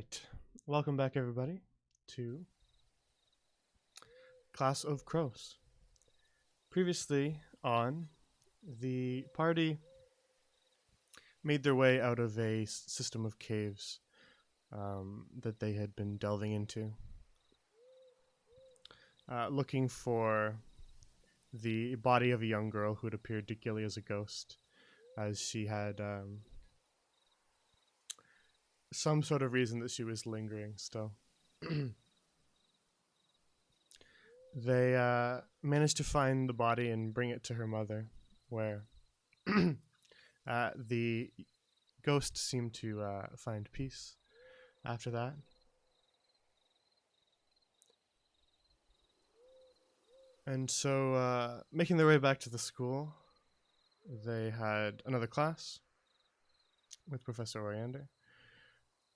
Alright, welcome back everybody to Class of Crows. Previously on, the party made their way out of a system of caves that they had been delving into, looking for the body of a young girl who had appeared to Gilly as a ghost, as she had some sort of reason that she was lingering still. They managed to find the body and bring it to her mother, where the ghost seemed to find peace after that. And so, making their way back to the school, they had another class with Professor Oriander.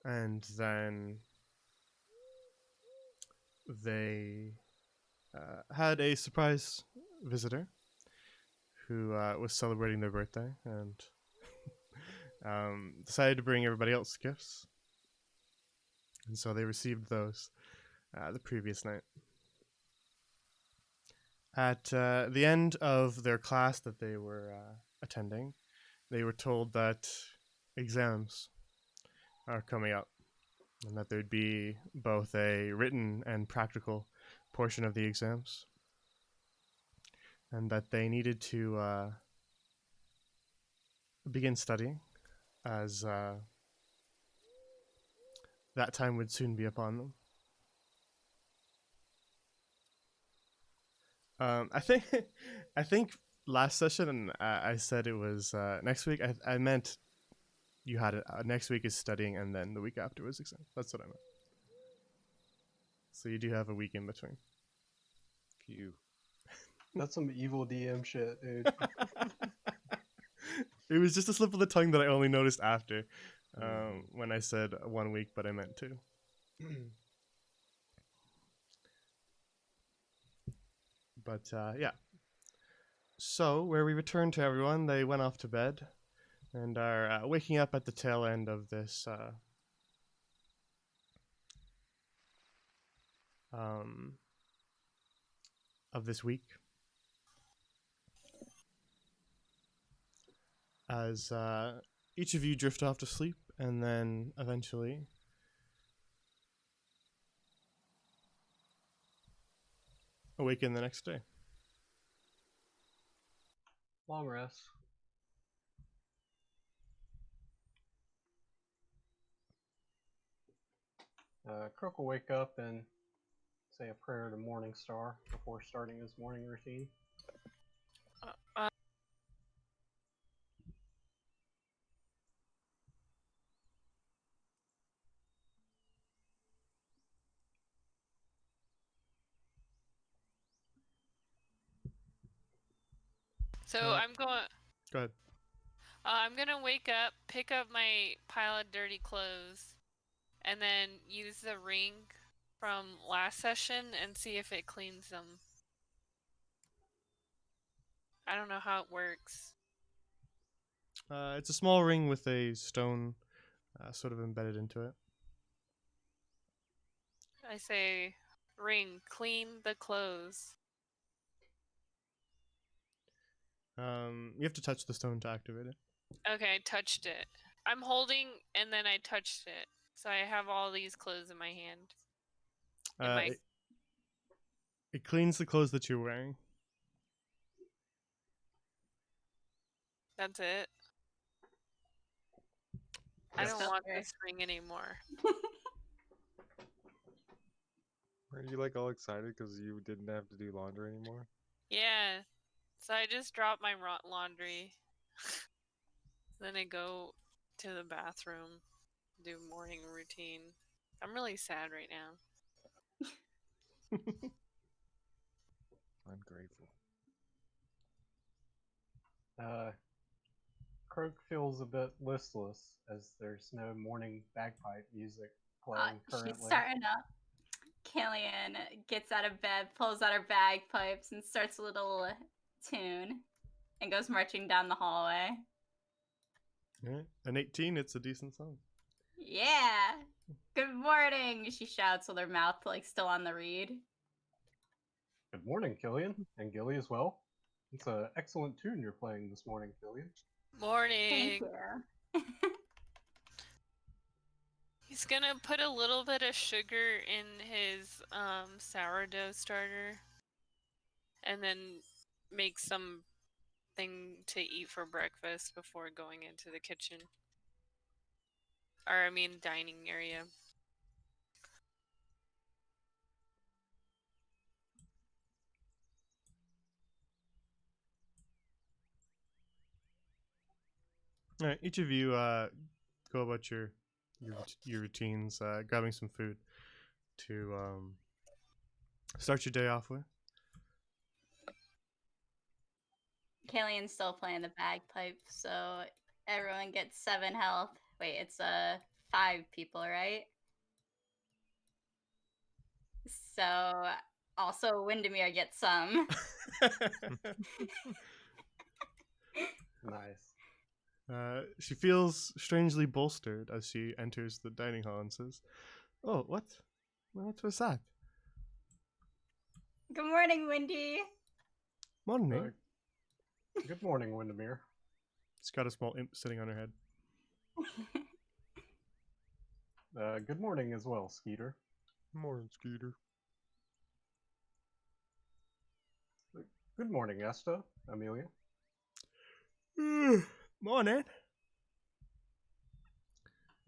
And then they had a surprise visitor who was celebrating their birthday and decided to bring everybody else gifts. And so they received those the previous night. At the end of their class that they were attending, they were told that exams are coming up and that there'd be both a written and practical portion of the exams, and that they needed to begin studying, as that time would soon be upon them. I think last session I said it was next week. I meant you had it. Next week is studying, and then the week after was exam. That's what I meant. So you do have a week in between. Phew. That's some evil DM shit, dude. It was just a slip of the tongue that I only noticed after when I said 1 week, but I meant 2. But yeah. So where we return to everyone, they went off to bed and are waking up at the tail end of this week, as each of you drift off to sleep and then eventually awaken the next day. Long rest. Croak will wake up and say a prayer to Morning Star before starting his morning routine. So I'm going. Go ahead. I'm gonna wake up, pick up my pile of dirty clothes, and then use the ring from last session and see if it cleans them. I don't know how it works. It's a small ring with a stone sort of embedded into it. I say, ring, clean the clothes. You have to touch the stone to activate it. Okay, I touched it. I'm holding, and then I touched it. So I have all these clothes in my hand. It cleans the clothes that you're wearing. That's it. I don't want this ring anymore. Are you like all excited because you didn't have to do laundry anymore? Yeah. So I just dropped my laundry. Then I go to the bathroom, do morning routine. I'm really sad right now. Ungrateful. Croak feels a bit listless as there's no morning bagpipe music playing currently. She's starting up. Killian gets out of bed, pulls out her bagpipes, and starts a little tune, and goes marching down the hallway. An 18, it's a decent song. Yeah! Good morning, she shouts with her mouth like still on the reed. Good morning, Killian, and Gilly as well. It's an excellent tune you're playing this morning, Killian. Morning. Thank you. He's gonna put a little bit of sugar in his sourdough starter, and then make something to eat for breakfast before going into the kitchen. Or I mean, dining area. All right, each of you go about your routines, grabbing some food to start your day off with. Killian's still playing the bagpipe, so everyone gets 7 health. Wait, it's 5 people, right? So also Windermere gets some. Nice. She feels strangely bolstered as she enters the dining hall and says, "Oh, what? What was that? Good morning, Windy. Morning." Good morning, Windermere. She's got a small imp sitting on her head. Good morning as well, Skeeter. Morning, Skeeter. Good morning, Esta, Amelia. Morning.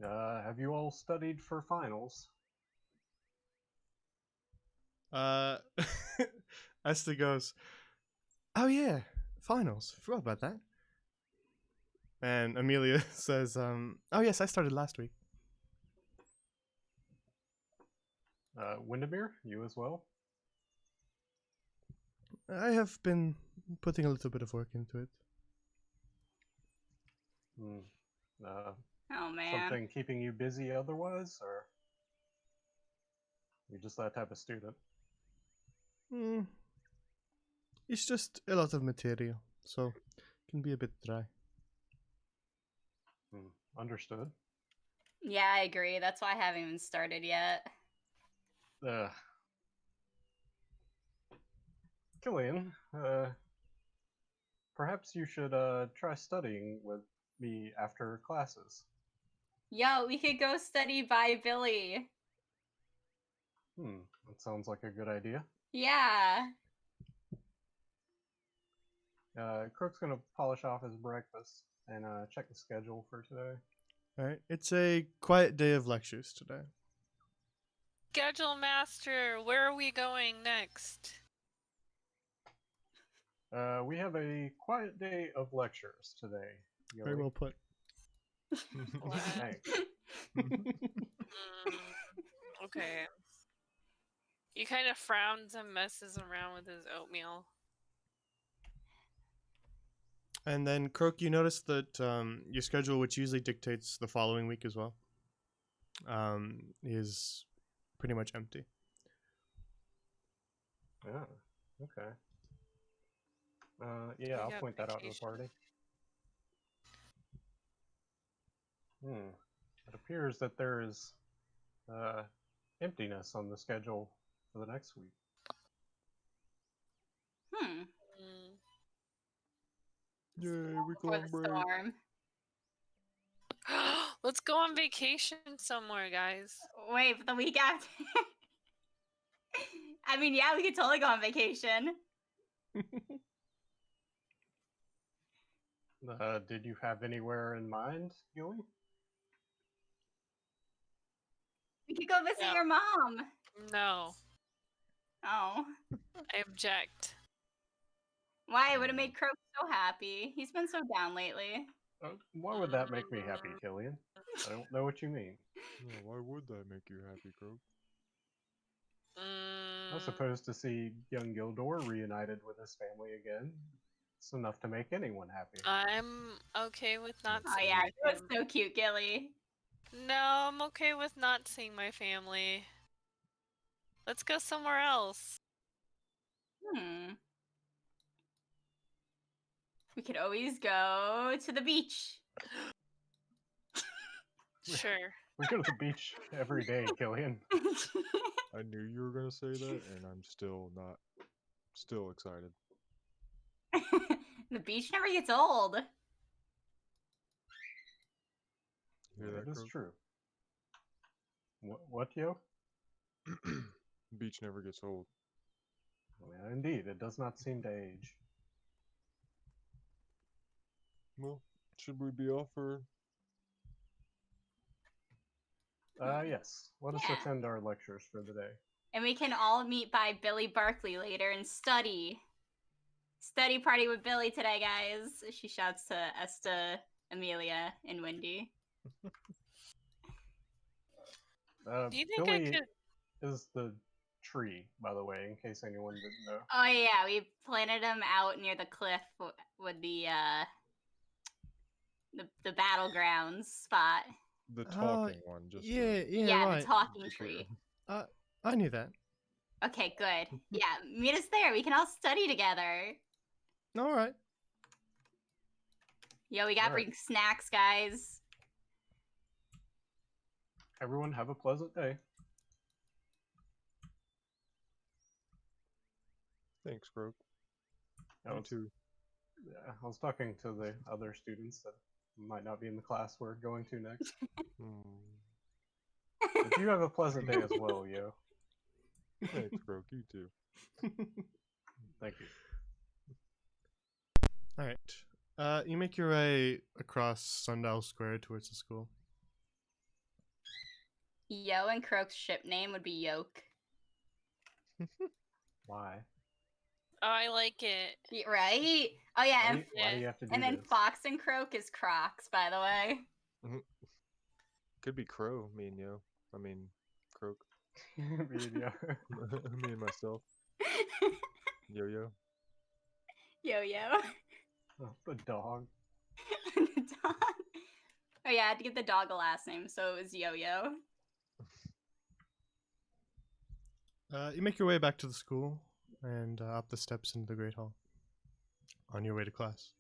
Have you all studied for finals? Esther goes, "Oh yeah, finals. Forgot about that." And Amelia says, "Oh yes, I started last week." Windermere, you as well? I have been putting a little bit of work into it. Hmm. Oh man. Something keeping you busy otherwise, or you're just that type of student? Hmm. It's just a lot of material, so it can be a bit dry. Understood. Yeah, I agree. That's why I haven't even started yet. Killian, perhaps you should try studying with me after classes. Yo, we could go study by Billy. That sounds like a good idea. Yeah. Crook's gonna polish off his breakfast and check the schedule for today. Alright, it's a quiet day of lectures today. Schedule master, where are we going next? We have a quiet day of lectures today. Very well put. What? Thanks. Okay. He kind of frowns and messes around with his oatmeal. And then, Croak, you notice that your schedule, which usually dictates the following week as well, is pretty much empty. Yeah. Okay. Yeah, I'll got point that out to the vacation. party. It appears that there is emptiness on the schedule for the next week. Hmm. Yay, we go For on the break. storm. Let's go on vacation somewhere, guys. Wait, but the week after. I mean, yeah, we could totally go on vacation. Did you have anywhere in mind, Gilly? We could go visit No. your mom. No, Oh. I object. Why? It would have made Croak so happy. He's been so down lately. Why would that make me happy, Killian? I don't know what you mean. Yeah, why would that make you happy, Croak? I was supposed to see young Gildor reunited with his family again. It's enough to make anyone happy. I'm okay with not Oh seeing yeah, my he was family. so cute, Gilly. No, I'm okay with not seeing my family. Let's go somewhere else. We could always go to the beach. Sure. We go to the beach every day, Killian. I knew you were gonna say that, and I'm still excited. The beach never gets old. You hear That that, is Croak? true. What, yo? Beach never gets old. Yeah, indeed, it does not seem to age. Well, should we be off or? Yes. Let us Yeah. attend our lectures for the day. And we can all meet by Billy Barkley later and study. Study party with Billy today, guys. She shouts to Esta, Amelia, and Wendy. Do you think I Billy could? is the tree, by the way, in case anyone didn't know. Oh yeah, we planted him out near the cliff with the battlegrounds spot. The Oh, talking one, just yeah, Yeah, right. the talking be clear. tree. I knew that. Okay, good. Yeah, meet us there. We can all study together. All right. Yo, we gotta Alright. bring snacks, guys. Everyone have a pleasant day. Thanks, Croak. I You was, too. yeah, I was talking to the other students that might not be in the class we're going to next. But you have a pleasant day as well, yo. Thanks, Croak. You too. Thank you. All right. You make your way across Sundial Square towards the school. Yo and Croak's ship name would be Yoke. Why? Oh, I like it. Right? Oh yeah, Why do you have to do and then this? Fox and Croak is Crocs, by the way. Could be Crow. Me and Yo. I mean, Croak. Yeah. Me and myself. Yo yo. Yo yo. Oh, the dog. The dog. Oh yeah, I had to give the dog a last name, so it was Yo Yo. You make your way back to the school and up the steps into the Great Hall. On your way to class.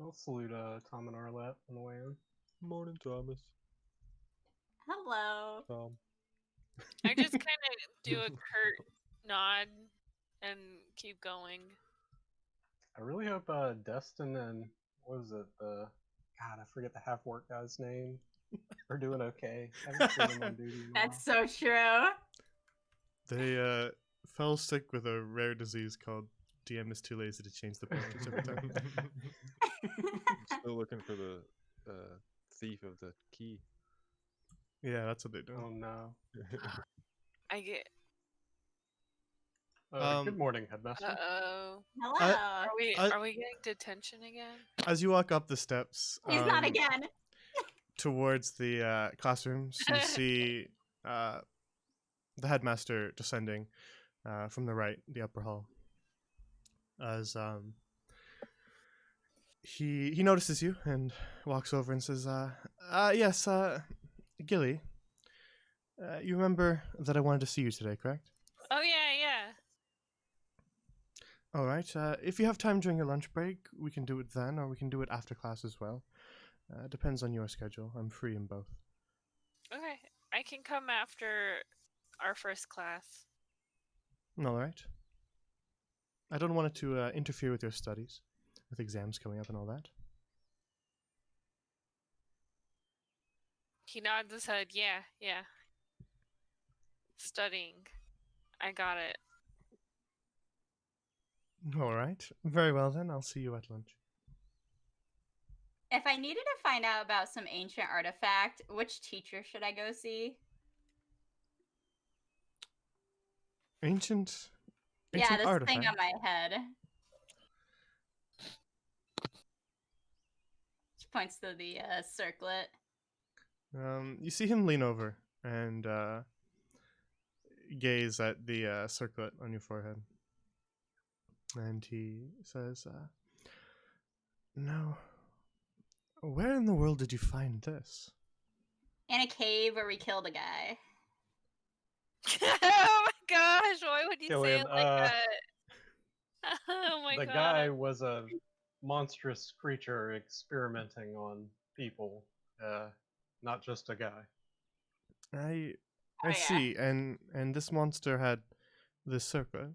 I'll salute Tom and Arlette on the way in. Morning, Thomas. Hello. Tom. I just kind of do a curt nod and keep going. I really hope Destin and what was it? God, I forget the half work guy's name. Are doing okay. I haven't seen them on duty in a That's so true. They fell sick with a rare disease called DM is too lazy to change the posters every time. Still looking for the thief of the key. Yeah, that's what they do. while. Oh no. I get. Good morning, Headmaster. Uh-oh. Hello. Are we getting detention again? As you walk up the steps, He's not again. towards the classrooms, you see the headmaster descending from the right, the upper hall. As he notices you and walks over and says, "Yes, Gilly, you remember that I wanted to see you today, correct?" Oh yeah. All right. If you have time during your lunch break, we can do it then, or we can do it after class as well. Depends on your schedule. I'm free in both. Okay, I can come after our first class. All right. I don't want it to interfere with your studies, with exams coming up and all that. He nods his head. Yeah. Studying. I got it. All right. Very well then. I'll see you at lunch. If I needed to find out about some ancient artifact, which teacher should I go see? Ancient Yeah, this artifact. thing on my head. She points to the circlet. You see him lean over and gaze at the circlet on your forehead. And he says, "No. Where in the world did you find this?" In a cave where we killed a guy. Oh my gosh! Why would you say Killian, it like that? Oh my the god! guy was a monstrous creature experimenting on people. not just a guy. I Oh, yeah. see, and this monster had this circlet.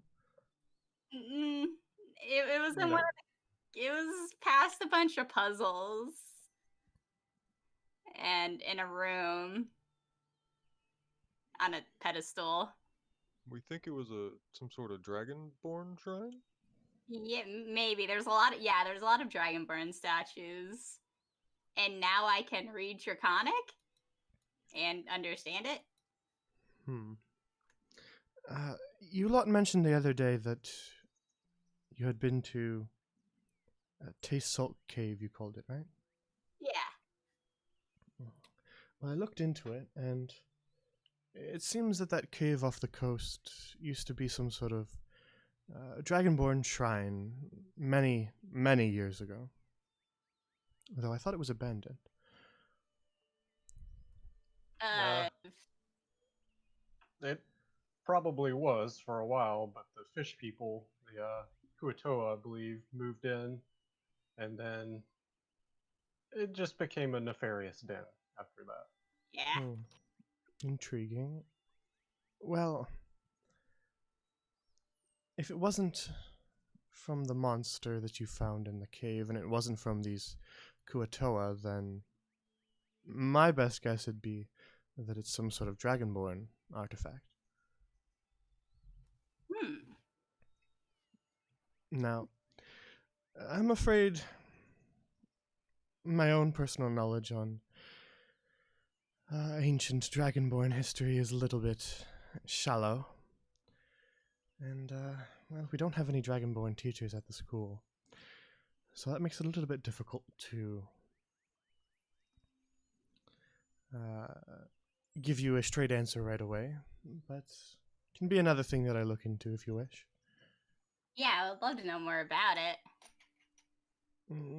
It was in You one know, of it was past a bunch of puzzles and in a room on a pedestal. We think it was some sort of dragonborn shrine. Yeah, maybe there's a lot of Dragonborn statues, and now I can read Draconic and understand it. Hmm. You lot mentioned the other day that you had been to Taste Salt Cave, you called it, right? Yeah. Well, I looked into it, and it seems that that cave off the coast used to be some sort of Dragonborn shrine many, many years ago. Though I thought it was abandoned. it probably was for a while, but the fish people, the Kuatoa, I believe, moved in, and then it just became a nefarious den after that. Yeah. Hmm. Intriguing. Well, if it wasn't from the monster that you found in the cave, and it wasn't from these Kuatoa, then my best guess would be that it's some sort of Dragonborn artifact. Now, I'm afraid my own personal knowledge on ancient Dragonborn history is a little bit shallow. And, well, we don't have any Dragonborn teachers at the school. So that makes it a little bit difficult to give you a straight answer right away. But it can be another thing that I look into if you wish. Yeah, I would love to know more about it.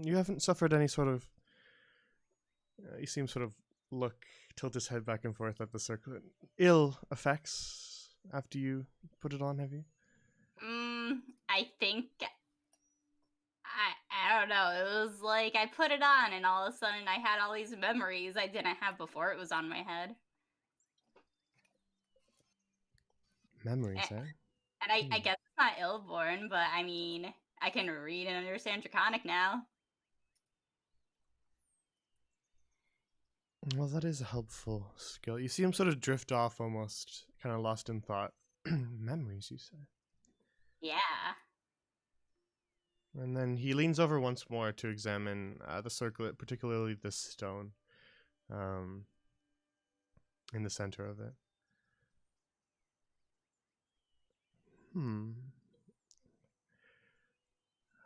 You haven't suffered any sort of... you seem sort of tilt his head back and forth at the circlet. Ill effects after you put it on, have you? I think I don't know. It was like I put it on and all of a sudden I had all these memories I didn't have before it was on my head. Memories, eh? And I guess it's not Illborn, but I mean, I can read and understand Draconic now. Well, that is a helpful skill. You see him sort of drift off almost, kind of lost in thought. Memories, you say? Yeah. And then he leans over once more to examine the circlet, particularly this stone in the center of it.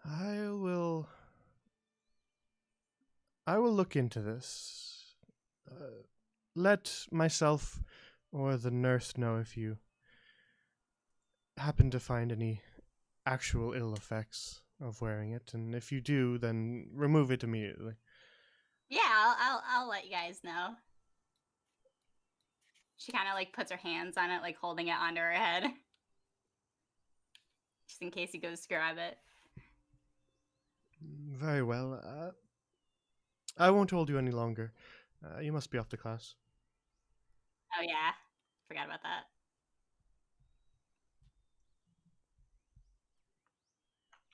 I will look into this. Let myself or the nurse know if you happen to find any actual ill effects of wearing it, and if you do, then remove it immediately. Yeah, I'll let you guys know. She kind of like puts her hands on it, like holding it onto her head, just in case he goes to grab it. Very well. I won't hold you any longer. You must be off to class. Oh yeah, forgot about that.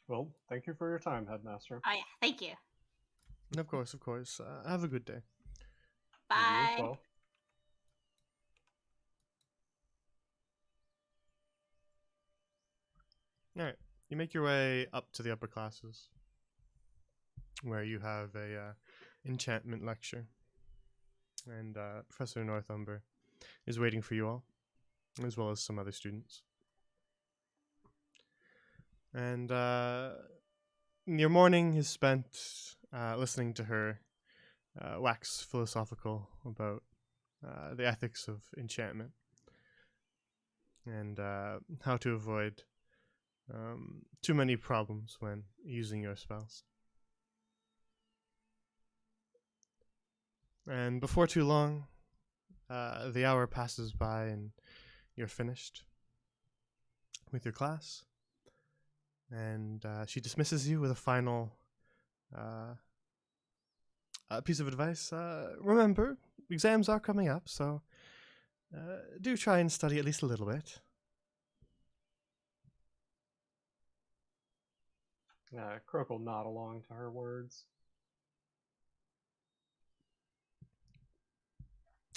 Well, thank you for your time, Headmaster. Oh yeah, thank you. Of course, of course. Have a good day. Bye. You as well. Alright, you make your way up to the upper classes, where you have a Enchantment Lecture, and Professor Northumber is waiting for you all, as well as some other students. And your morning is spent listening to her wax philosophical about the ethics of enchantment, and how to avoid too many problems when using your spells. And before too long, the hour passes by and you're finished with your class. And she dismisses you with a final piece of advice. Remember, exams are coming up, so do try and study at least a little bit. Croak will nod along to her words.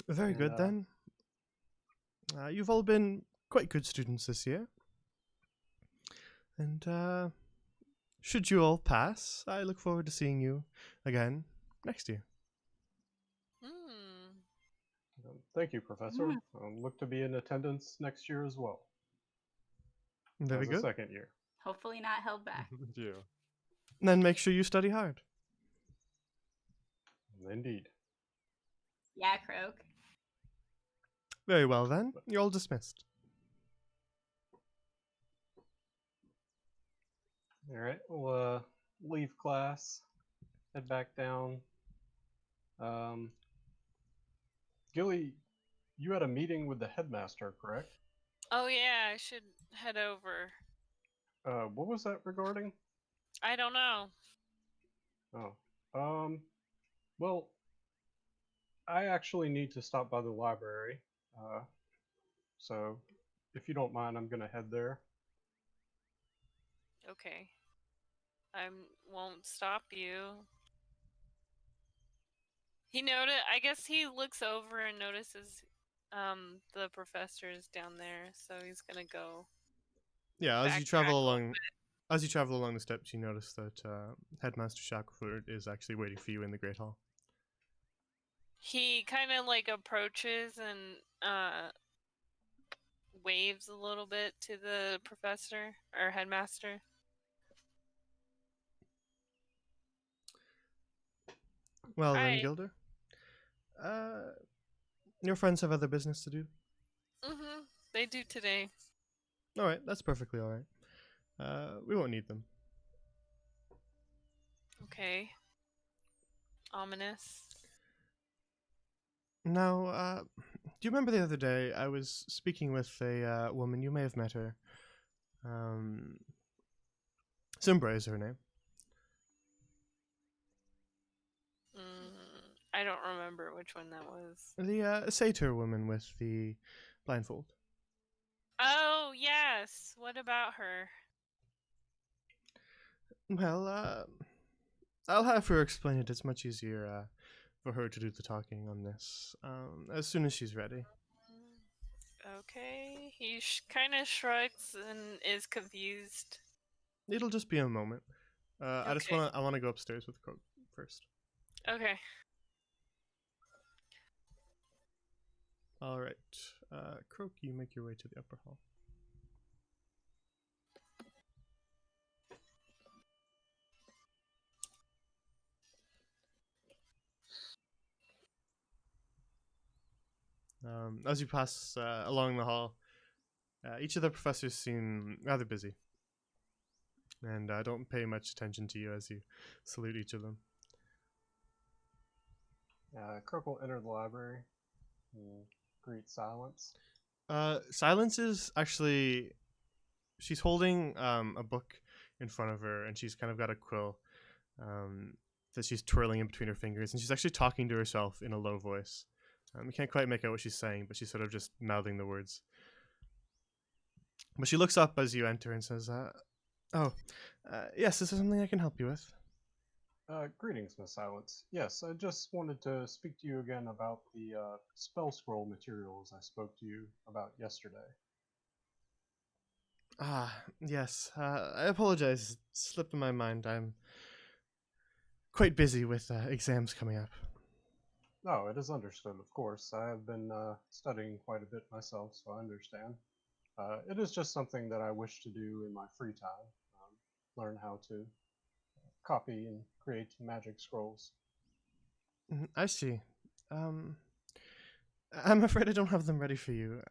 Very good, then. You've all been quite good students this year. And should you all pass, I look forward to seeing you again next year. Thank you, Professor. Look to be in attendance next year as well. Very as a good. second year. Hopefully not held back. Yeah. Then make sure you study hard. Indeed. Yeah, Croak. Very well, then. You're all dismissed. All right, we'll leave class, head back down. Gilly, you had a meeting with the headmaster, correct? Oh yeah, I should head over. What was that regarding? I don't know. Oh, well, I actually need to stop by the library. So if you don't mind, I'm gonna head there. Okay. I won't stop you. I guess he looks over and notices the professor's down there, so he's gonna go. Yeah, as you Backtrack travel a little along, the steps, you notice that Headmaster Shackleford is actually waiting for you in the Great Hall. He kind of like approaches and waves a little bit to the professor or headmaster. Well then, Hi. Gilder. Your friends have other business to do? They do today. Alright, that's perfectly alright. We won't need them. Okay. Ominous. Now, do you remember the other day I was speaking with a woman? You may have met her. Zimbra is her name. I don't remember which one that was. The satyr woman with the blindfold. Oh, yes. What about her? Well, I'll have her explain it. It's much easier for her to do the talking on this as soon as she's ready. Okay. He kind of shrugs and is confused. It'll just be a moment. I Okay. want to go upstairs with Croak first. Okay. All right, Croak, you make your way to the upper hall. As you pass along the hall, each of the professors seem rather busy, and don't pay much attention to you as you salute each of them. Croak will enter the library and greet Silence. Silence is actually... She's holding a book in front of her, and she's kind of got a quill that she's twirling in between her fingers, and she's actually talking to herself in a low voice. You can't quite make out what she's saying, but she's sort of just mouthing the words. But she looks up as you enter and says, yes, is there something I can help you with? Greetings, Miss Silence. Yes, I just wanted to speak to you again about the spell scroll materials I spoke to you about yesterday. Yes. I apologize. It slipped in my mind. I'm quite busy with exams coming up. No, it is understood, of course. I have been studying quite a bit myself, so I understand. It is just something that I wish to do in my free time. Learn how to copy and create magic scrolls. I see. I'm afraid I don't have them ready for you.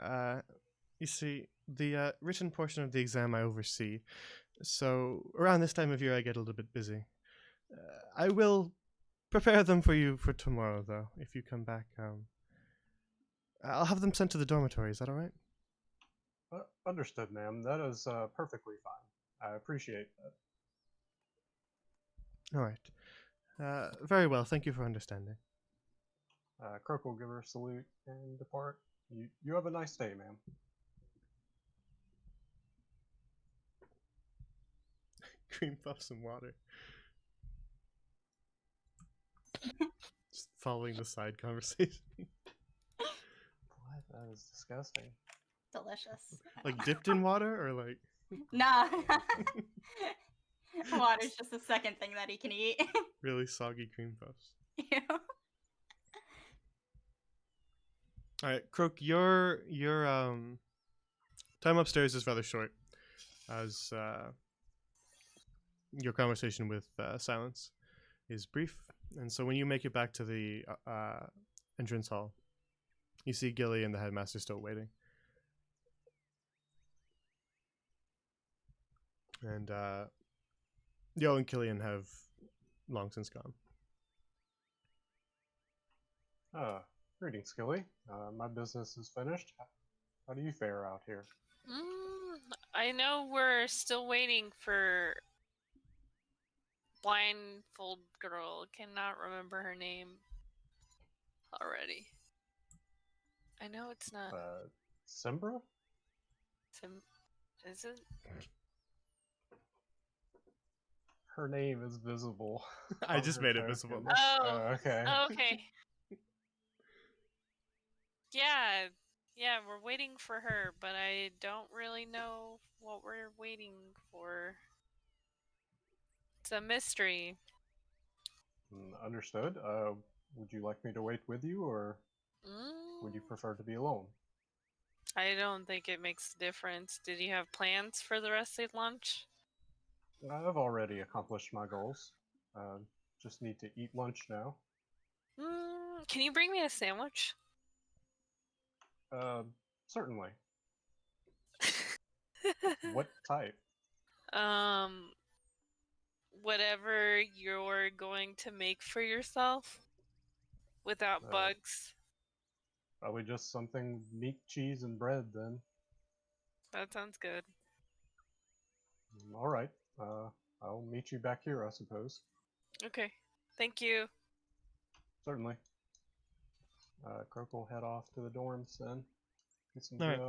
You see, the written portion of the exam I oversee, so around this time of year I get a little bit busy. I will prepare them for you for tomorrow, though, if you come back. I'll have them sent to the dormitory. Is that all right? Understood, ma'am. That is perfectly fine. I appreciate that. All right. Very well. Thank you for understanding. Croak will give her a salute and depart. You have a nice day, ma'am. Cream puffs and water. Just following the side conversation. What? That is disgusting. Delicious. Like dipped in water or like Nah. Water's just the second thing that he can eat. really soggy cream puffs. Ew. All right, Croak, your time upstairs is rather short, as your conversation with Silence is brief, and so when you make it back to the entrance hall, you see Gilly and the headmaster still waiting, and Yo and Killian have long since gone. Greetings, Skilly. My business is finished. How do you fare out here? I know we're still waiting for blindfold girl. Cannot remember her name already. I know it's not. Simbra? Is it? Her name is visible. I on just her made it token. visible. Oh. Okay. Okay. Yeah, we're waiting for her, but I don't really know what we're waiting for. It's a mystery. Understood. Would you like me to wait with you, or would you prefer to be alone? I don't think it makes a difference. Did you have plans for the rest of lunch? I've already accomplished my goals. Just need to eat lunch now. Can you bring me a sandwich? Certainly. What type? Whatever you're going to make for yourself without bugs. Probably just something meat, cheese, and bread then. That sounds good. All right. I'll meet you back here, I suppose. Okay. Thank you. Certainly. Croak will head off to the dorms then. Get some All right.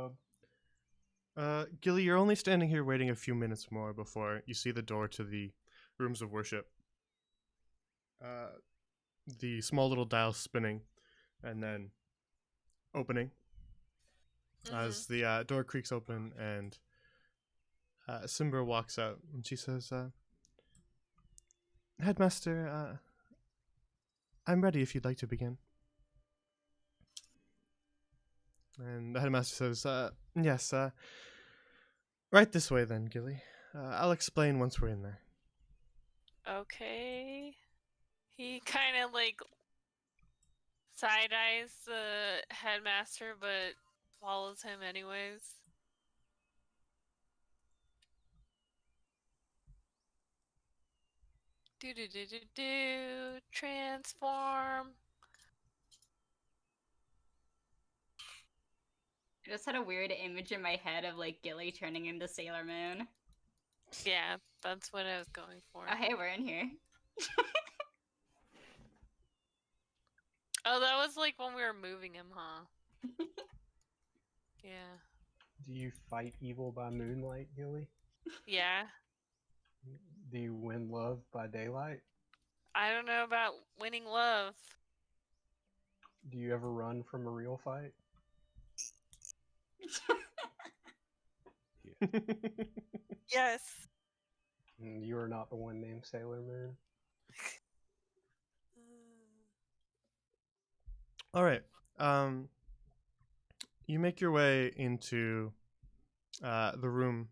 grub. Gilly, you're only standing here waiting a few minutes more before you see the door to the rooms of worship. The small little dial spinning and then opening as the door creaks open and Simbra walks out and she says, Headmaster, I'm ready if you'd like to begin. And the headmaster says, yes, right this way then, Gilly. I'll explain once we're in there. Okay. He kind of like side eyes the headmaster, but follows him anyways. Do transform. I just had a weird image in my head of like Gilly turning into Sailor Moon. Yeah, that's what I was going for. Oh, hey, we're in here. Oh, that was like when we were moving him, huh? Yeah. Do you fight evil by moonlight, Gilly? Yeah. Do you win love by daylight? I don't know about winning love. Do you ever run from a real fight? Yes. You are not the one named Sailor Moon. All right. You make your way into the room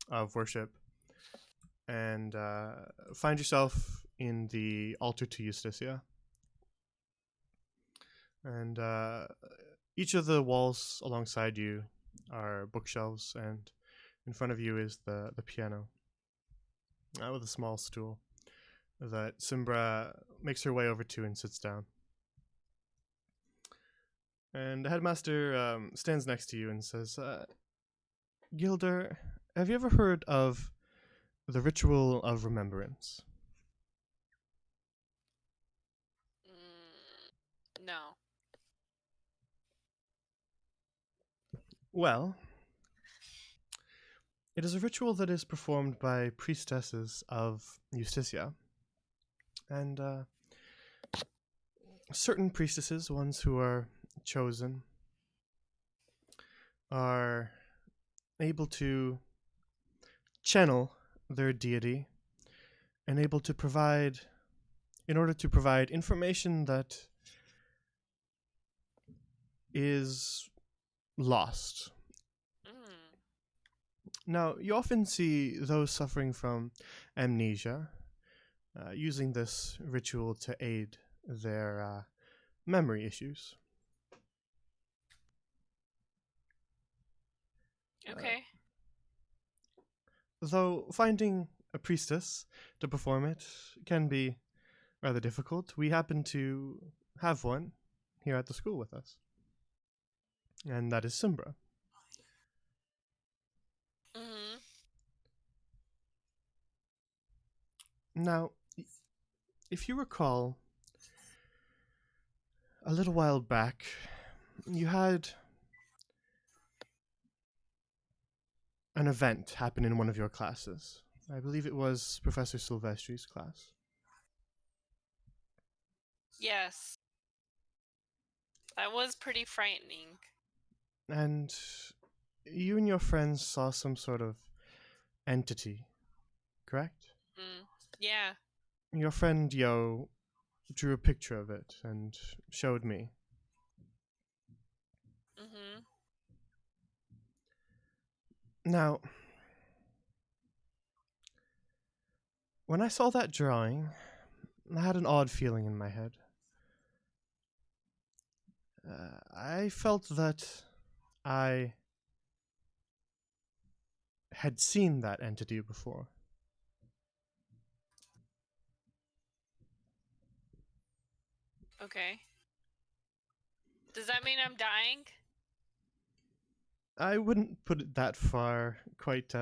of worship and find yourself in the altar to Eustisia. And each of the walls alongside you are bookshelves, and in front of you is the piano with a small stool that Simbra makes her way over to and sits down. And the headmaster stands next to you and says, Gilder, have you ever heard of the Ritual of No. Well, it is a ritual that is performed by priestesses of Eustisia. And certain priestesses, ones who are chosen, are able to channel their deity and able to provide, in order to provide information that is lost. Mm. Now, you often see those suffering from amnesia using this ritual to aid their memory issues. Okay. Though finding a priestess to perform it can be rather difficult, we happen to have one here at the school with us. And that is Simbra. Mm-hmm. Now, if you recall, a little while back, you had an event happen in one of your classes. I believe it was Professor Silvestri's class. Yes. That was pretty frightening. And you and your friends saw some sort of entity, correct? Mm. Yeah. Your friend Yo drew a picture of it and showed me. Mm-hmm. Now, when I saw that drawing, I had an odd feeling in my head. I felt that I had seen that entity before. Okay. Does that mean I'm dying? I wouldn't put it that far quite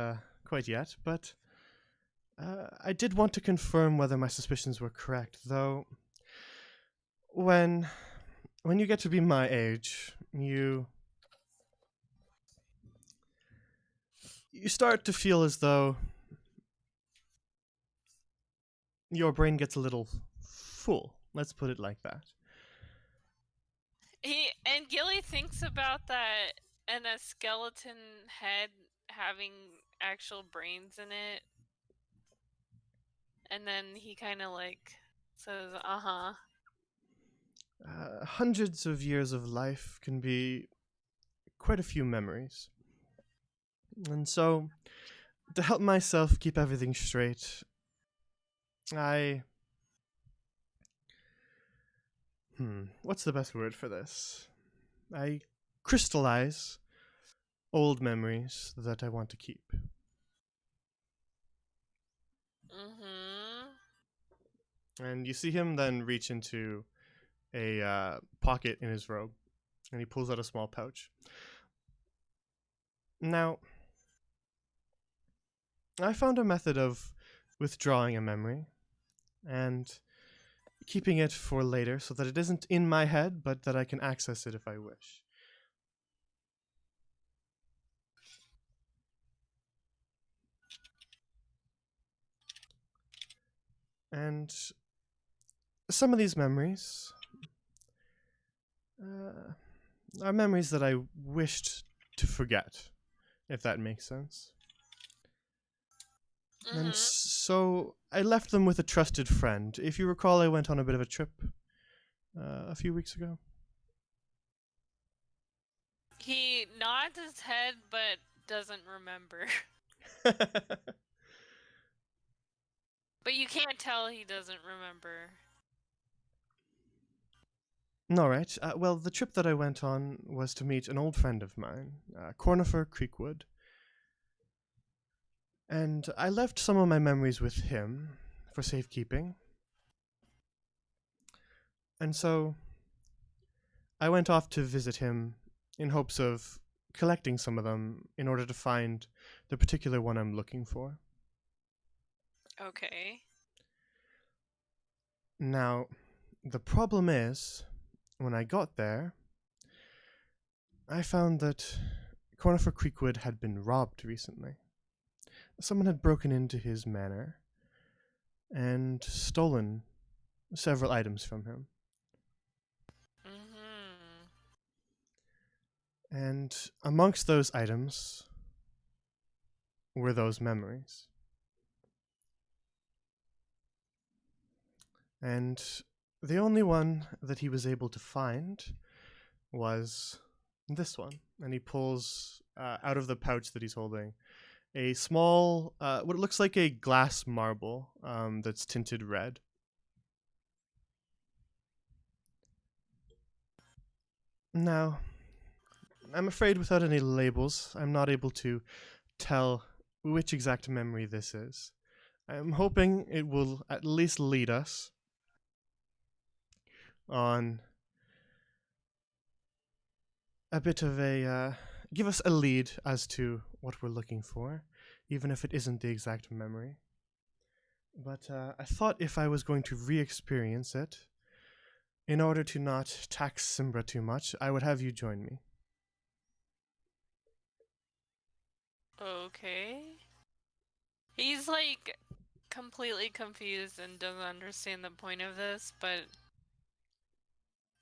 yet, but I did want to confirm whether my suspicions were correct, though when you get to be my age, you start to feel as though your brain gets a little full. Let's put it like that. Gilly thinks about that and a skeleton head having actual brains in it. And then he kind of like says, uh-huh. Hundreds of years of life can be quite a few memories. And so, to help myself keep everything straight, what's the best word for this? I crystallize old memories that I want to keep. Mm-hmm. And you see him then reach into a pocket in his robe, and he pulls out a small pouch. Now, I found a method of withdrawing a memory and keeping it for later so that it isn't in my head, but that I can access it if I wish. And some of these memories are memories that I wished to forget, if that makes sense. And Mm-hmm. so I left them with a trusted friend. If you recall, I went on a bit of a trip a few weeks ago. He nods his head but doesn't remember. But you can't tell he doesn't remember. All right. Well, the trip that I went on was to meet an old friend of mine, Cornifer Creekwood. And I left some of my memories with him for safekeeping. And so I went off to visit him in hopes of collecting some of them in order to find the particular one I'm looking for. Okay. Now, the problem is, when I got there, I found that Cornifer Creekwood had been robbed recently. Someone had broken into his manor and stolen several items from him. Mm-hmm. And amongst those items were those memories. And the only one that he was able to find was this one. And he pulls out of the pouch that he's holding a small, what looks like a glass marble that's tinted red. Now, I'm afraid without any labels, I'm not able to tell which exact memory this is. I'm hoping it will at least lead us on a bit of give us a lead as to what we're looking for, even if it isn't the exact memory. But I thought if I was going to re-experience it, in order to not tax Simbra too much, I would have you join me. Okay. He's like completely confused and doesn't understand the point of this, but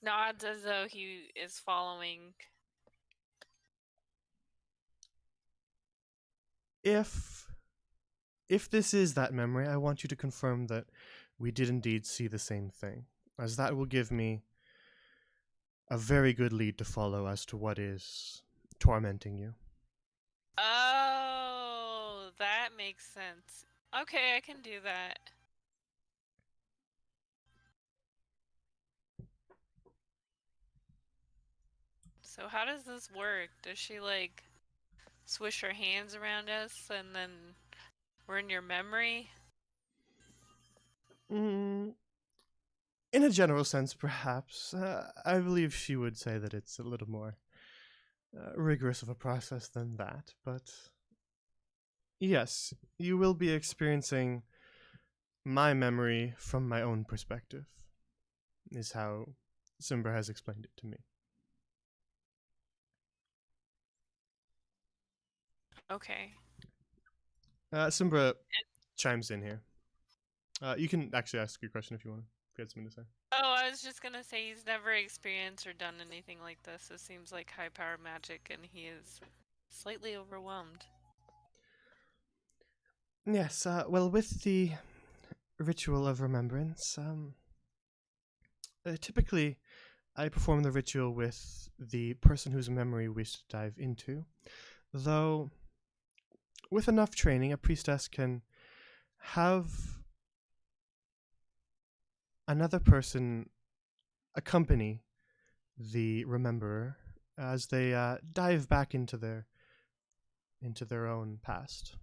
nods as though he is following. If this is that memory, I want you to confirm that we did indeed see the same thing, as that will give me a very good lead to follow as to what is tormenting you. Oh, that makes sense. Okay, I can do that. So how does this work? Does she like swish her hands around us and then we're in your memory? In a general sense, perhaps. I believe she would say that it's a little more rigorous of a process than that, but yes, you will be experiencing my memory from my own perspective, is how Simbra has explained it to me. Okay. Simbra chimes in here. You can actually ask your question if you want to. If you had something to say. Oh, I was just gonna say he's never experienced or done anything like this. It seems like high power magic and he is slightly overwhelmed. Yes, well, with the Ritual of Remembrance, typically I perform the ritual with the person whose memory we wish to dive into, though with enough training, a priestess can have another person accompany the rememberer as they dive back into their own past.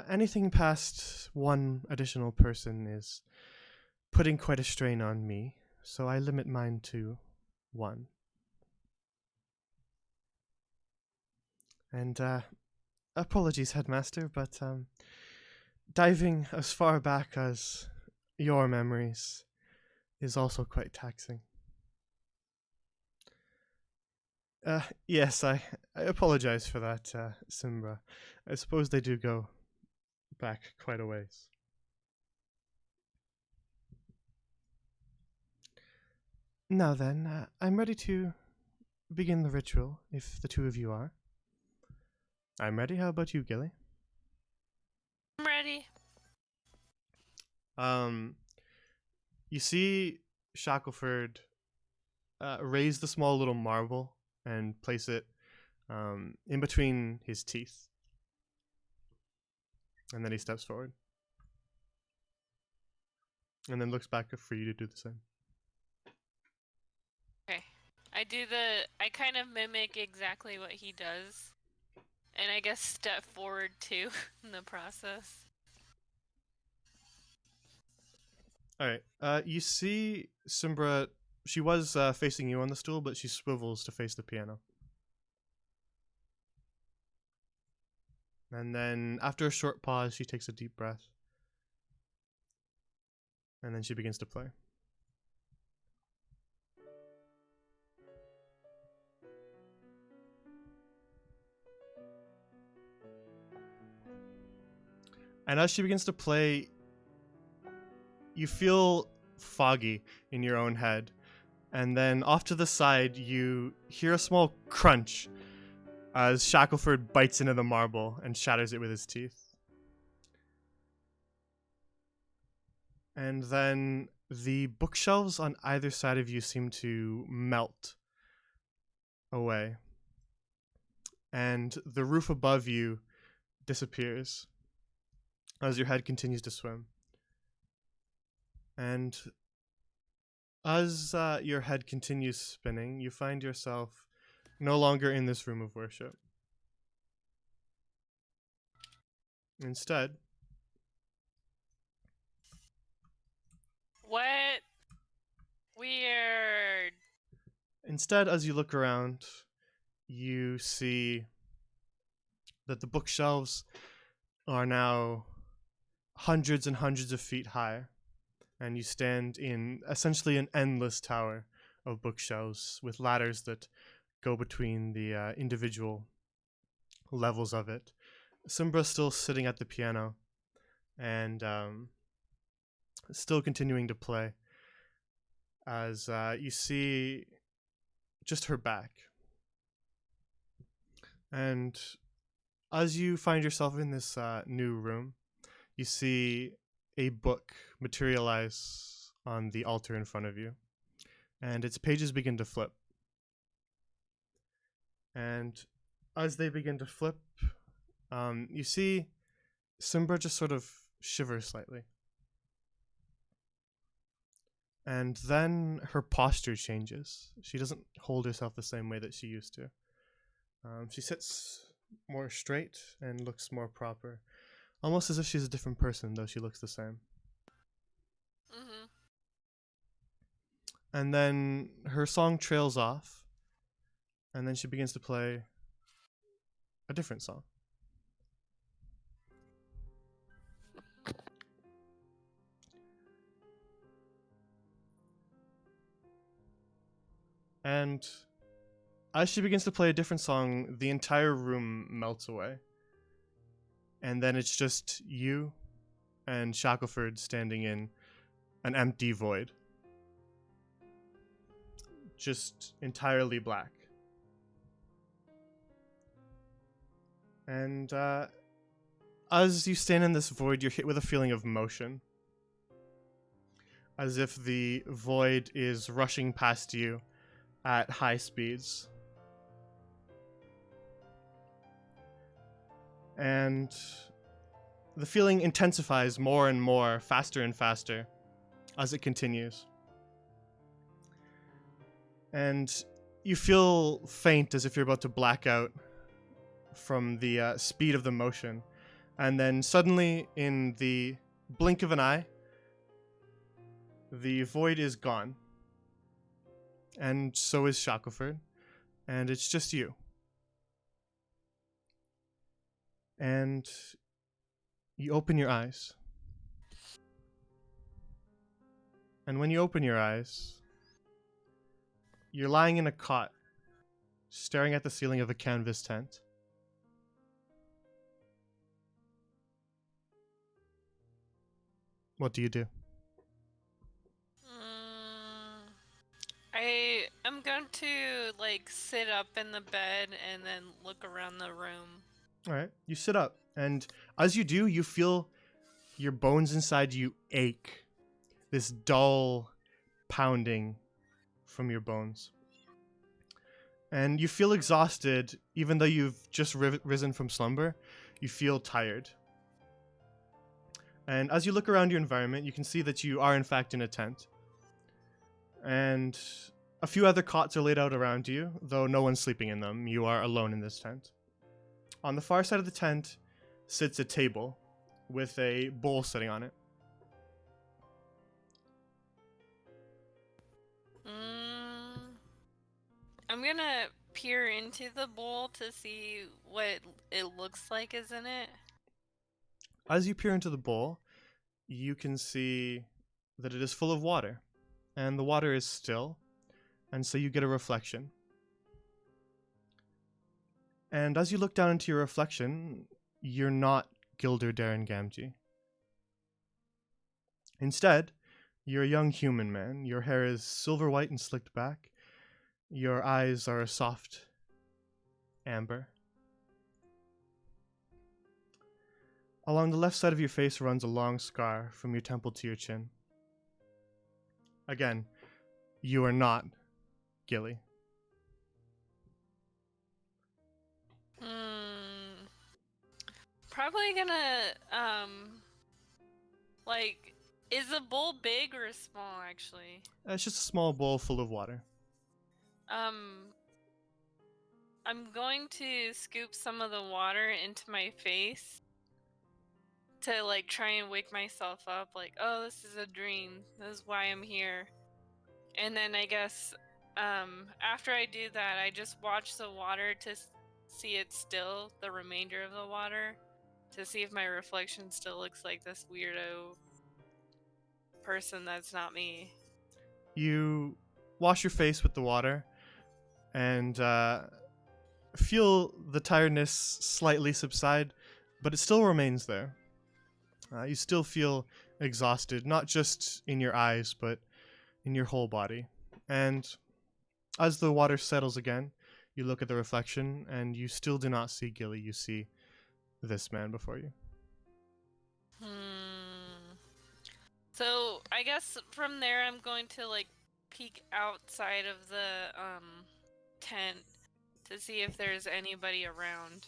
Anything past one additional person is putting quite a strain on me, so I limit mine to one. And apologies, Headmaster, but diving as far back as your memories is also quite taxing. Yes, I apologize for that, Simbra. I suppose they do go back quite a ways. Now then, I'm ready to begin the ritual, if the two of you are. I'm ready. How about you, Gilly? I'm ready. You see Shackleford raise the small little marble and place it in between his teeth. And then he steps forward. And then looks back for you to do the same. Okay. I kind of mimic exactly what he does. And I guess step forward too in the process. Alright. You see Simbra, she was facing you on the stool, but she swivels to face the piano. And then after a short pause, she takes a deep breath. And then she begins to play. And as she begins to play, you feel foggy in your own head. And then off to the side, you hear a small crunch as Shackleford bites into the marble and shatters it with his teeth. And then the bookshelves on either side of you seem to melt away. And the roof above you disappears as your head continues to swim. And as your head continues spinning, you find yourself no longer in this room of worship. Instead, What? Weird. as you look around, you see that the bookshelves are now hundreds and hundreds of feet high, and you stand in essentially an endless tower of bookshelves with ladders that go between the individual levels of it. Simbra's still sitting at the piano and still continuing to play as you see just her back. And as you find yourself in this new room, you see a book materialize on the altar in front of you, and its pages begin to flip. And as they begin to flip, you see Simbra just sort of shiver slightly. And then her posture changes. She doesn't hold herself the same way that she used to. She sits more straight and looks more proper. Almost as if she's a different person, though she looks the same. Mm-hmm. And then her song trails off. And then she begins to play a different song. And as she begins to play a different song, the entire room melts away. And then it's just you and Shackleford standing in an empty void. Just entirely black. And as you stand in this void, you're hit with a feeling of motion. As if the void is rushing past you at high speeds. And the feeling intensifies more and more, faster and faster, as it continues. And you feel faint, as if you're about to black out from the speed of the motion. And then suddenly, in the blink of an eye, the void is gone. And so is Shackleford. And it's just you. And you open your eyes. And when you open your eyes, you're lying in a cot, staring at the ceiling of a canvas tent. What do you do? I am going to sit up in the bed and then look around the room. All right, you sit up, and as you do, you feel your bones inside you ache. This dull pounding from your bones. And you feel exhausted, even though you've just risen from slumber. You feel tired. And as you look around your environment, you can see that you are in fact in a tent. And a few other cots are laid out around you, though no one's sleeping in them. You are alone in this tent. On the far side of the tent sits a table with a bowl sitting on it. I'm gonna peer into the bowl to see what it looks like is in it. As you peer into the bowl, you can see that it is full of water, and the water is still, and so you get a reflection. And as you look down into your reflection, you're not Gilder Darren Gamgee. Instead, you're a young human man. Your hair is silver white and slicked back. Your eyes are a soft amber. Along the left side of your face runs a long scar from your temple to your chin. Again, you are not Gilly. Probably gonna, like, is the bowl big or small, actually? It's just a small bowl full of water. I'm going to scoop some of the water into my face to, like, try and wake myself up, like, oh, this is a dream. This is why I'm here. And then I guess, after I do that, I just watch the water to see it still, the remainder of the water, to see if my reflection still looks like this weirdo person that's not me. You wash your face with the water and feel the tiredness slightly subside, but it still remains there. You still feel exhausted, not just in your eyes, but in your whole body. And as the water settles again, you look at the reflection, and you still do not see Gilly. You see this man before you. So I guess from there I'm going to, like, peek outside of the tent to see if there's anybody around.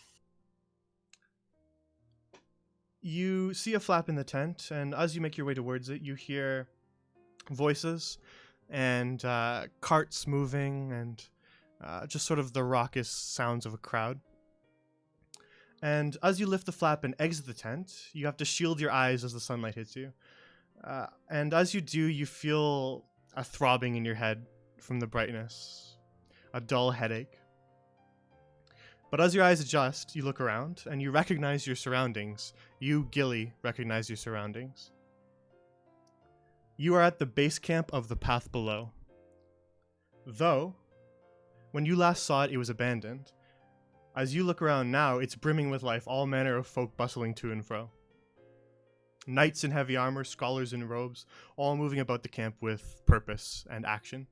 You see a flap in the tent, and as you make your way towards it, you hear voices and carts moving and just sort of the raucous sounds of a crowd. And as you lift the flap and exit the tent, you have to shield your eyes as the sunlight hits you. And as you do, you feel a throbbing in your head from the brightness, a dull headache. But as your eyes adjust, you look around and you recognize your surroundings. You, Gilly, recognize your surroundings. You are at the base camp of the path below. Though, when you last saw it, it was abandoned. As you look around now, it's brimming with life, all manner of folk bustling to and fro. Knights in heavy armor, scholars in robes, all moving about the camp with purpose and action.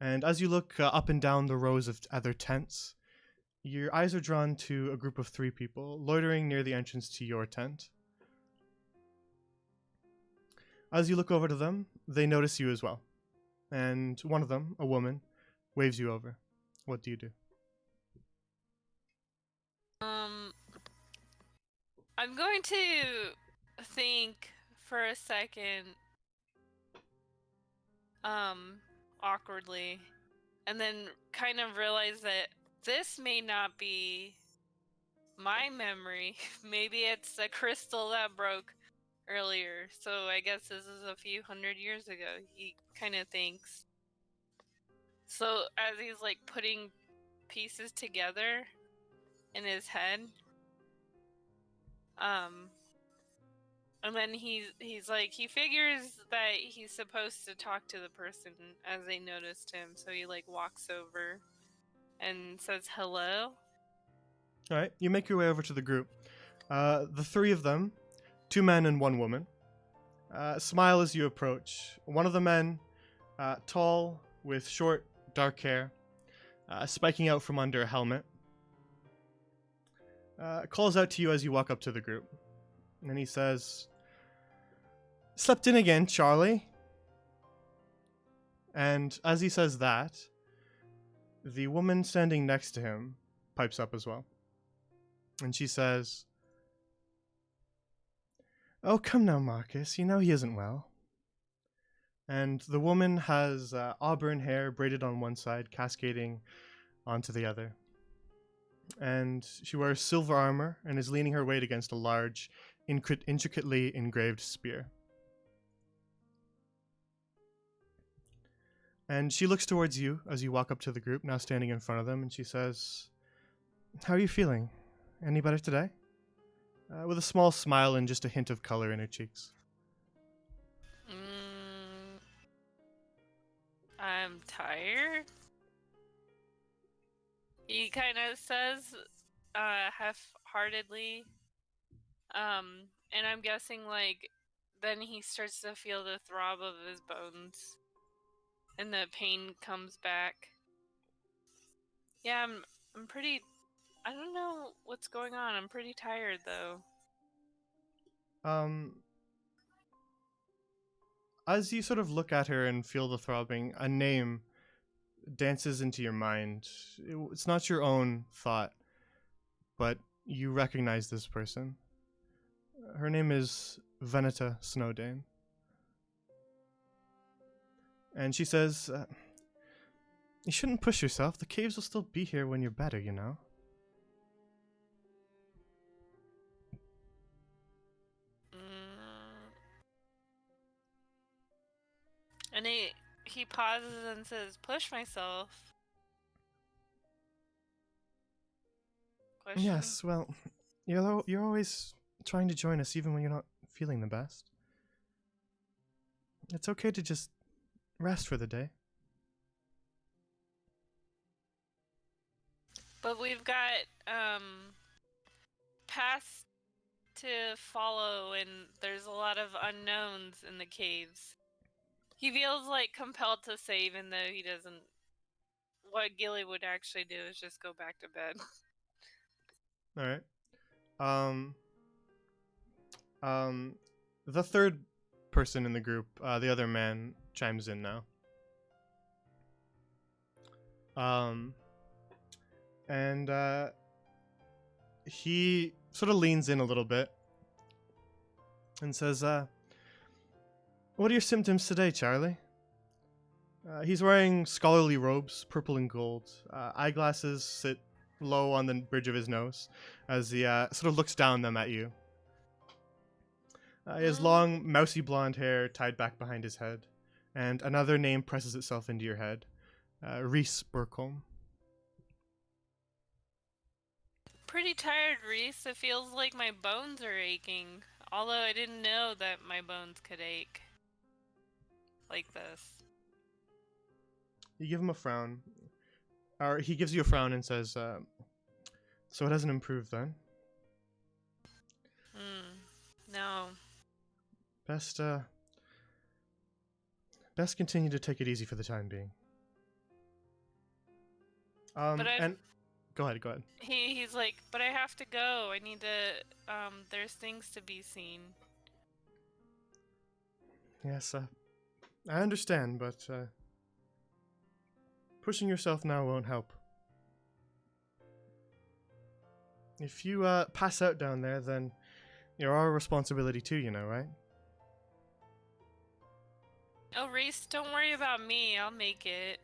And as you look up and down the rows of other tents, your eyes are drawn to a group of 3 people loitering near the entrance to your tent. As you look over to them, they notice you as well. And one of them, a woman, waves you over. What do you do? I'm going to think for a second, awkwardly, and then kind of realize that this may not be my memory. Maybe it's a crystal that broke earlier. So I guess this is a few hundred years ago, he kind of thinks. So as he's, like, putting pieces together in his head, and then he's like, he figures that he's supposed to talk to the person as they noticed him, so he, like, walks over and says hello. All right, you make your way over to the group. The 3 of them, 2 men and 1 woman, smile as you approach. One of the men, tall, with short, dark hair, spiking out from under a helmet, calls out to you as you walk up to the group. And he says, "Slept in again, Charlie." And as he says that, the woman standing next to him pipes up as well. And she says, "Oh, come now, Marcus. You know he isn't well." And the woman has auburn hair braided on one side, cascading onto the other. And she wears silver armor and is leaning her weight against a large, intricately engraved spear. And she looks towards you as you walk up to the group, now standing in front of them, and she says, "How are you feeling? Any better today?" With a small smile and just a hint of color in her cheeks. I'm tired, he kind of says, half-heartedly. And I'm guessing, like, then he starts to feel the throb of his bones. And the pain comes back. Yeah, I'm pretty... I don't know what's going on. I'm pretty tired, though. As you sort of look at her and feel the throbbing, a name dances into your mind. It's not your own thought, but you recognize this person. Her name is Veneta Snowdane. And she says, you shouldn't push yourself. The caves will still be here when you're better, you know? And he pauses and says, push myself. Question? Yes, well, you're always trying to join us even when you're not feeling the best. It's okay to just rest for the day. But we've got paths to follow, and there's a lot of unknowns in the caves. He feels like compelled to say, even though he doesn't. What Gilly would actually do is just go back to bed. All right. The third person in the group, the other man, chimes in now. And he sort of leans in a little bit and says, what are your symptoms today, Charlie? He's wearing scholarly robes, purple and gold. Eyeglasses sit low on the bridge of his nose as he sort of looks down them at you. He has long, mousy blonde hair tied back behind his head. And another name presses itself into your head. Reese Burkholm. Pretty tired, Reese. It feels like my bones are aching. Although I didn't know that my bones could ache like this. You give him a frown. Or he gives you a frown and says, so it hasn't improved then? No. Best continue to take it easy for the time being. And go ahead. He's like, but I have to go. I need to, there's things to be seen. Yes, I understand, but pushing yourself now won't help. If you pass out down there, then you're our responsibility too, you know, right? Oh, Reese, don't worry about me. I'll make it.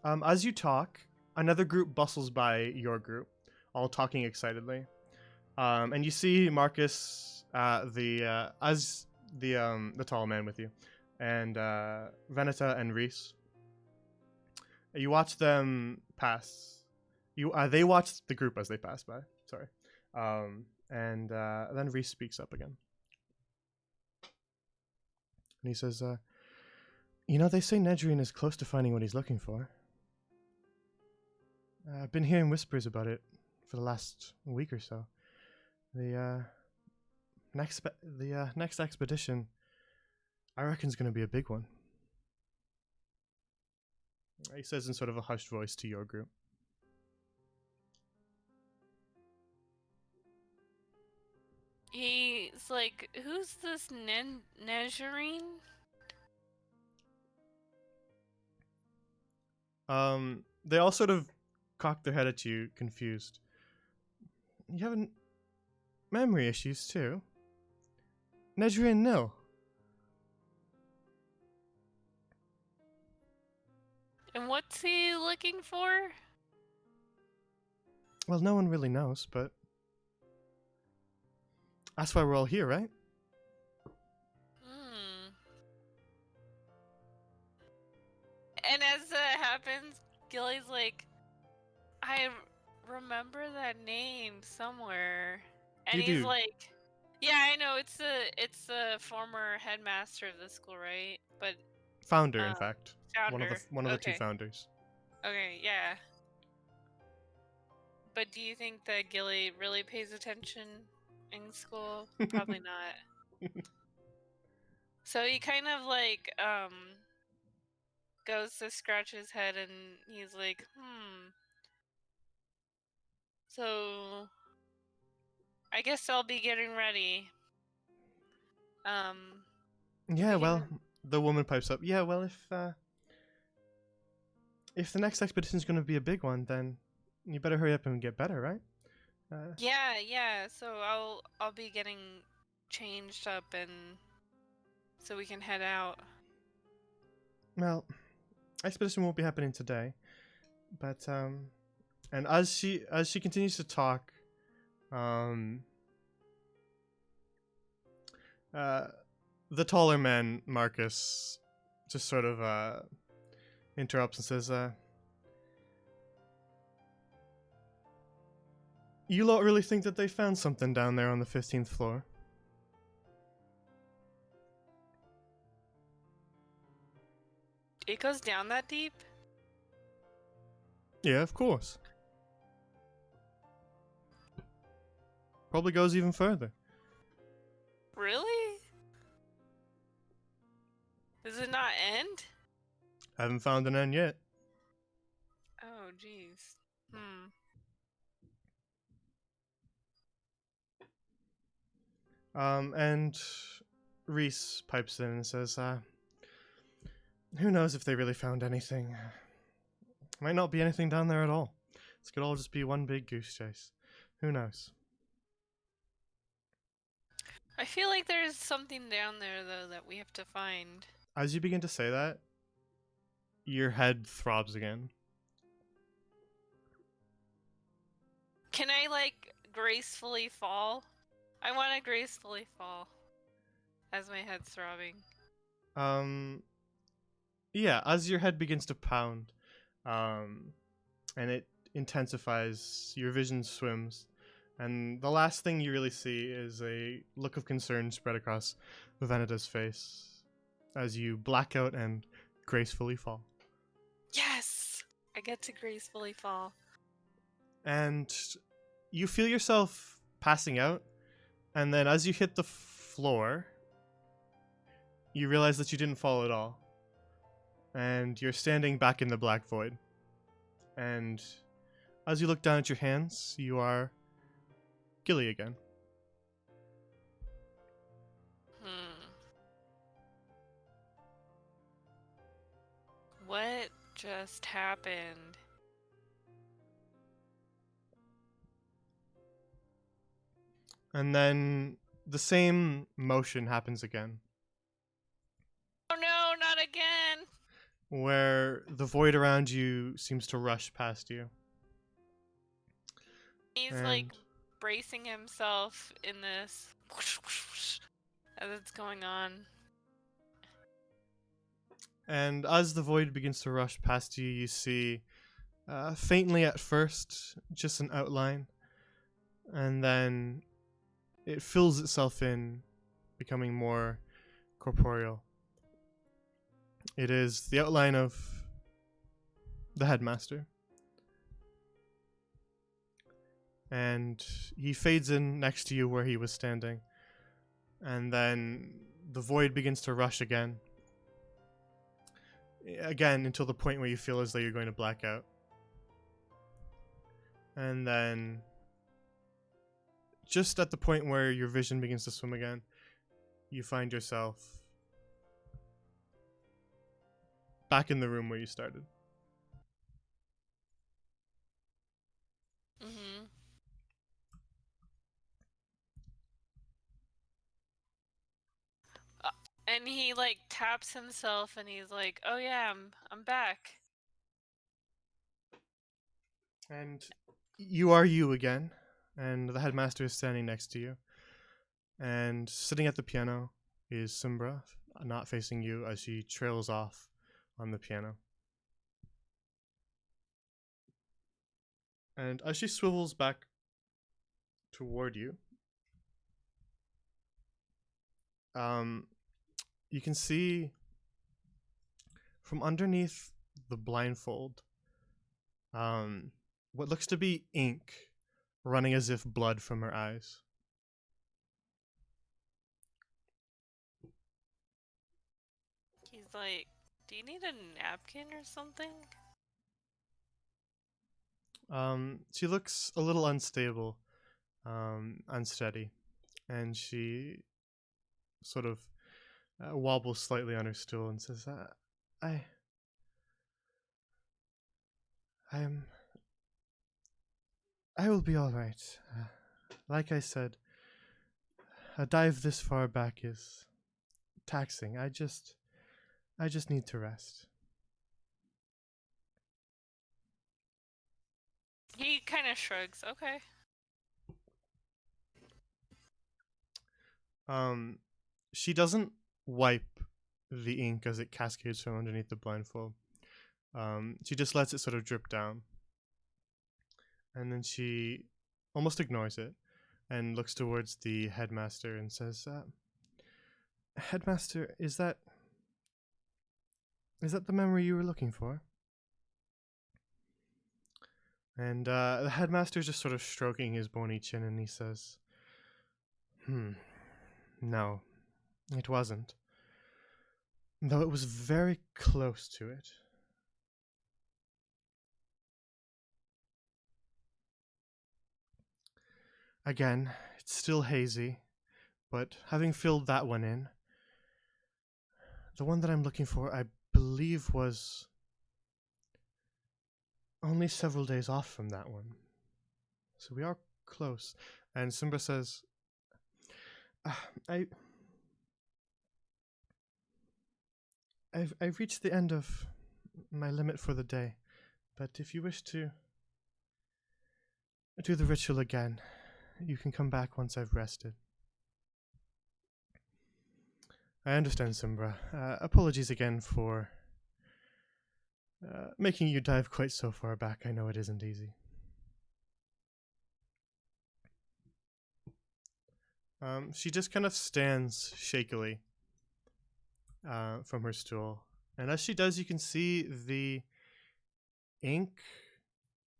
As you talk, another group bustles by your group, all talking excitedly. And you see Marcus, the tall man with you, and Veneta and Reese. You watch them pass. They watch the group as they pass by. Sorry. And then Reese speaks up again. And he says, you know, they say Nedrian is close to finding what he's looking for. I've been hearing whispers about it for the last week or so. The next expedition, I reckon, is going to be a big one. He says in sort of a hushed voice to your group. He's like, who's this Nezarine? They all sort of cock their head at you, confused. You have memory issues too? Nedrian Nil. And what's he looking for? Well, no one really knows, but that's why we're all here, right? And as that happens, Gilly's like, I remember that name somewhere. And You he's do. like, yeah, I know, it's the former headmaster of the school, right? But Founder, in fact. founder. One of the two Okay. founders. Okay, yeah. But do you think that Gilly really pays attention in school? Probably not. So he kind of like goes to scratch his head and he's like, so I guess I'll be getting ready. Yeah, we well, can- the woman pipes up. Yeah, well, if the next expedition is going to be a big one, then you better hurry up and get better, right? Yeah. So I'll be getting changed up and so we can head out. Well, expedition won't be happening today, but and as she continues to talk, um, the taller man, Marcus, just sort of interrupts and says, "You lot really think that they found something down there on the 15th floor?" It goes down that deep? Yeah, of course. Probably goes even further. Really? Does it not end? Haven't found an end yet. Oh, jeez. And Reese pipes in and says, who knows if they really found anything? Might not be anything down there at all. This could all just be one big goose chase. Who knows? I feel like there's something down there, though, that we have to find. As you begin to say that, your head throbs again. Can I, like, gracefully fall? I want to gracefully fall as my head's throbbing. Yeah, as your head begins to pound, and it intensifies, your vision swims, and the last thing you really see is a look of concern spread across Veneta's face as you black out and gracefully fall. Yes! I get to gracefully fall. And you feel yourself passing out, and then as you hit the floor, you realize that you didn't fall at all. And you're standing back in the black void. And as you look down at your hands, you are Gilly again. What just happened? And then the same motion happens again, Oh no, not again! where the void around you seems to rush past you. He's And like bracing himself in this as it's going on. And as the void begins to rush past you, you see, faintly at first, just an outline. And then it fills itself in, becoming more corporeal. It is the outline of the Headmaster. And he fades in next to you where he was standing. And then the void begins to rush again. Again, until the point where you feel as though you're going to black out. And then, just at the point where your vision begins to swim again, you find yourself back in the room where you started. And he like taps himself and he's like, "Oh yeah, I'm back." And you are you again, and the Headmaster is standing next to you. And sitting at the piano is Simbra, not facing you as she trails off on the piano. And as she swivels back toward you, you can see from underneath the blindfold, what looks to be ink running as if blood from her eyes. He's like, do you need a napkin or something? She looks a little unstable, unsteady, and she sort of wobbles slightly on her stool and says, I am. I will be all right. Like I said, a dive this far back is taxing. I just need to rest. He kind of shrugs. Okay. She doesn't wipe the ink as it cascades from underneath the blindfold. She just lets it sort of drip down. And then she almost ignores it and looks towards the headmaster and says, Headmaster, is that the memory you were looking for? And the headmaster's just sort of stroking his bony chin and he says, no, it wasn't. Though it was very close to it. Again, it's still hazy, but having filled that one in, the one that I'm looking for, I believe, was only several days off from that one. So we are close. And Simba says, I've reached the end of my limit for the day, but if you wish to do the ritual again, you can come back once I've rested. I understand, Simbra. Apologies again for making you dive quite so far back. I know it isn't easy. She just kind of stands shakily from her stool. And as she does, you can see the ink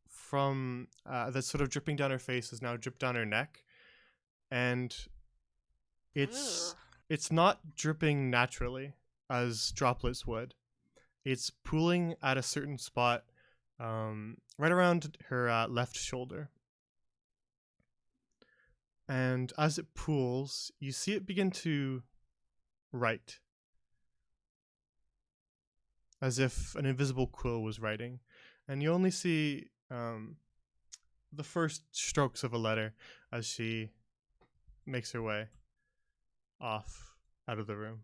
from that's sort of dripping down her face is now dripped down her neck. And it's not dripping naturally as droplets would. It's pooling at a certain spot right around her left shoulder. And as it pools, you see it begin to write, as if an invisible quill was writing. And you only see the first strokes of a letter as she makes her way off out of the room.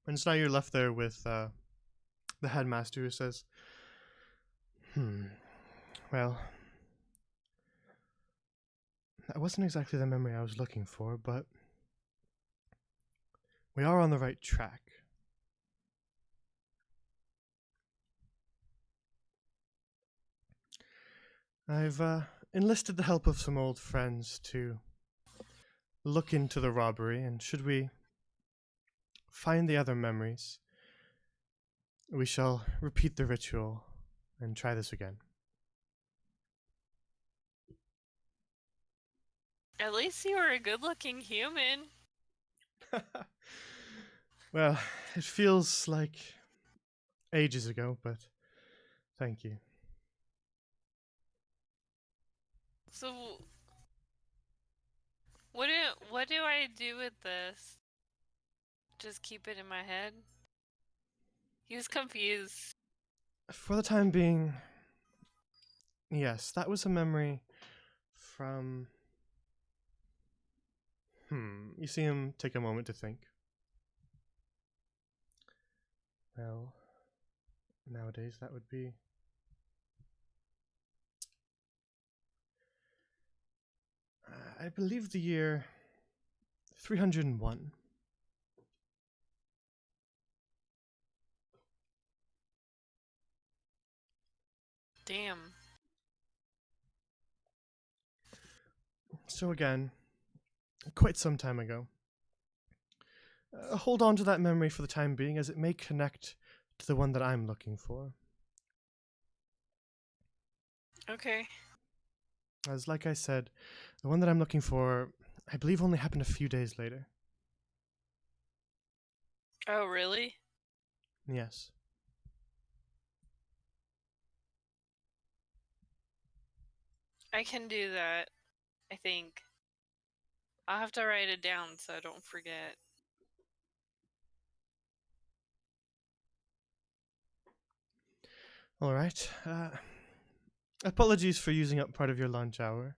And so now you're left there with the headmaster who says, well, that wasn't exactly the memory I was looking for, but we are on the right track. I've enlisted the help of some old friends to look into the robbery, and should we find the other memories, we shall repeat the ritual and try this again. At least you were a good-looking human. Well, it feels like ages ago, but thank you. So, what do I do with this? Just keep it in my head? He was confused. For the time being, yes, that was a memory from... You see him take a moment to think. Well, nowadays that would be... I believe the year 301. Damn. So again, quite some time ago. Hold on to that memory for the time being, as it may connect to the one that I'm looking for. Okay. As like I said, the one that I'm looking for, I believe only happened a few days later. Oh, really? Yes. I can do that, I think. I'll have to write it down so I don't forget. Alright. Apologies for using up part of your lunch hour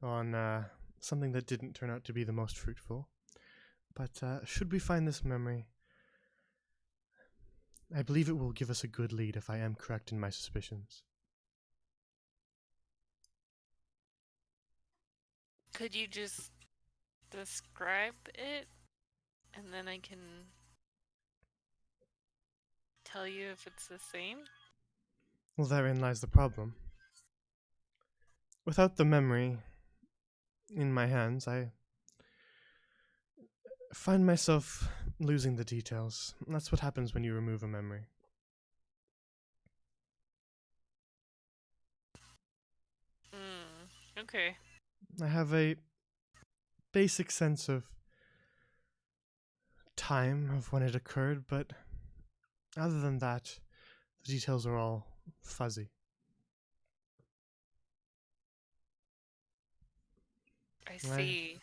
on something that didn't turn out to be the most fruitful. But should we find this memory, I believe it will give us a good lead if I am correct in my suspicions. Could you just describe it? And then I can tell you if it's the same? Well, therein lies the problem. Without the memory in my hands, I find myself losing the details. That's what happens when you remove a memory. Okay. I have a basic sense of time of when it occurred, but other than that, the details are all fuzzy. I see.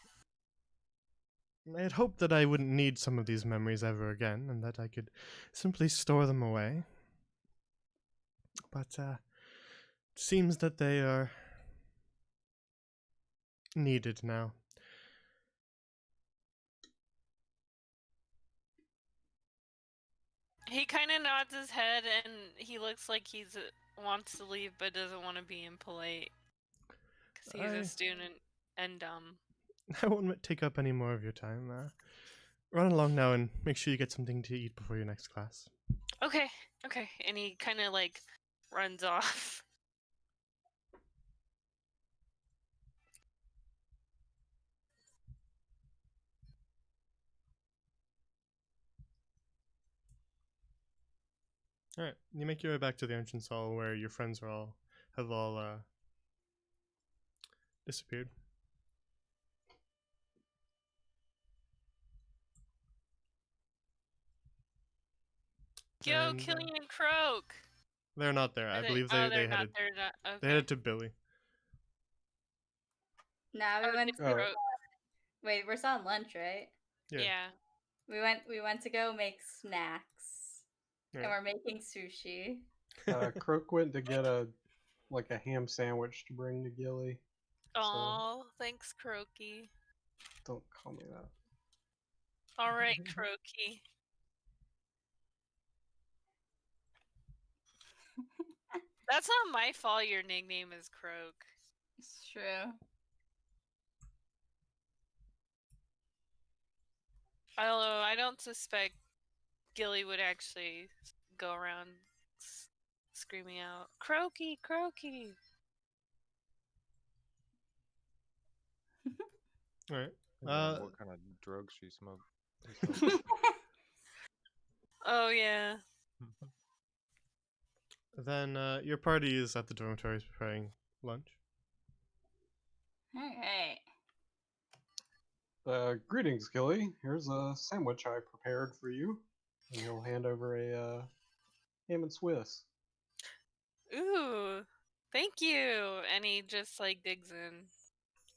I had hoped that I wouldn't need some of these memories ever again, and that I could simply store them away. But it seems that they are needed now. He kind of nods his head and he looks like he's wants to leave but doesn't want to be impolite. Because he's a student and dumb. I won't take up any more of your time. Run along now and make sure you get something to eat before your next class. Okay, okay. And he kind of like runs off. Alright, you make your way back to the entrance hall where your friends have all disappeared. Yo, And, Killian Croak! they're not there. I believe they they're headed. not. They're not. Okay. They headed to Billy. Nah, we Oh, went. did Croak- Wait, we're still on lunch, right? Yeah. We went to go make snacks, and Right. we're making sushi. Croak went to get a ham sandwich to bring to Gilly. Aw, thanks, Croaky. Don't call me that. Alright, Croaky. That's not my fault your nickname is Croak. It's true. Although I don't suspect Gilly would actually go around screaming out, Croaky, Croaky! Alright. And then what kind of drugs she smoked? He smoked. Oh, yeah. Then your party is at the dormitories preparing lunch. Alright. Greetings, Gilly. Here's a sandwich I prepared for you. And he'll hand over a ham and Swiss. Ooh, thank you. And he just like digs in.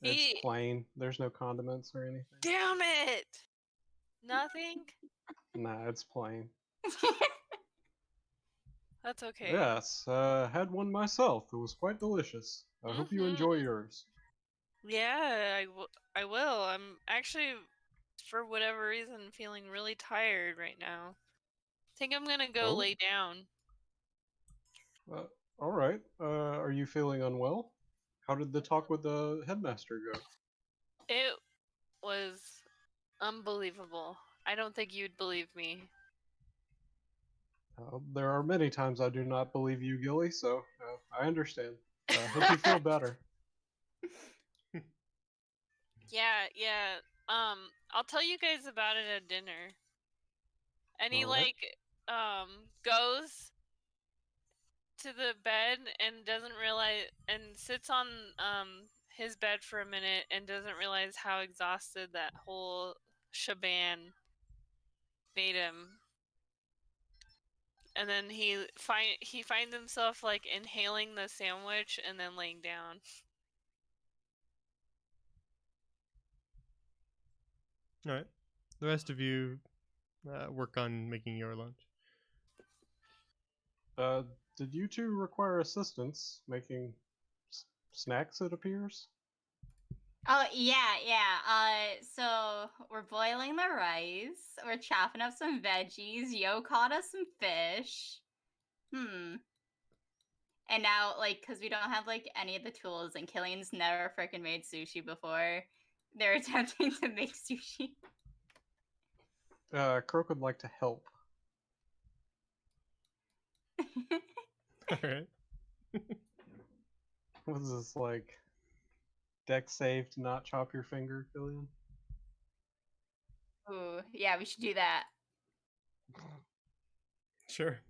It's plain. There's no condiments or anything. Damn it! Nothing? Nah, it's plain. That's okay. Yes, had one myself. It was quite delicious. I hope you enjoy yours. Yeah, I will. I'm actually, for whatever reason, feeling really tired right now. I think I'm gonna go Oh? lay down. All right. Are you feeling unwell? How did the talk with the headmaster go? It was unbelievable. I don't think you'd believe me. There are many times I do not believe you, Gilly, so I understand. Hope you feel better. Yeah. I'll tell you guys about it at dinner. And he Alright. goes to the bed and doesn't realize, and sits on his bed for a minute and doesn't realize how exhausted that whole shebang made him. And then he finds himself like inhaling the sandwich and then laying down. All right. The rest of you work on making your lunch. Did you two require assistance making snacks? It appears. Oh yeah. So we're boiling the rice. We're chopping up some veggies. Yo caught us some fish. And now, like, because we don't have like any of the tools, and Killian's never freaking made sushi before, they're attempting to make sushi. Croak would like to help. All right. What is this, like? Deck save to not chop your finger, Killian? Ooh, yeah, we should do that. Sure.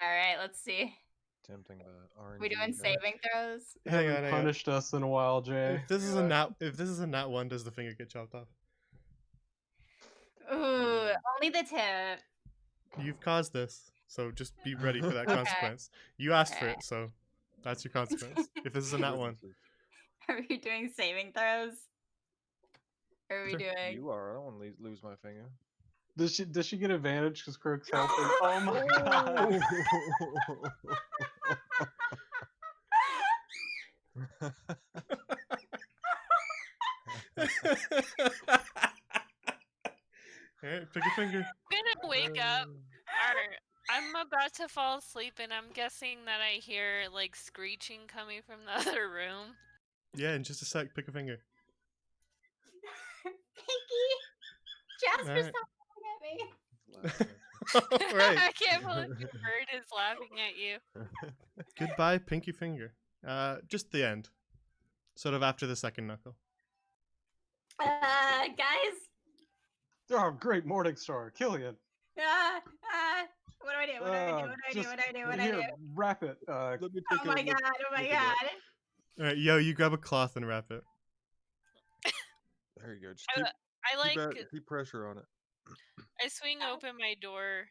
All right, let's see. Tempting the RNG. We doing guy. saving throws? Hang Haven't on. punished us in a while, Jay. If this is a nat 1, does the finger get chopped off? Ooh, only the tip. You've caused this, so just be ready for that Okay. consequence. You asked for it, so that's your consequence. If this is a nat 1. Are we doing saving throws? Or are we Sure. doing? You are. I don't want to lose my finger. Does she get advantage because Croak's helping? Oh my god! Alright, pick a finger. I'm gonna wake up. I'm about to fall asleep, and I'm guessing that I hear like screeching coming from the other room. Yeah, in just a sec, pick a finger. Pinky! Jasper, Alright. stop looking at me. Alright. I can't believe your bird is laughing at you. Goodbye, pinky finger. Just the end. Sort of after the second knuckle. Guys. Oh, great morning star, Killian. What do I do? What do I do? What do I do? Just What do I do? What do I here, do? wrap it. Let me Oh take a my look. god! Oh my look at god! Alright, yo, you grab a cloth and wrap it. There you go. Just keep pressure on it. I swing open my door.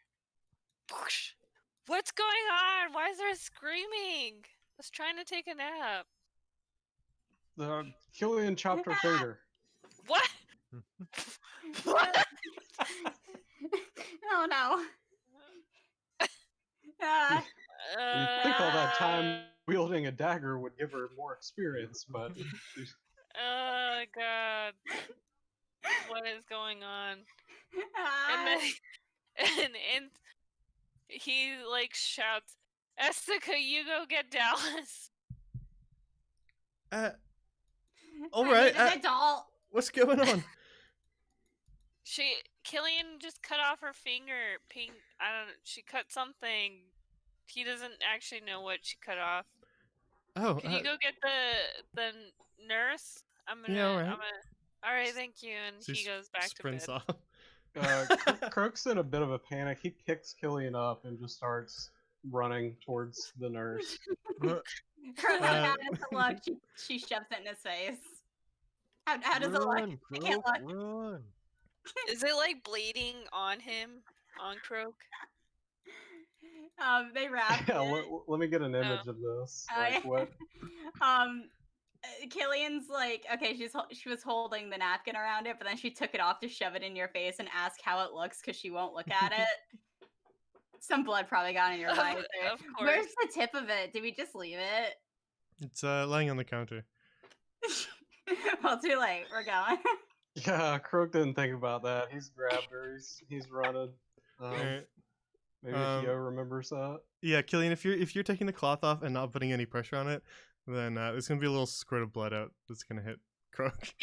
What's going on? Why is there screaming? I was trying to take a nap. Killian chopped her finger. What? What? Oh no! You'd think all that time wielding a dagger would give her more experience, but Oh god. What is going on? And then and he like shouts, Estica, you go get Dallas. Alright, I need an adult. what's going on? Killian just cut off her finger. I don't know. She cut something. He doesn't actually know what she cut off. Oh, Can you go get the nurse? Yeah, alright. Alright, thank you. And So he goes back to sprints bed. off. Croak's in a bit of a panic. He picks Killian up and just starts running towards the nurse. Croak how does it look? She shoves it in his face. How does it look? Run, I can't Croak, look. run. Is it like bleeding on him? On Croak? They wrap Yeah, it. let me get an image of this. Oh, Like yeah. what? Killian's like, okay, she was holding the napkin around it, but then she took it off to shove it in your face and ask how it looks because she won't look at it. Some blood probably got in your eye. there. Of course. Where's the tip of it? Did we just leave it? It's laying on the counter. Well, too late. We're going. Yeah, Croak didn't think about that. He's grabbed her. He's running. Alright. Maybe Yo remembers that. Yeah, Killian, if you're taking the cloth off and not putting any pressure on it, then there's gonna be a little squirt of blood out that's gonna hit Croak.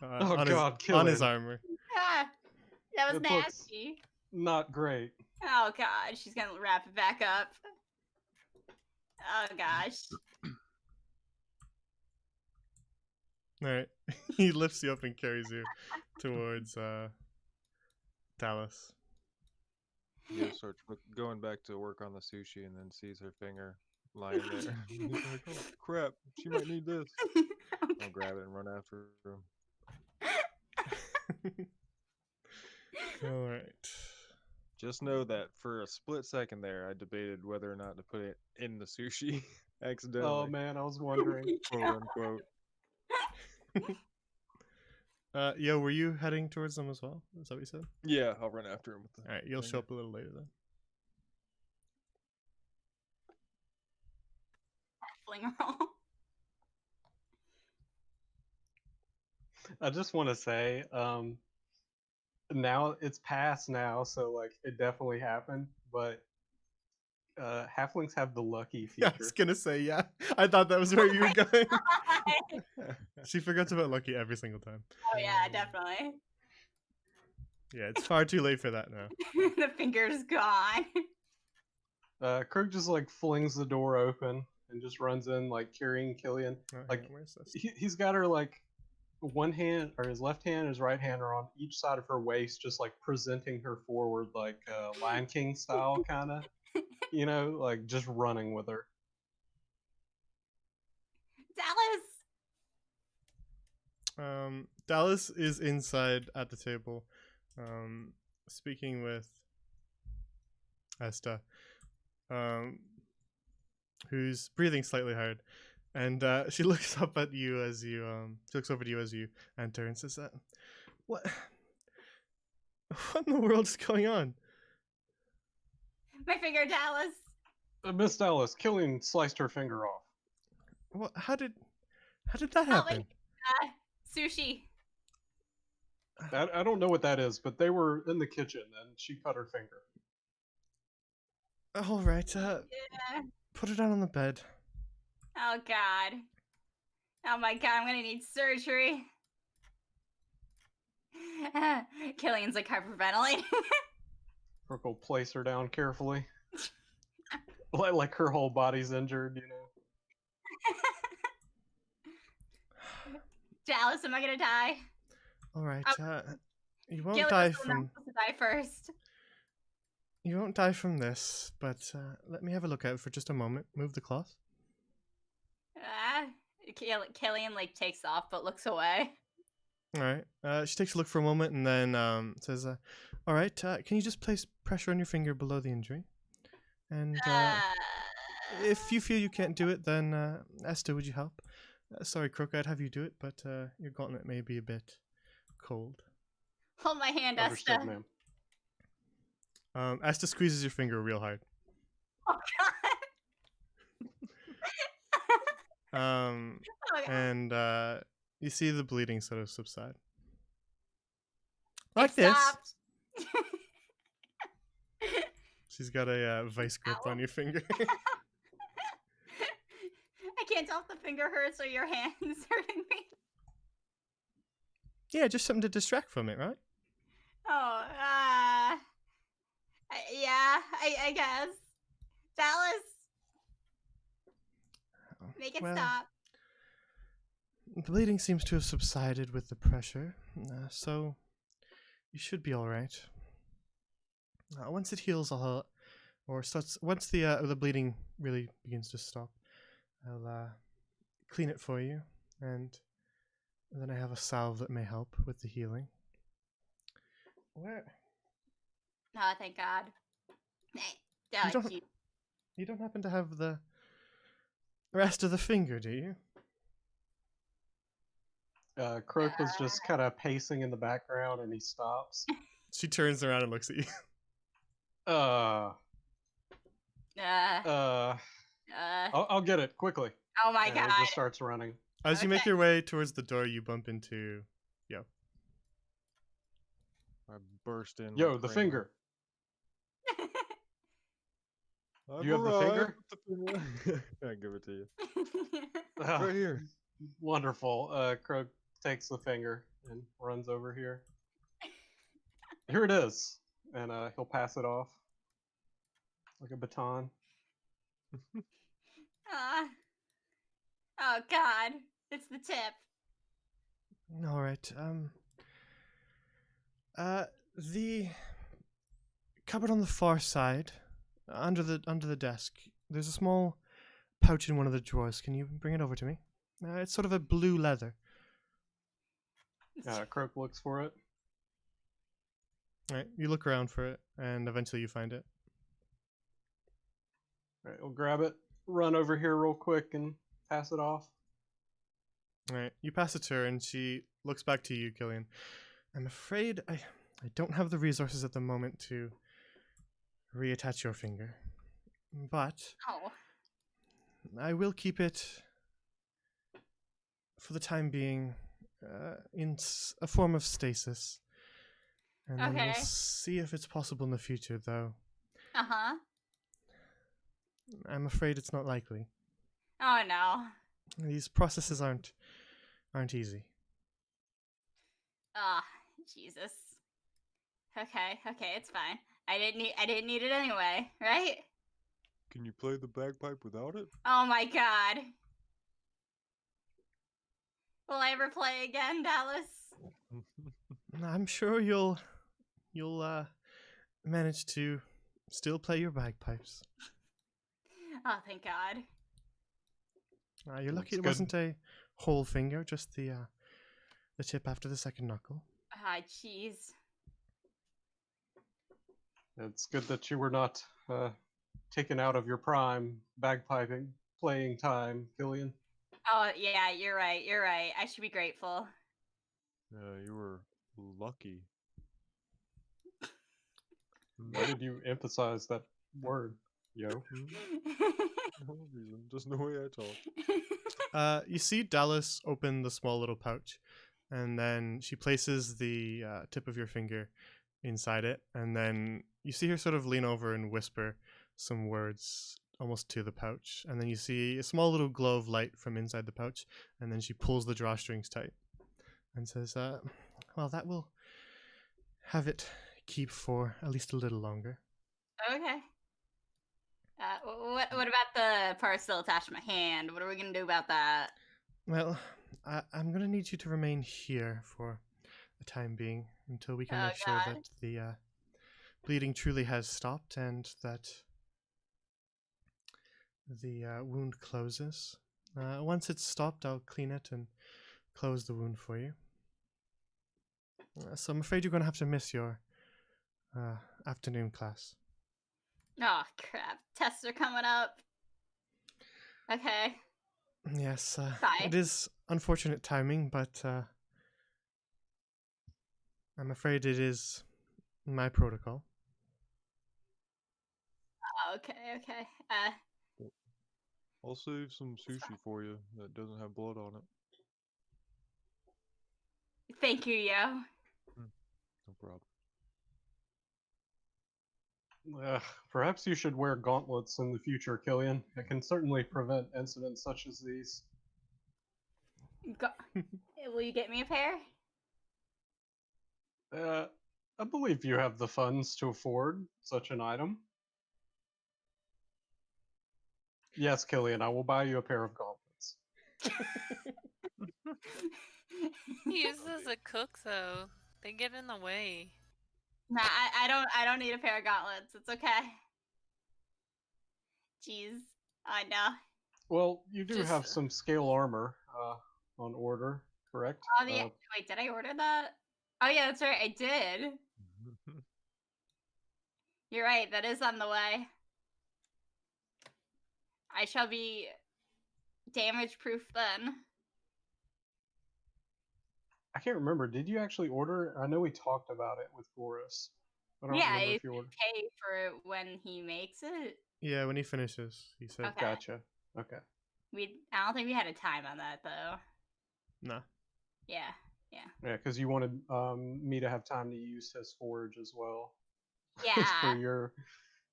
Oh on god, his, on his Killian. Ah, armor. that was It looks- nasty. Not great. Oh god, she's gonna wrap it back up. Oh gosh. All right. He lifts you up and carries you towards Dallas. Yeah, starts going back to work on the sushi and then sees her finger lying there. He's like, oh crap, she might need this. I'll grab it and run after him. All right. Just know that for a split second there, I debated whether or not to put it in the sushi accidentally, Oh man, I was wondering. quote unquote. Yo, were you heading towards them as well? Is that what you said? Yeah, I'll run after him with the. All right, you'll show up a little later then. Fling roll. I just want to say, now it's past now, so like it definitely happened. But halflings have the lucky Yeah, I feature. was gonna say yeah. I thought that was where you were going. She forgets about Lucky every single time. Oh yeah, definitely. Yeah, it's far too late for that now. The finger's gone. Kirk just like flings the door open and just runs in, like carrying Killian. Oh, hang Like on, where's this? he's got her like one hand, or his left hand and his right hand are on each side of her waist, just like presenting her forward, like Lion King style, kind of. You know, like just running with her. Dallas. Dallas is inside at the table, speaking with Esta, who's breathing slightly hard, and she looks up at you as you she looks over to you as you enter and says, "What? What in the world is going on?" My finger, Dallas. Miss Dallas, Killian sliced her finger off. What? How did that Help me. happen? Sushi. I don't know what that is, but they were in the kitchen and she cut her finger. All right, Yeah. put her down on the bed. Oh god. Oh my god, I'm gonna need surgery. Killian's like hyperventilating. Kirk will place her down carefully. Like her whole body's injured, you know. Dallas, am I gonna die? All right, you won't Gillian's die still not from supposed to die first. you won't die from this, but let me have a look at it for just a moment. Move the cloth. Killian like takes off but looks away. All right. She takes a look for a moment and then says, "All right, can you just place pressure on your finger below the injury? And if you feel you can't do it, then Esther, would you help? Sorry, Crook, I'd have you do it, but your gauntlet may be a bit cold." Hold my hand, Understood, Esta. ma'am. Esther squeezes your finger real hard. Oh god. Oh, god. And you see the bleeding sort of subside. It Like this. stopped. She's got a vice grip Ow. on your finger. I can't tell if the finger hurts or your hand is hurting me. Yeah, just something to distract from it, right? Oh, yeah, I guess. Dallas, make it Well, stop. the bleeding seems to have subsided with the pressure, so you should be all right. Once it heals, once the bleeding really begins to stop, I'll clean it for you, and then I have a salve that may help with the healing. Where? Oh, thank God. Dallas, You don't happen to have the rest of the finger, do you? Croak was just kind of pacing in the background and he stops. She turns around and looks at you. I'll get it quickly. Oh my And God. he just starts running. As you make Okay. your way towards the door, you bump into I burst in. Yo, like the Kramer. finger. I've You have the finger? arrived with the finger. I give it to you. Ah, Right here. Wonderful. Croak takes the finger and runs over here. Here it is. And he'll pass it off like a baton. Oh God, it's the tip. All right. The cupboard on the far side, under the desk. There's a small pouch in one of the drawers. Can you bring it over to me? It's sort of a blue leather. Croak looks for it. All right. You look around for it, and eventually you find it. All right, we'll grab it, run over here real quick, and pass it off. All right. You pass it to her, and she looks back to you, Killian. I'm afraid I don't have the resources at the moment to reattach your finger, but Oh. I will keep it for the time being in a form of stasis. And then we'll Okay. see if it's possible in the future, though. Uh-huh. I'm afraid it's not likely. Oh no. These processes aren't easy. Ah, Jesus. Okay, it's fine. I didn't need it anyway, right? Can you play the bagpipe without it? Oh my god. Will I ever play again, Dallas? I'm sure you'll manage to still play your bagpipes. Oh, thank God. You're lucky That's it good. wasn't a whole finger, just the tip after the second knuckle. Ah, jeez. It's good that you were not taken out of your prime bagpiping playing time, Killian. Oh, yeah, you're right. I should be grateful. Yeah, you were lucky. Why did you emphasize that word, yo? No reason, just the way I talk. You see Dallas open the small little pouch, and then she places the tip of your finger inside it, and then you see her sort of lean over and whisper some words almost to the pouch, and then you see a small little glow of light from inside the pouch, and then she pulls the drawstrings tight and says, well, that will have it keep for at least a little longer. Okay. What about the part still attached to my hand? What are we gonna do about that? Well, I'm going to need you to remain here for the time being until we can Oh, make sure God. that the bleeding truly has stopped and that the wound closes. Once it's stopped, I'll clean it and close the wound for you. So I'm afraid you're going to have to miss your afternoon class. Oh, crap. Tests are coming up. Okay. Yes, Bye. it is unfortunate timing, but I'm afraid it is my protocol. Okay. I'll save some sushi for you that doesn't have blood on it. Thank you, yo. No problem. Perhaps you should wear gauntlets in the future, Killian. It can certainly prevent incidents such as these. Will you get me a pair? I believe you have the funds to afford such an item. Yes, Killian, I will buy you a pair of gauntlets. He uses as a cook, though. They get in the way. Nah, I don't need a pair of gauntlets. It's okay. Jeez. I know. Well, you do Just- have some scale armor on order, correct? Oh, wait, did I order that? Oh, yeah, that's right. I did. You're right. That is on the way. I shall be damage proof then. I can't remember. Did you actually order? I know we talked about it with Boris. I don't Yeah, remember I if you ordered. pay for it when he makes it. Yeah, when he finishes, he said. Okay. Gotcha. Okay. I don't think we had a time on that though. Nah. Yeah. Yeah, because you wanted me to have time to use his forge as well. Yeah. For your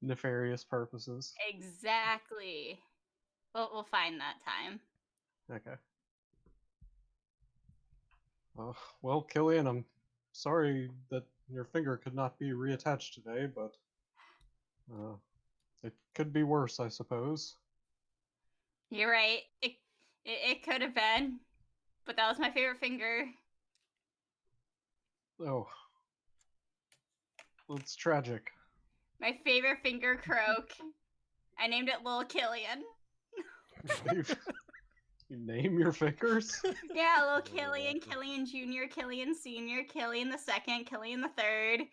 nefarious purposes. Exactly. We'll find that time. Okay. Well, Killian, I'm sorry that your finger could not be reattached today, but it could be worse, I suppose. You're right. It could have been, but that was my favorite finger. Oh. It's tragic. My favorite finger croak. I named it Lil Killian. You name your fingers? Yeah, Lil Really Killian, awful. Killian Jr., Killian Sr., Killian the Second, Killian the Third.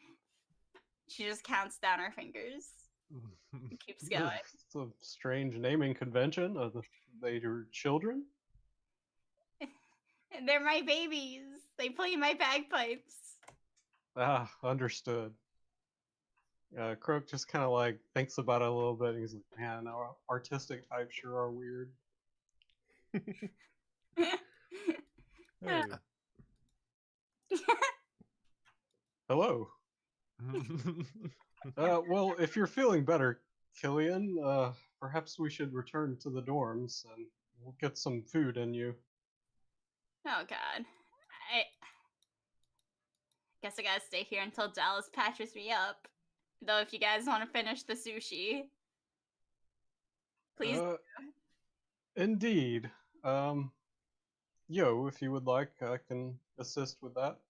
She just counts down her fingers. And keeps going. It's a strange naming convention. Are they your children? And they're my babies. They play my bagpipes. Ah, understood. Croak just kind of like thinks about it a little bit. And he's like, "Man, our artistic types sure are weird." Hey. Hello. Well, if you're feeling better, Killian, perhaps we should return to the dorms and we'll get some food in you. Oh god. I guess I gotta stay here until Dallas patches me up. Though if you guys want to finish the sushi, please. Indeed. Yo, if you would like, I can assist with that.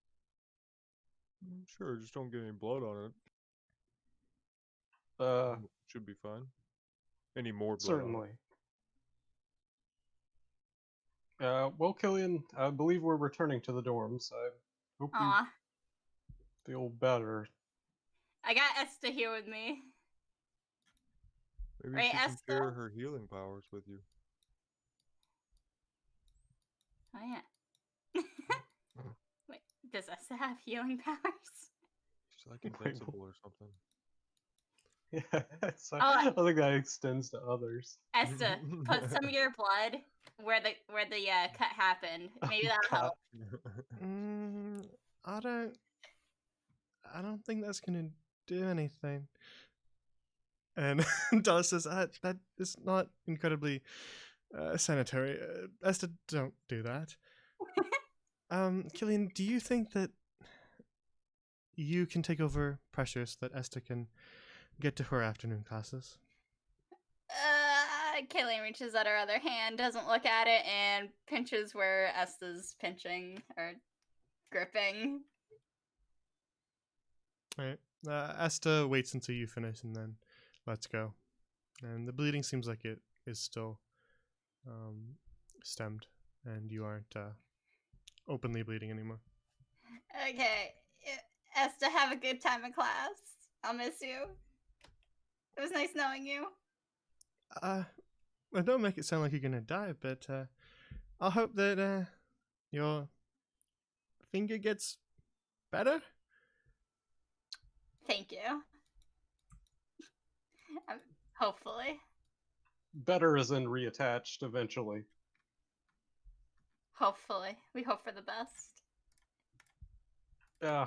Sure, just don't get any blood on it. Should be fine. Any more blood on Certainly. Well, Killian, I believe we're returning to the dorms. I hope you Aw. feel better. I got Esta here with me. Maybe Right, she can Esther? share her healing powers with you. Oh yeah. Wait, does Esta have healing powers? She's like invincible or something. Yeah, Oh, I think that extends to others. Esta, put some of your blood where the cut happened. Maybe that'll God. help. I don't think that's gonna do anything. And Dallas says, that is not incredibly sanitary. Esther, don't do that. Killian, do you think that you can take over pressure so that Esther can get to her afternoon classes? Killian reaches out her other hand, doesn't look at it, and pinches where Esta's pinching or gripping. Right. Esther waits until you finish and then lets go. And the bleeding seems like it is still stemmed, and you aren't openly bleeding anymore. Okay. Esta, have a good time in class. I'll miss you. It was nice knowing you. Well, don't make it sound like you're gonna die, but I'll hope that your finger gets better. Thank you. Hopefully. Better as in reattached eventually. Hopefully. We hope for the best. Yeah.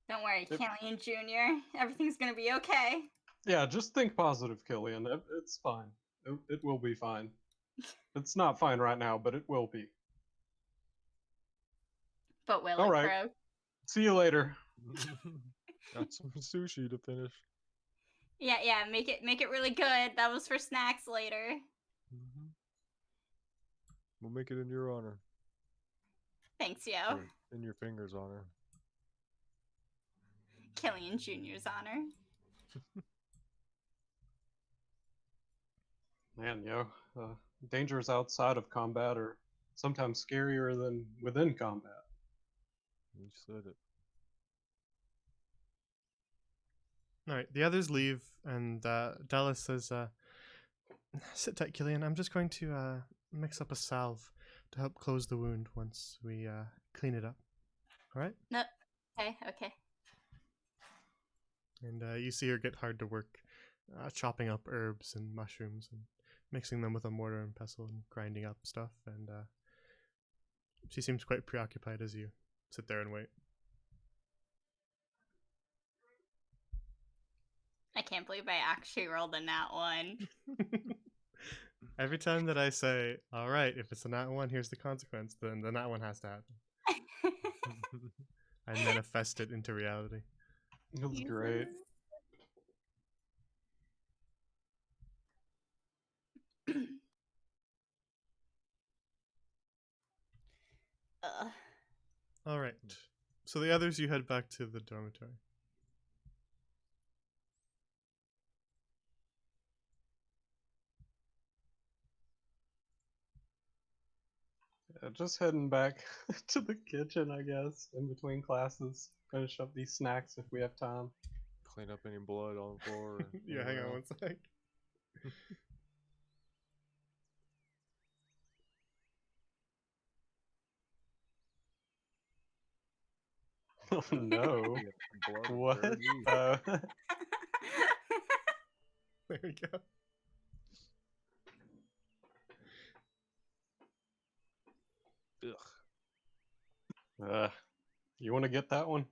Don't worry, Killian Jr. Everything's gonna be okay. Yeah, just think positive, Killian. It's fine. It will be fine. It's not fine right now, but it will be. But will All it, right. Crow? See you later. Got some sushi to finish. Yeah, make it really good. That was for snacks later. We'll make it in your honor. Thanks, yo. Or in your fingers' honor. Killian Jr.'s honor. Man, yo, dangers outside of combat are sometimes scarier than within combat. You said it. All right, the others leave, and Dallas says, "Sit tight, Killian. I'm just going to mix up a salve to help close the wound once we clean it up. All right?" No. Okay. And you see her get hard to work, chopping up herbs and mushrooms and mixing them with a mortar and pestle and grinding up stuff. And she seems quite preoccupied as you sit there and wait. I can't believe I actually rolled a nat 1. Every time that I say, all right, if it's a nat 1, here's the consequence, then the nat 1 has to happen. I manifest it into reality. It was great. All right. So the others, you head back to the dormitory. Yeah, just heading back to the kitchen, I guess, in between classes. Finish up these snacks if we have time. Clean up any blood on the floor. Or Yeah, hang on anywhere one else. sec. Oh no! We got blood What? everywhere. Gee. There we go. Ugh. You want to get that one?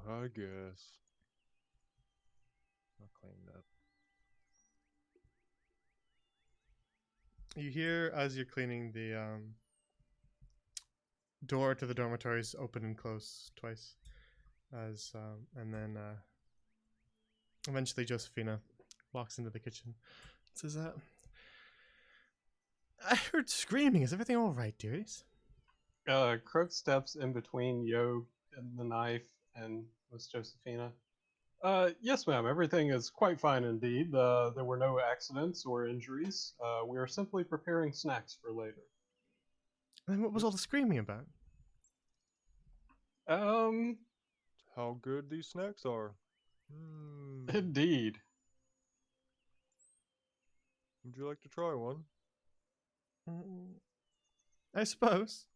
I guess. I'll clean it up. You hear as you're cleaning the door to the dormitories open and close twice, as and then eventually Josephina walks into the kitchen. Says, "I heard screaming. Is everything all right, dearies?" Croak steps in between Yo and the knife and Miss Josephina. Yes, ma'am. Everything is quite fine indeed. There were no accidents or injuries. We are simply preparing snacks for later. Then what was all the screaming about? How good these snacks are. Hmm. Indeed. Would you like to try one? I suppose.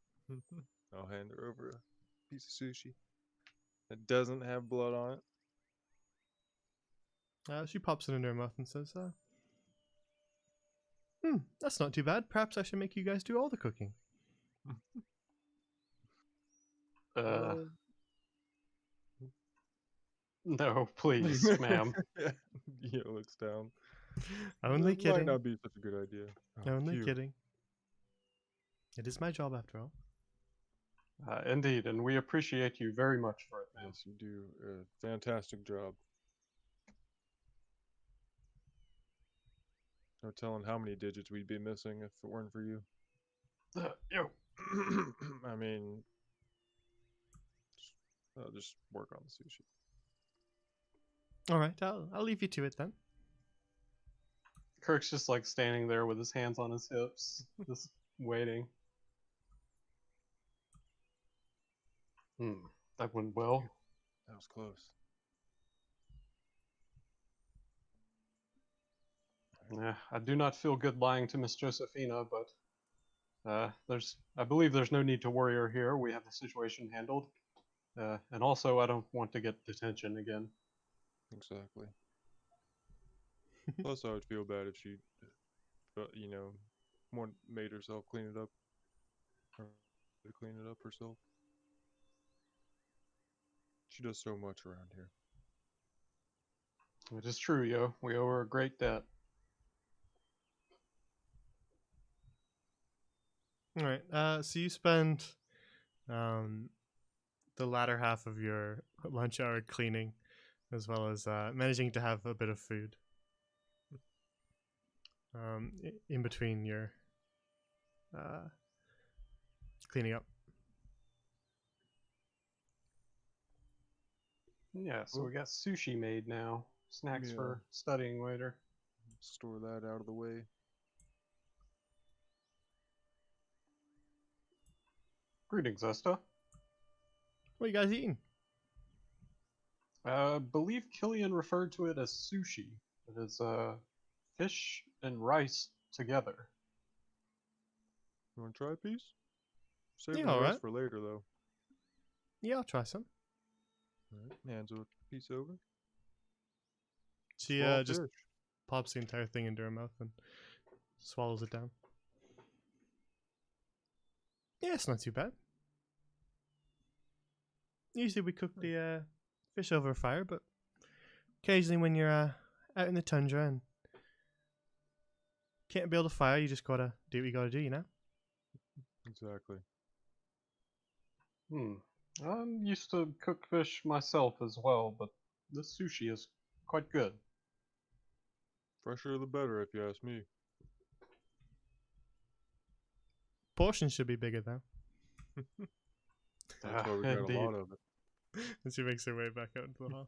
I'll hand her over a piece of sushi that doesn't have blood on it. She pops it into her mouth and says, that's not too bad. Perhaps I should make you guys do all the cooking." No, please, ma'am. Yeah, looks down. Only That might kidding. not be such a good idea. Oh, Only phew. kidding. It is my job after all. Indeed, and we appreciate you very much for it, ma'am. Yes, you do a fantastic job. No telling how many digits we'd be missing if it weren't for you. Yo. I mean, just work on the sushi. All right, I'll leave you to it then. Kirk's just like standing there with his hands on his hips, just waiting. That went well. That was close. Yeah, I do not feel good lying to Miss Josephina, but I believe there's no need to worry her here. We have the situation handled, and also I don't want to get detention again. Exactly. Plus, I would feel bad if she, made herself clean it up, or to clean it up herself. She does so much around here. It is true, Yo. We owe her a great debt. All right. So you spend the latter half of your lunch hour cleaning, as well as managing to have a bit of food in between your cleaning up. Yeah, so we got sushi made now. Snacks Yeah. for studying later. Store that out of the way. Greetings, Esta. What are you guys eating? Believe Killian referred to it as sushi. It is fish and rice together. You want to try a piece? Save Yeah, the all rest right. for later, though. Yeah, I'll try some. Alright, hands a piece over. She Small just fish. pops the entire thing into her mouth and swallows it down. Yeah, it's not too bad. Usually we cook the fish over a fire, but occasionally when you're out in the tundra and can't build a fire, you just gotta do what you gotta do, you know? Exactly. I'm used to cook fish myself as well, but this sushi is quite good. Fresher the better, if you ask me. Portions should be bigger though. That's why we got a Indeed. lot of it. As she makes her way back out into the hall.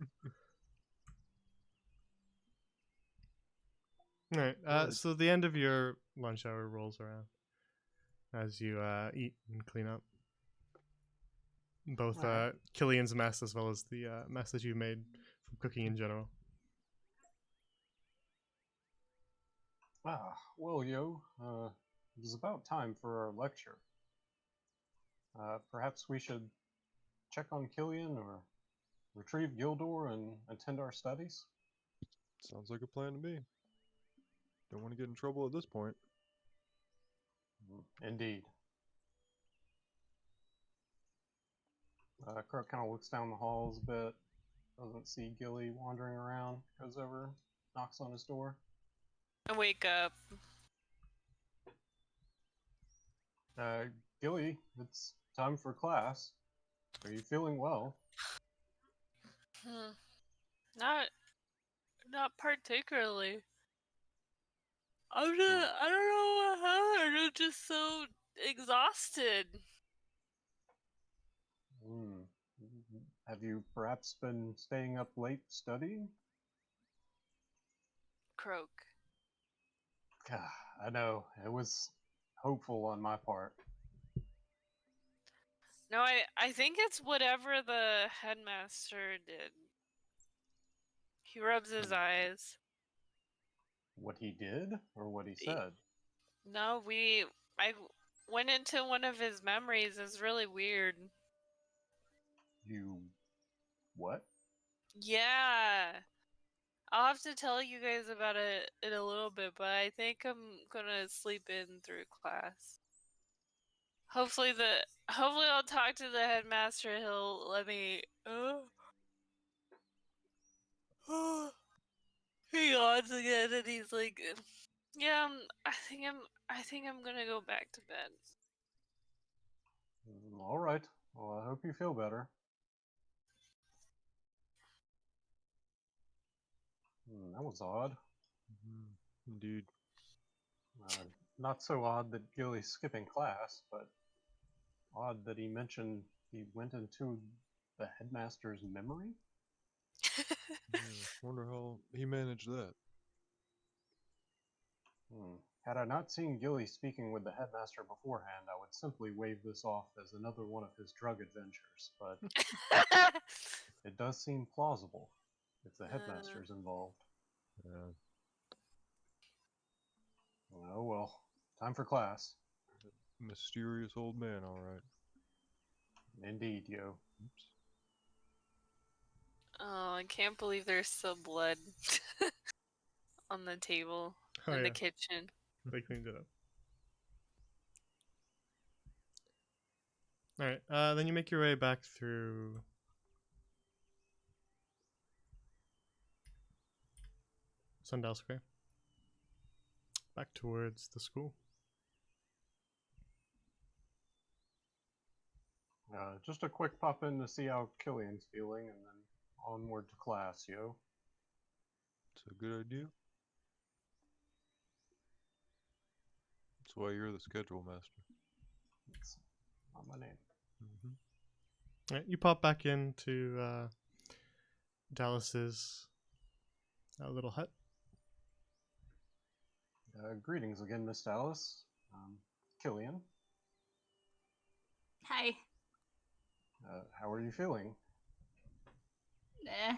Alright, Right. so the end of your lunch hour rolls around as you eat and clean up. Both Alright. Killian's mess as well as the mess that you made from cooking in general. Well, it is about time for our lecture. Perhaps we should check on Killian or retrieve Gildor and attend our studies? Sounds like a plan to me. Don't want to get in trouble at this point. Indeed. Kirk kind of looks down the halls a bit, doesn't see Gilly wandering around, goes over, knocks on his door. I wake up. Gilly, it's time for class. Are you feeling well? Not particularly. I don't know what happened. I'm just so exhausted. Have you perhaps been staying up late studying? Croak. I know, it was hopeful on my part. No, I think it's whatever the headmaster did. He rubs his eyes. What he did, or what he said? No, I went into one of his memories. It's really weird. You... what? Yeah. I'll have to tell you guys about it in a little bit, but I think I'm gonna sleep in through class. Hopefully I'll talk to the headmaster. He'll let me. He yawns again, and he's like, "Yeah, I think I'm gonna go back to bed." All right. Well, I hope you feel better. That was odd. Indeed. Not so odd that Gilly's skipping class, but odd that he mentioned he went into the headmaster's memory? Wonder how he managed that. Had I not seen Gilly speaking with the headmaster beforehand, I would simply wave this off as another one of his drug adventures, but it does seem plausible if the headmaster's involved. Yeah. Oh well, time for class. Mysterious old man, alright. Indeed, yo. Oops. Oh, I can't believe there's still blood on the table Oh, in the yeah. kitchen. They cleaned it up. Alright, then you make your way back through Sundial Square. Back towards the school. Just a quick pop in to see how Killian's feeling, and then onward to class, yo. It's a good idea. That's why you're the schedule master. It's not my name. Alright, you pop back into Dallas's little hut. Greetings again, Miss Dallas. Killian, Hi. how are you feeling? Eh.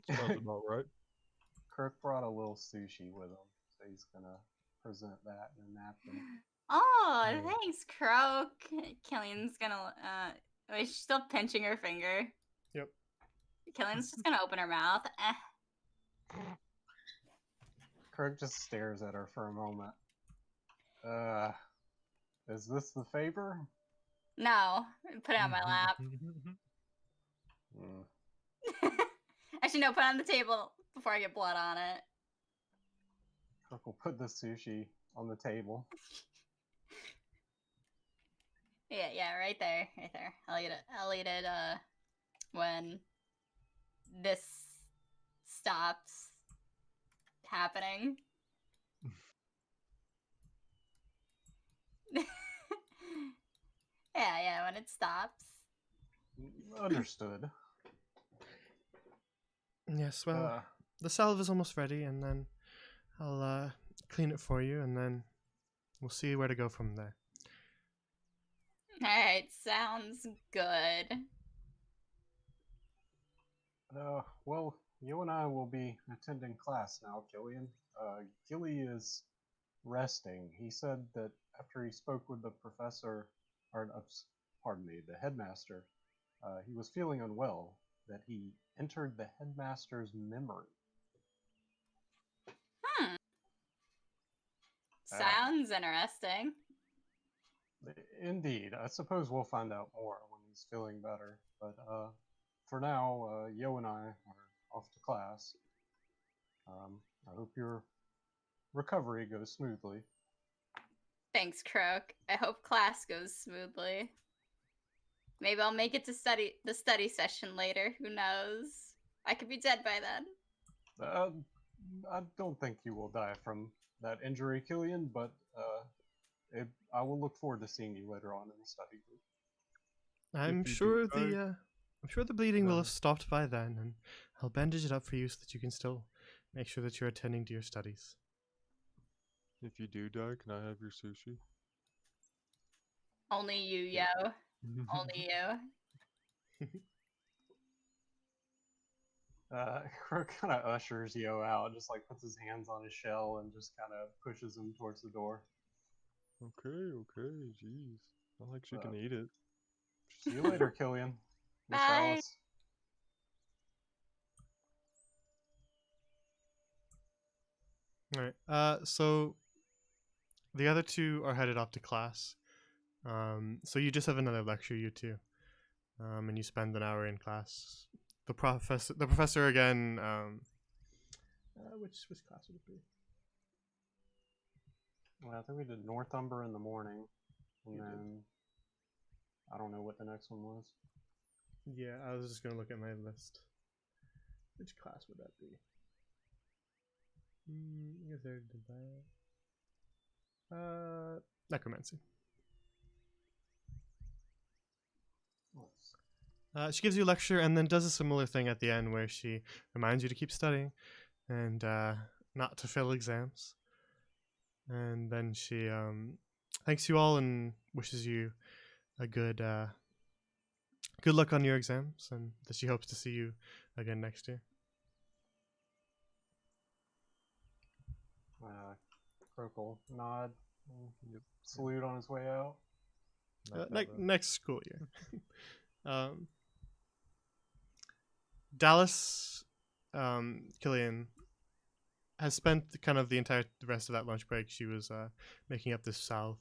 Sounds about right. Kirk brought a little sushi with him, so he's gonna present that in a napkin. Oh, Yeah. thanks, Croak. Killian's gonna, wait, she's still pinching her finger. Yep. Killian's just gonna open her mouth. Kirk just stares at her for a moment. Is this the favor? No, put it on my lap. Actually, no, put it on the table before I get blood on it. Kirk will put the sushi on the table. Yeah, right there. I'll eat it, when this stops happening. when it stops. Understood. Yes, well, the salve is almost ready, and then I'll clean it for you, and then we'll see where to go from there. Alright, sounds good. Well, you and I will be attending class now, Killian. Gilly is resting. He said that after he spoke with the professor, or pardon me, the headmaster, he was feeling unwell, that he entered the headmaster's memory. Sounds interesting. Indeed. I suppose we'll find out more when he's feeling better. But for now, Yo and I are off to class. I hope your recovery goes smoothly. Thanks, Croak. I hope class goes smoothly. Maybe I'll make it to the study session later. Who knows? I could be dead by then. I don't think you will die from that injury, Killian, but I will look forward to seeing you later on in the study group. I'm sure the bleeding will have stopped by then, and I'll bandage it up for you so that you can still make sure that you're attending to your studies. If you do die, can I have your sushi? Only you, Yo. Only you. Croak kind of ushers Yo out, just like puts his hands on his shell and just kind of pushes him towards the door. Okay, jeez. Not like she can eat it. See you later, Killian. Miss Bye. Alice. Alright, so the other two are headed off to class. So you just have another lecture, you two. And you spend an hour in class. The professor again, which class would it be? Well, I think we did Northumber in the morning, and then I don't know what the next one was. Yeah, I was just gonna look at my list. Which class would that be? I guess I already did that. Necromancy. She gives you a lecture and then does a similar thing at the end where she reminds you to keep studying and not to fail exams. And then she thanks you all and wishes you a good luck on your exams, and that she hopes to see you again next year. Croak will nod, salute on his way out. Next school year. Dallas, Killian, has spent kind of the rest of that lunch break. She was making up this salve,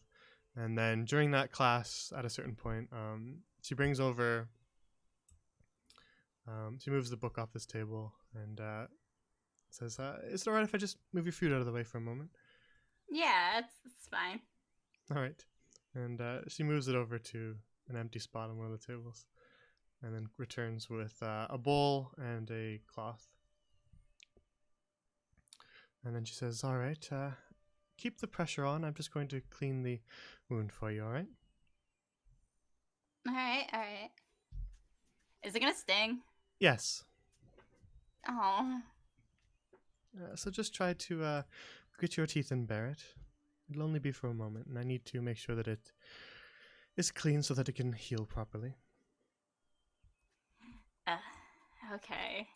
and then during that class, at a certain point, she brings over. She moves the book off this table and says, "Is it alright if I just move your food out of the way for a moment?" Yeah, it's fine. All right, and she moves it over to an empty spot on one of the tables, and then returns with a bowl and a cloth. And then she says, "All right, keep the pressure on. I'm just going to clean the wound for you, all right?" All right. Is it gonna sting? Yes. Oh. So just try to grit your teeth and bear it. It'll only be for a moment, and I need to make sure that it is clean so that it can heal properly. Okay.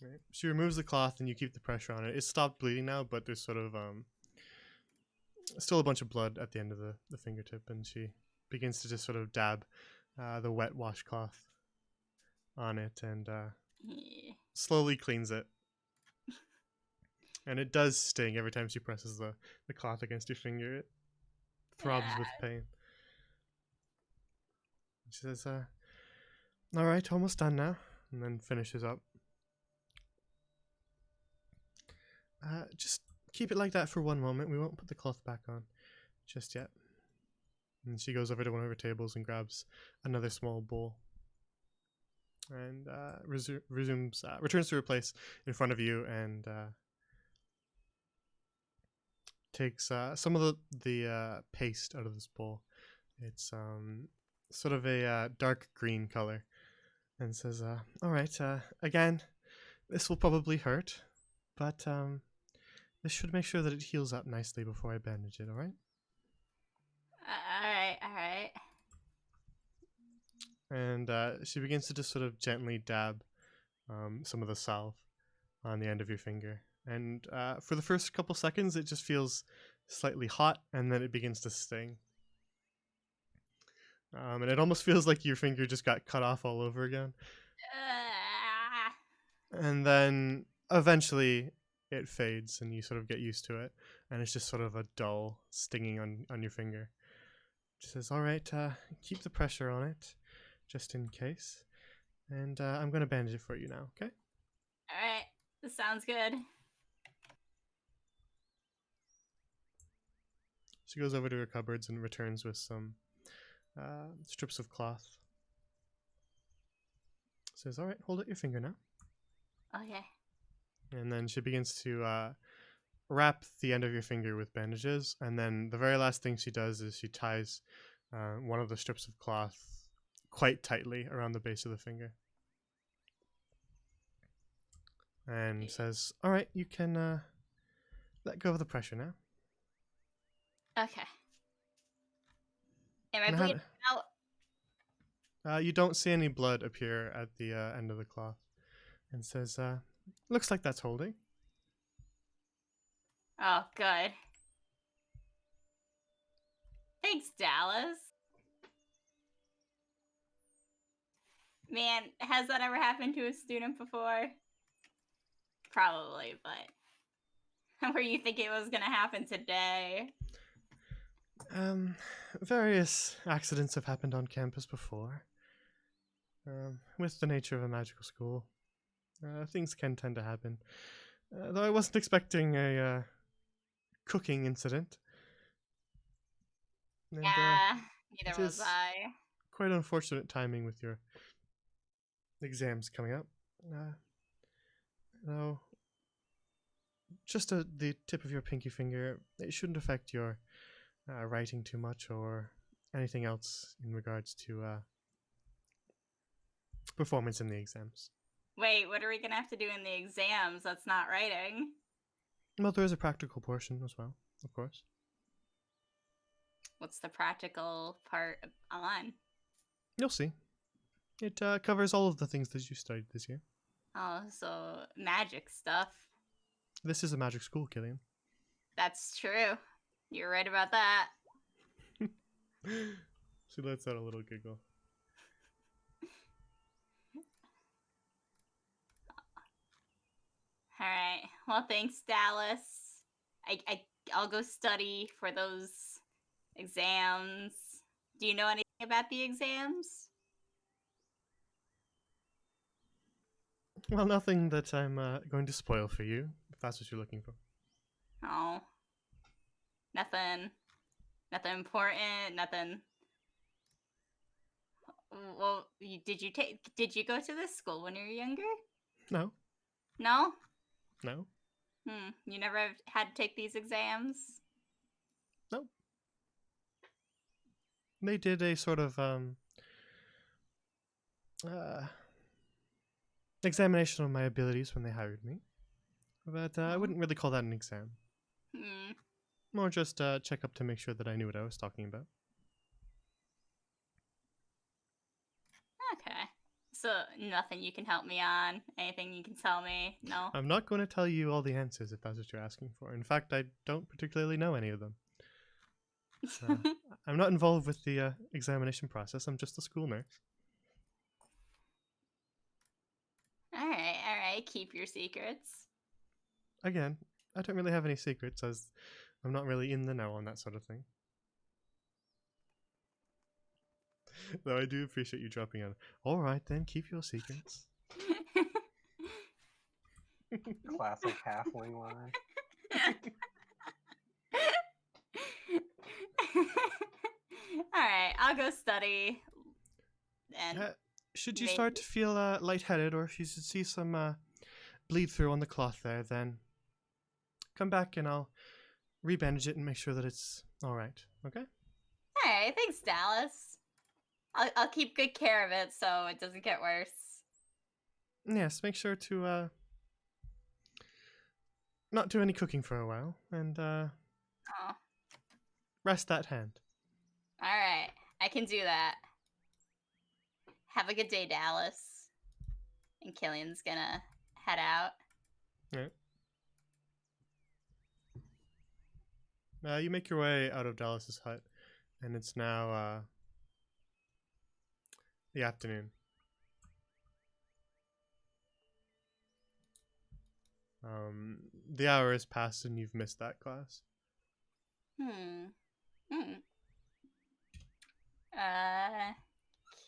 Right. She removes the cloth, and you keep the pressure on it. It's stopped bleeding now, but there's sort of still a bunch of blood at the end of the fingertip, and she begins to just sort of dab the wet washcloth on it and slowly cleans it. And it does sting every time she presses the cloth against your finger. It throbs with pain. She says, "All right, almost done now," and then finishes up. Just keep it like that for one moment. We won't put the cloth back on just yet. And she goes over to one of her tables and grabs another small bowl. And returns to her place in front of you and takes some of the paste out of this bowl. It's sort of a dark green color, and says, "All right, again, this will probably hurt, but this should make sure that it heals up nicely before I bandage it. All right?" All right. And she begins to just sort of gently dab some of the salve on the end of your finger. And for the first couple seconds, it just feels slightly hot, and then it begins to sting. And it almost feels like your finger just got cut off all over again. And then eventually it fades, and you sort of get used to it. And it's just sort of a dull stinging on your finger. She says, "All right, keep the pressure on it, just in case. And I'm going to bandage it for you now, okay?" All right. This sounds good. She goes over to her cupboards and returns with some strips of cloth. Says, "All right, hold out your finger now." Okay. And then she begins to wrap the end of your finger with bandages. And then the very last thing she does is she ties one of the strips of cloth quite tightly around the base of the finger. And says, "All right, you can let go of the pressure now." Okay. Am I And how bleeding out? You don't see any blood appear at the end of the cloth. And says, "Looks like that's holding." Oh, good. Thanks, Dallas. Man, has that ever happened to a student before? Probably, but where you think it was gonna happen today? Various accidents have happened on campus before. With the nature of a magical school, things can tend to happen. Though I wasn't expecting a cooking incident. And Yeah, it neither was is I. quite unfortunate timing with your exams coming up. Though, just the tip of your pinky finger, it shouldn't affect your writing too much or anything else in regards to performance in the exams. Wait, what are we gonna have to do in the exams? That's not writing. Well, there is a practical portion as well, of course. What's the practical part on? You'll see. It covers all of the things that you studied this year. Oh, so magic stuff. This is a magic school, Killian. That's true. You're right about that. She lets out a little giggle. All right. Well, thanks, Dallas. I'll go study for those exams. Do you know anything about the exams? Well, nothing that I'm going to spoil for you, if that's what you're looking for. Oh, nothing important. Nothing. Well, did you go to this school when you were younger? No. No. No. You never had to take these exams? No. They did a sort of examination of my abilities when they hired me, but I wouldn't really call that an exam. More just a checkup to make sure that I knew what I was talking about. Okay. So nothing you can help me on? Anything you can tell me? No? I'm not going to tell you all the answers if that's what you're asking for. In fact, I don't particularly know any of them. I'm not involved with the examination process. I'm just a school nurse. All right. Keep your secrets. Again, I don't really have any secrets, as I'm not really in the know on that sort of thing. Though I do appreciate you dropping in. All right, then, keep your secrets. Classic halfling line. Alright, I'll go study. And should you start to feel lightheaded, or if you should see some bleed through on the cloth there, then come back and I'll rebandage it and make sure that it's all right. Okay? Alright, thanks, Dallas. I'll keep good care of it so it doesn't get worse. Yes, make sure to not do any cooking for a while and Oh, rest that hand. all right. I can do that. Have a good day, Dallas. And Killian's gonna head out. Right. You make your way out of Dallas's hut, and it's now the afternoon. The hour has passed, and you've missed that class.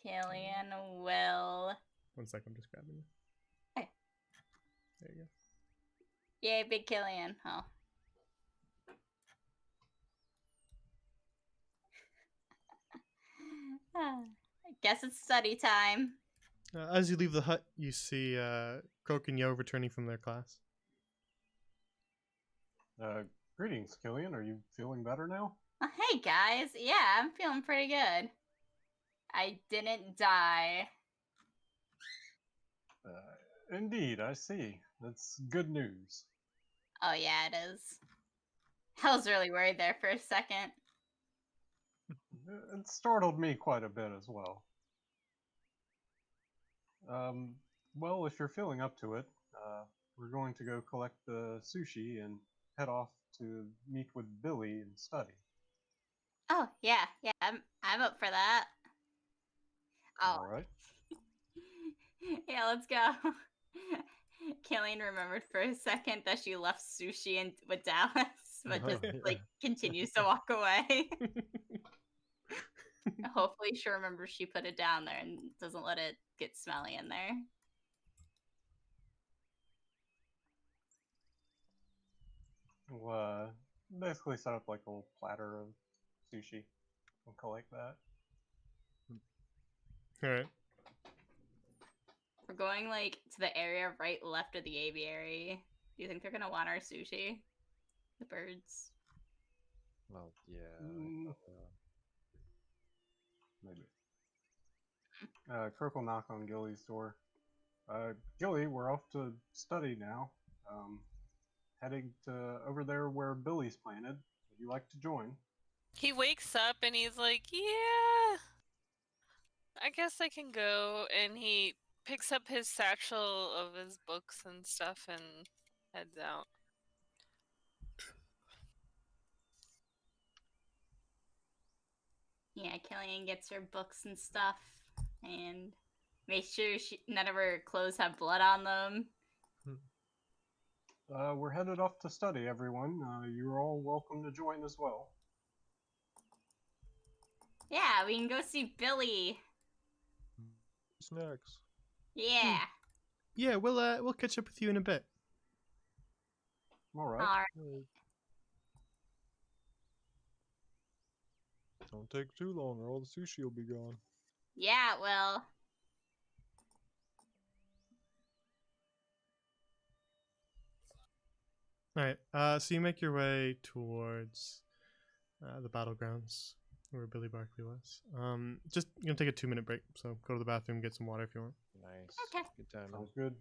Killian will. 1 second, I'm just grabbing you. Hey. There you go. Yay, big Killian. Oh. I guess it's study time. As you leave the hut, you see Croak and Yo returning from their class. Greetings, Killian. Are you feeling better now? Hey guys, yeah, I'm feeling pretty good. I didn't die. Indeed, I see. That's good news. Oh yeah, it is. I was really worried there for a second. It startled me quite a bit as well. Well, if you're feeling up to it, we're going to go collect the sushi and head off to meet with Billy and study. Oh yeah, I'm up for that. Oh. All right. Yeah, let's go. Killian remembered for a second that she left sushi with Dallas, but just like continues to walk away. Hopefully she remembers she put it down there and doesn't let it get smelly in there. We'll basically set up like a little platter of sushi and collect that. Alright. We're going like to the area right left of the aviary. Do you think they're gonna want our sushi? The birds. Well, yeah. Maybe. Croak will knock on Gilly's door. Gilly, we're off to study now. Heading to over there where Billy's planted. Would you like to join? He wakes up and he's like, yeah, I guess I can go. And he picks up his satchel of his books and stuff and heads out. Yeah, Killian gets her books and stuff and make sure none of her clothes have blood on them. We're headed off to study, everyone. You're all welcome to join as well. Yeah, we can go see Billy. Snacks. Yeah. Yeah, we'll catch up with you in a bit. All right. Alright. Don't take too long, or all the sushi will be gone. Yeah, well. Alright, so you make your way towards the battlegrounds where Billy Barkley was. Just gonna take a 2-minute break, so go to the bathroom, get some water if you want. Nice. Okay. Good time. Sounds good.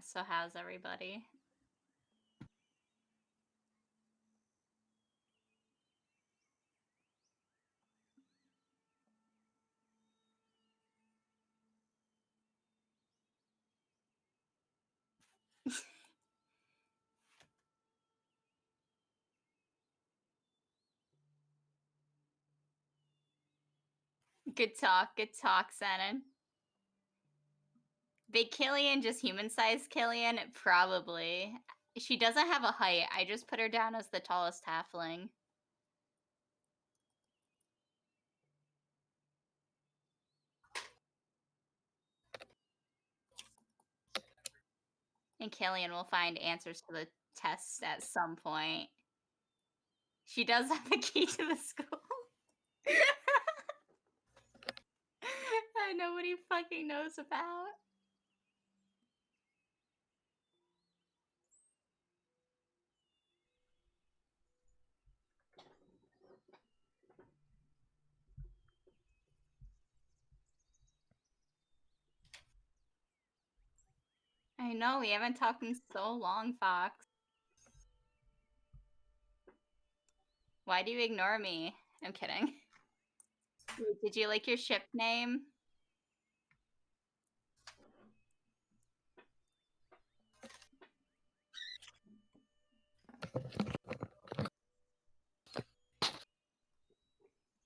So how's everybody? Good talk, Shannon. Big Killian, just human-sized Killian? Probably. She doesn't have a height. I just put her down as the tallest halfling. And Killian will find answers to the tests at some point. She does have a key to the school. Nobody fucking knows about. I know, we haven't talked in so long, Fox. Why do you ignore me? I'm kidding. Wait, did you like your ship name?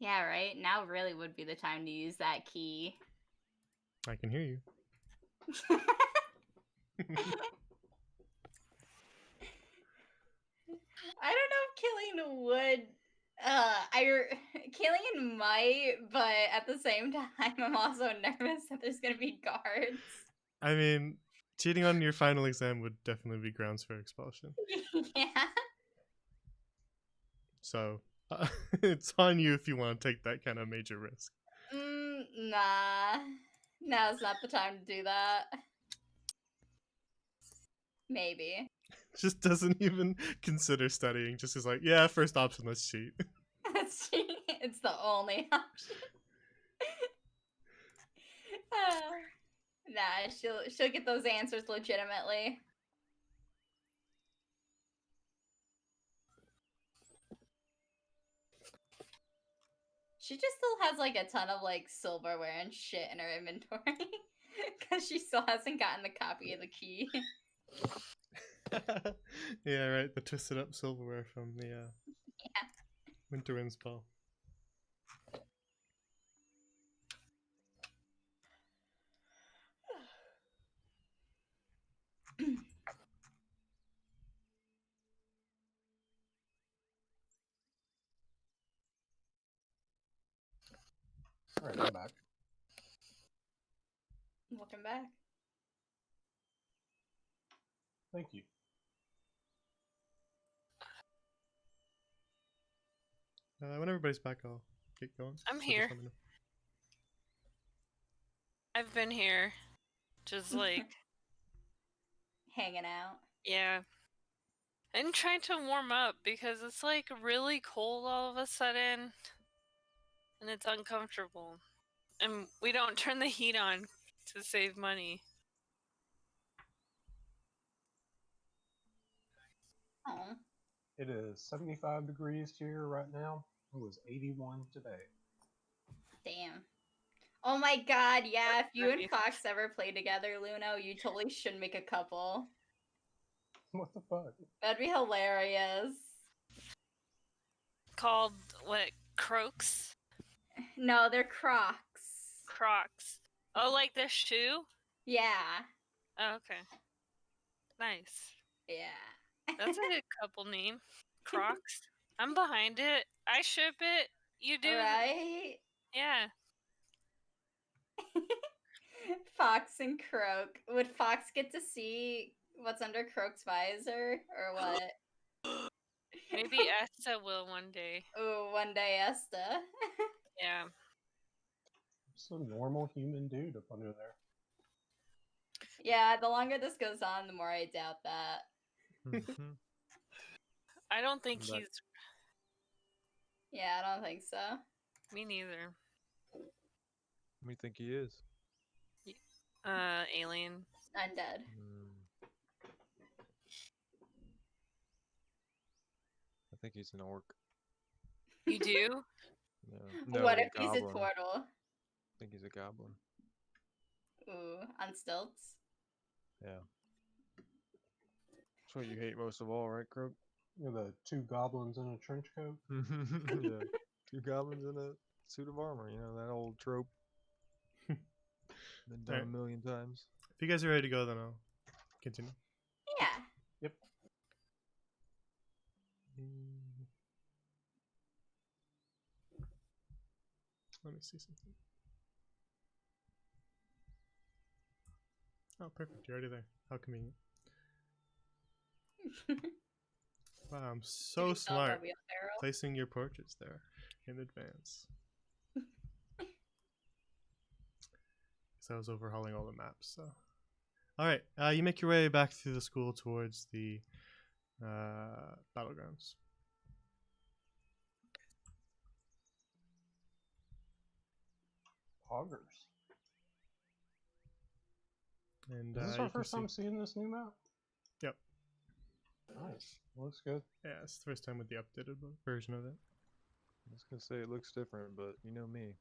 Yeah, right? Now really would be the time to use that key. I can hear you. I don't know if Killian would. Killian might, but at the same time, I'm also nervous that there's gonna be guards. I mean, cheating on your final exam would definitely be grounds for expulsion. Yeah. So it's on you if you want to take that kind of major risk. Nah. Now's not the time to do that. Maybe. Just doesn't even consider studying. Just is like, yeah, first option, let's cheat. It's the only option. Nah, she'll get those answers legitimately. She just still has like a ton of like silverware and shit in her inventory. Because she still hasn't gotten the copy of the key. Yeah, right. The twisted up silverware from the Winter Wind's Ball. Alright, I'm back. Welcome back. Thank you. When everybody's back, I'll get going. I'm So here. just let me know. I've been here. Just like, Hanging out. yeah. And trying to warm up because it's like really cold all of a sudden. And it's uncomfortable. And we don't turn the heat on to save money. Oh. It is 75 degrees here right now. It was 81 today. Damn. Oh my god, yeah, if you and Nice. Fox ever play together, Luno, you totally should make a couple. What the fuck? That'd be hilarious. Called, what, Croaks? No, they're Crocs. Crocs. Oh, like the shoe? Yeah. Oh, okay. Nice. Yeah. That's a good couple name. Crocs. I'm behind it. I ship it. You do. Right? Yeah. Fox and Croak. Would Fox get to see what's under Croak's visor? Or what? Maybe Esta will one day. Ooh, one day Esta. Yeah. Just a normal human dude up under there. Yeah, the longer this goes on, the more I doubt that. Mhm. I don't think I'm back. he's. Yeah, I don't think so. Me neither. What do you think he is? Alien. Undead. I think he's an orc. You do? No, What if he's a goblin. turtle? I think he's a goblin. Ooh, on stilts. Yeah. That's what you hate most of all, right, Croak? You know, the two goblins in a trench coat. Yeah. Two goblins in a suit of armor. You know, that old trope. Been done Alright. a million times. If you guys are ready to go, then I'll continue. Yeah. Yep. Let me see something. Oh, perfect. You're already there. How convenient. Wow, I'm so Do we sell smart. the wheelbarrow? Placing your portraits there in advance. So I was overhauling all the maps. So, all right, you make your way back through the school towards the battlegrounds. Poggers. And Is this you our can first time seeing this new map? Yep. Nice. Looks good. Yeah, it's the first time with the updated version of it. I was gonna say it looks different, but you know me.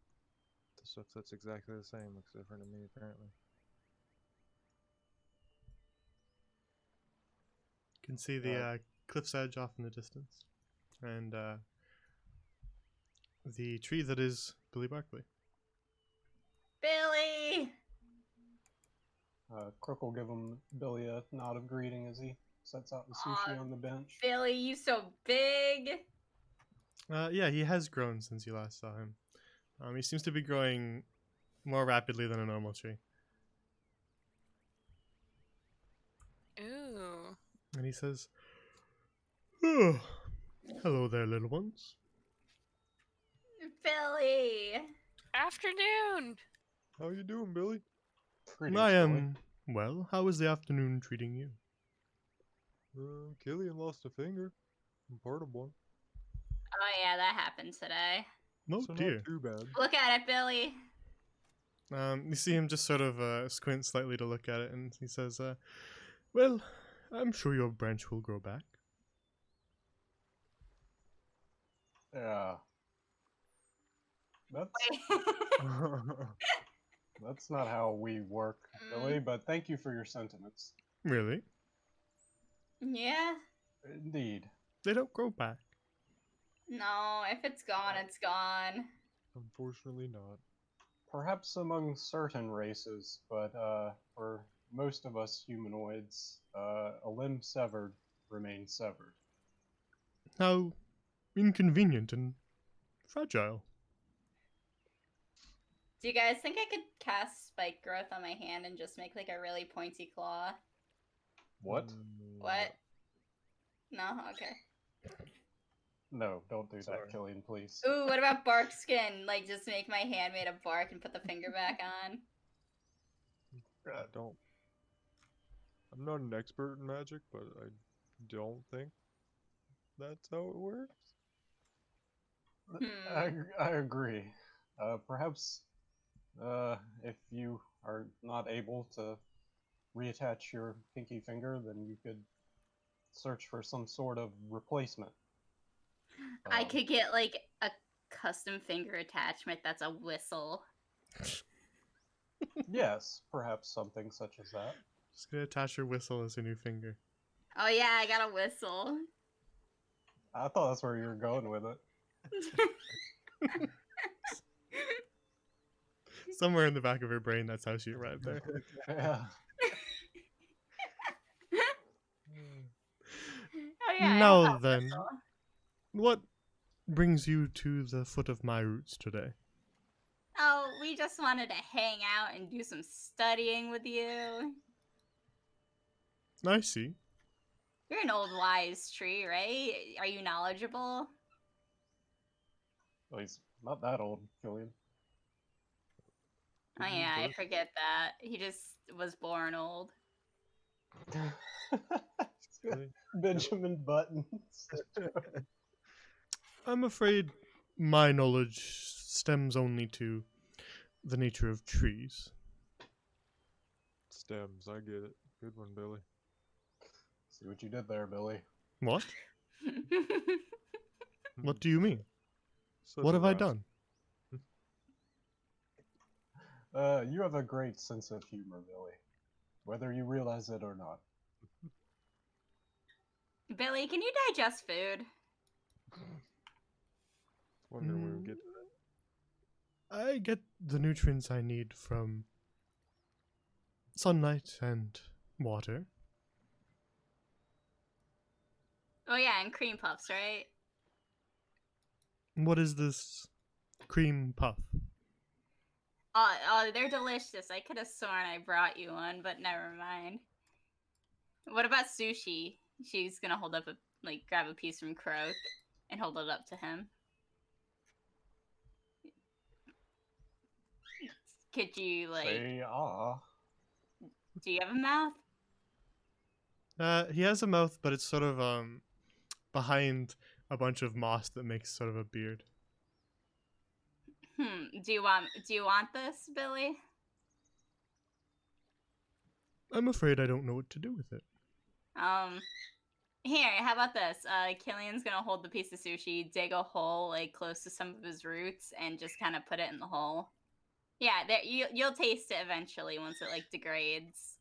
The stuff that's exactly the same looks different to me, apparently. You can see the cliff's edge off in the distance, and the tree that is Billy Barkley. Billy! Crook will give him Billy a nod of greeting as he sets out the sushi Aw, on the bench. Billy, you so big! Yeah, he has grown since you last saw him. He seems to be growing more rapidly than a normal tree. Ooh. And he says, "Oh, hello there, little ones. Billy! Afternoon. How you doing, Billy? Greetings, I Billy. am well. How is the afternoon treating you?" Killian lost a finger. I'm part of one. Oh yeah, that happened today. Oh So dear. not too bad. Look at it, Billy. You see him just sort of squint slightly to look at it, and he says, "Well, I'm sure your branch will grow back." Yeah. That's that's not how we work, Billy, but thank you for your sentiments. Really? Yeah? Indeed. They don't grow back. No, if it's gone, it's gone. Unfortunately not. Perhaps among certain races, but for most of us humanoids, a limb severed remains severed. How inconvenient and fragile. Do you guys think I could cast Spike Growth on my hand and just make like a really pointy claw? What? What? No? Okay. No, don't do Sorry. that, Killian, please. Ooh, what about bark skin? Like, just make my hand made of bark and put the finger back on? I don't. I'm not an expert in magic, but I don't think that's how it works. I agree. Perhaps if you are not able to reattach your pinky finger, then you could search for some sort of replacement. I could get like a custom finger attachment that's a whistle. Yes, perhaps something such as that. Just gonna attach your whistle as a new finger. Oh yeah, I got a whistle. I thought that's where you were going with it. Somewhere in the back of her brain, that's how she arrived there. Yeah. Oh yeah. I Now have a then, whistle. what brings you to the foot of my roots today? Oh, we just wanted to hang out and do some studying with you. I see. You're an old wise tree, right? Are you knowledgeable? Well, he's not that old, Killian. Oh yeah, I forget that. He just was born old. Benjamin Buttons. I'm afraid my knowledge stems only to the nature of trees. Stems, I get it. Good one, Billy. See what you did there, Billy. What? What do you mean? Such What a have I rascal. done? You have a great sense of humor, Billy. Whether you realize it or not. Billy, can you digest food? Wondering where we get to I get the nutrients I need from sunlight and water. Oh yeah, and cream puffs, right? What is this cream puff? Oh, they're delicious. I could have sworn I brought you one, but never mind. What about sushi? She's gonna hold up grab a piece from Croak and hold it up to him. Could you, like, Say ah. do you have a mouth? He has a mouth, but it's sort of behind a bunch of moss that makes sort of a beard. Do you want this, Billy? I'm afraid I don't know what to do with it. Here, how about this? Killian's gonna hold the piece of sushi, dig a hole like close to some of his roots, and just kind of put it in the hole. Yeah, there you'll taste it eventually once it like degrades.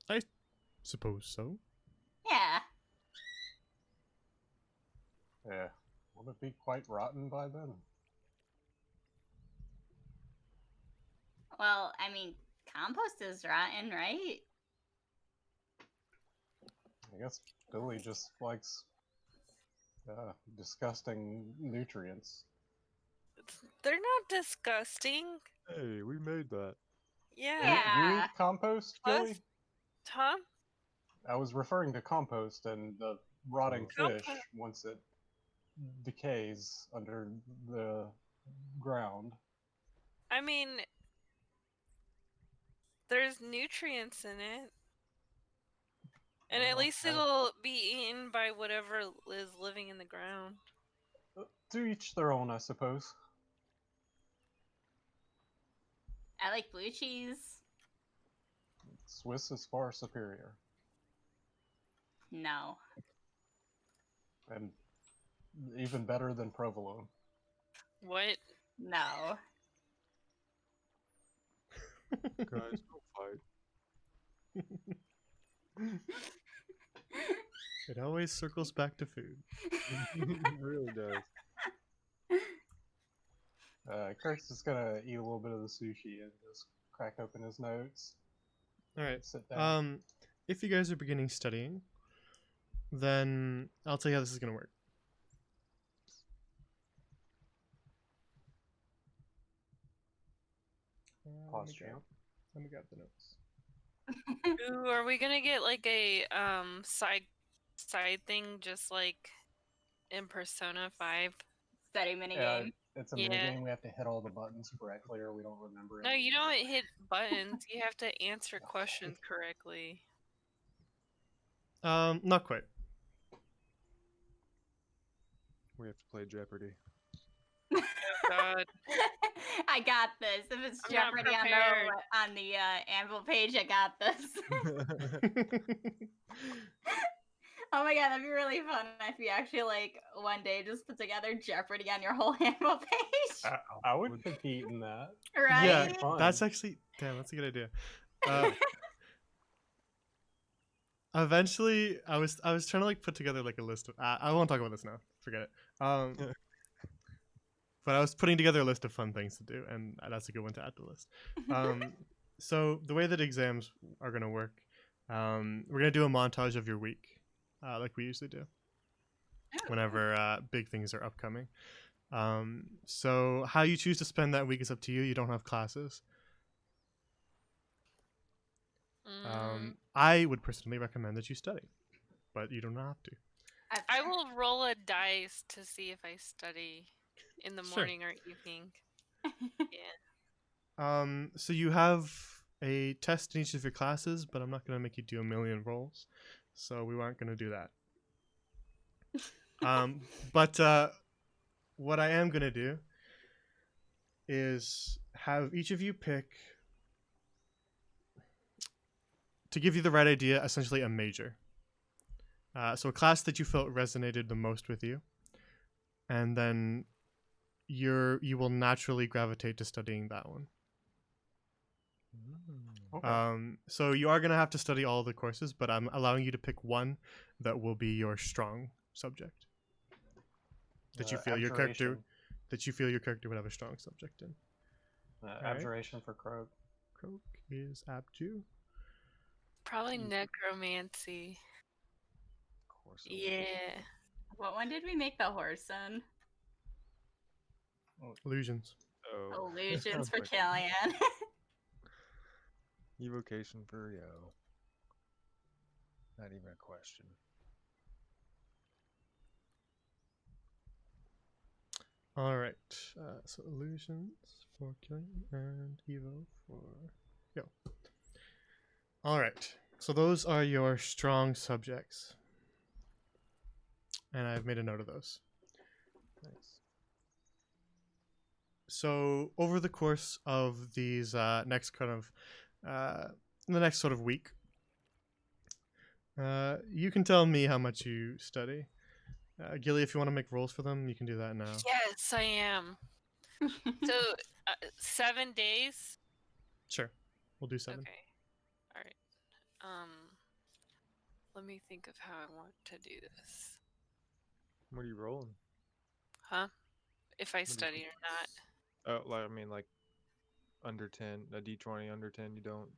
I suppose so. Yeah. Yeah. Will it be quite rotten by then? Well, I mean, compost is rotten, right? I guess Billy just likes disgusting nutrients. They're not disgusting. Hey, we made that. Yeah. You Yeah. eat compost, Us? Billy? Tom? I was referring to compost and the rotting Oh. fish once it decays under the ground. I mean, there's nutrients in it. And at Oh, least it'll be eaten by whatever is living in the ground. To each their own, I suppose. I like blue cheese. Swiss is far superior. No. And even better than provolone. What? No. Guys, don't fight. It always circles back to food. It really does. Kirk's just gonna eat a little bit of the sushi and just crack open his notes. All right. Sit down. If you guys are beginning studying, then I'll tell you how this is going to work. Pause champ. Let me grab the notes. Ooh, are we gonna get like a side thing just like in Persona 5? Study minigame. It's a Yeah. minigame. We have to hit all the buttons correctly or we don't remember No, it. you don't hit buttons. You have to answer questions correctly. Not quite. We have to play Jeopardy. Oh God. I got this. If it's I'm not Jeopardy prepared. on the anvil page, I got this. Oh my god, that'd be really fun if you actually like one day just put together Jeopardy on your whole anvil page. I would compete in that. Right? Yeah, Fun. that's actually that's a good idea. Eventually, I was trying to like put together like a list of. I won't talk about this now. Forget it. But I was putting together a list of fun things to do, and that's a good one to add to the list. So the way that exams are going to work, we're going to do a montage of your week, like we usually do, whenever big things are upcoming. So how you choose to spend that week is up to you. You don't have classes. I would personally recommend that you study, but you don't have to. I will roll a dice to see if I study in the Sure. morning or evening. Yeah. So you have a test in each of your classes, but I'm not going to make you do a million rolls, so we aren't going to do that. But what I am going to do is have each of you pick, to give you the right idea, essentially a major. So a class that you felt resonated the most with you, and then you will naturally gravitate to studying that one. Okay. So you are going to have to study all the courses, but I'm allowing you to pick one that will be your strong subject. That you feel your character would have a strong subject in. right. Abjuration for Croak. Croak is Abju. Probably necromancy. Of course. it would. Yeah. What one did we make the horse in? Illusions. Oh. Illusions for Killian. Evocation for Yo. Not even a question. All right. So illusions for Killian and Evo for Yo. All right. So those are your strong subjects, and I've made a note of those. Nice. So over the course of these next kind of the next sort of week, you can tell me how much you study. Gilly, if you want to make rolls for them, you can do that now. Yes, I am. So 7 days. Sure, we'll do 7. Okay. All right. Let me think of how I want to do this. What are you rolling? Huh? If I do you study think? or not. Oh, like I mean, like under 10, a D20 under 10 you don't,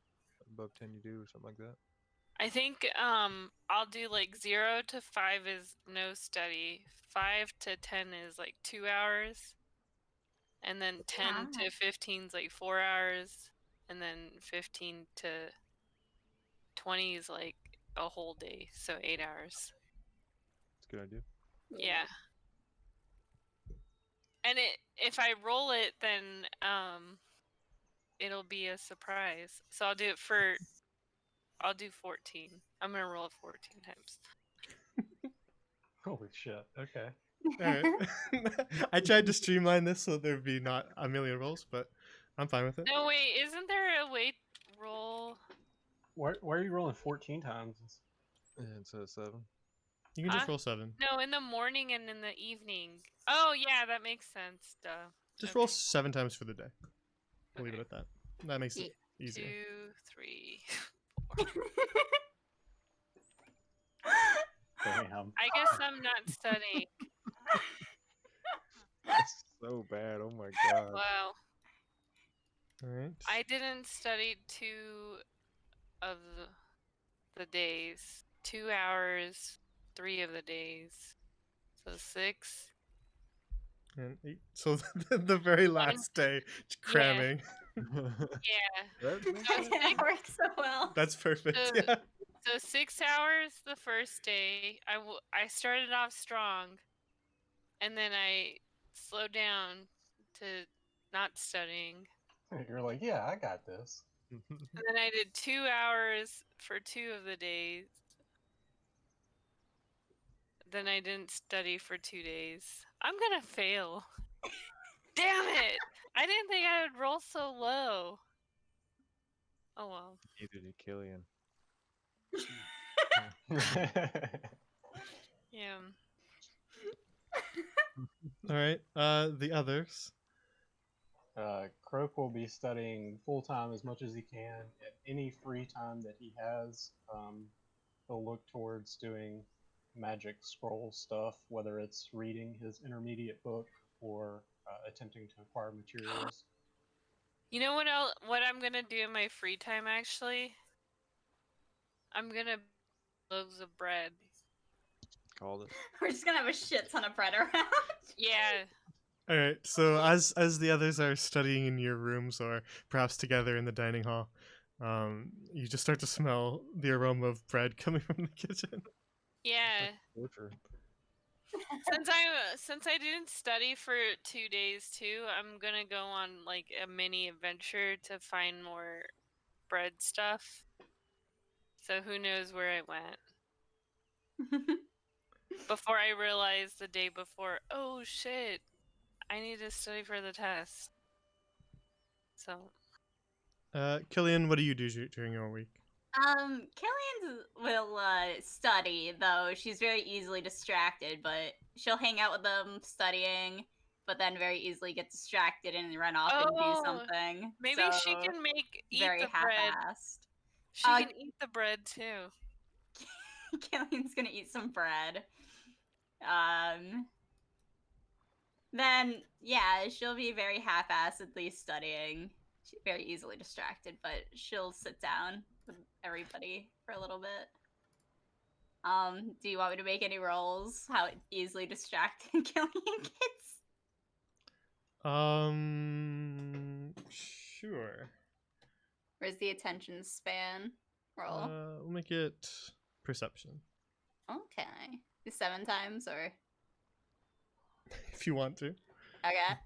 above 10 you do, or something like that. I think I'll do like 0 to 5 is no study. 5 to 10 is like 2 hours. And then 10 to 15 is like 4 hours. And then 15 to 20 is like a whole day, so 8 hours. It's a good idea. Yeah. And if I roll it, then it'll be a surprise. So I'll do 14. I'm gonna roll it 14 times. Holy shit. Okay. All right. I tried to streamline this so there'd be not a million rolls, but I'm fine with it. No, wait, isn't there a way to roll? Why are you rolling 14 times? Yeah, instead of 7. You can just Huh? roll 7. No, in the morning and in the evening. Oh, yeah, that makes sense. Duh. Just Okay. roll 7 times for the day. We'll leave it Okay. at that. That makes it Yeah. easier. 2, 3. Damn. I guess I'm not studying. That's so bad. Oh my god. Wow. All right. I didn't study 2 of the days. 2 hours, 3 of the days. So 6. And 8. So the very last day, cramming. Yeah. That makes So sense. That works so well. That's perfect. So- Yeah. So 6 hours the first day. I started off strong, and then I slowed down to not studying. You're like, yeah, I got this. And then I did 2 hours for 2 of the days. Then I didn't study for 2 days. I'm gonna fail. Damn it! I didn't think I would roll so low. Oh well. Neither did Killian. Yeah. All right. The others. Croak will be studying full time as much as he can. At any free time that he has, he'll look towards doing magic scroll stuff, whether it's reading his intermediate book or attempting to acquire materials. You know what I'm gonna do in my free time actually? I'm gonna loaves of bread. Called it. We're just gonna have a shit ton of bread around. Yeah. All right. So as the others are studying in your rooms or perhaps together in the dining hall, you just start to smell the aroma of bread coming from the kitchen. Yeah. Torture. Since I didn't study for 2 days too, I'm gonna go on like a mini adventure to find more bread stuff. So who knows where I went before I realized the day before, oh shit, I need to study for the test. So Killian, what do you do during your week? Killian will study, though she's very easily distracted, but she'll hang out with them studying, but then very easily get distracted and run off and do something. Maybe so she can eat very the bread. half-assed. She can eat the bread too. Killian's gonna eat some bread. Then, yeah, she'll be very half-assedly studying. She's very easily distracted, but she'll sit down with everybody for a little bit. Do you want me to make any rolls? How easily distracted Killian gets? Sure. Where's the attention span roll? We'll make it perception. Okay. 7 times, or? If you want to. Okay.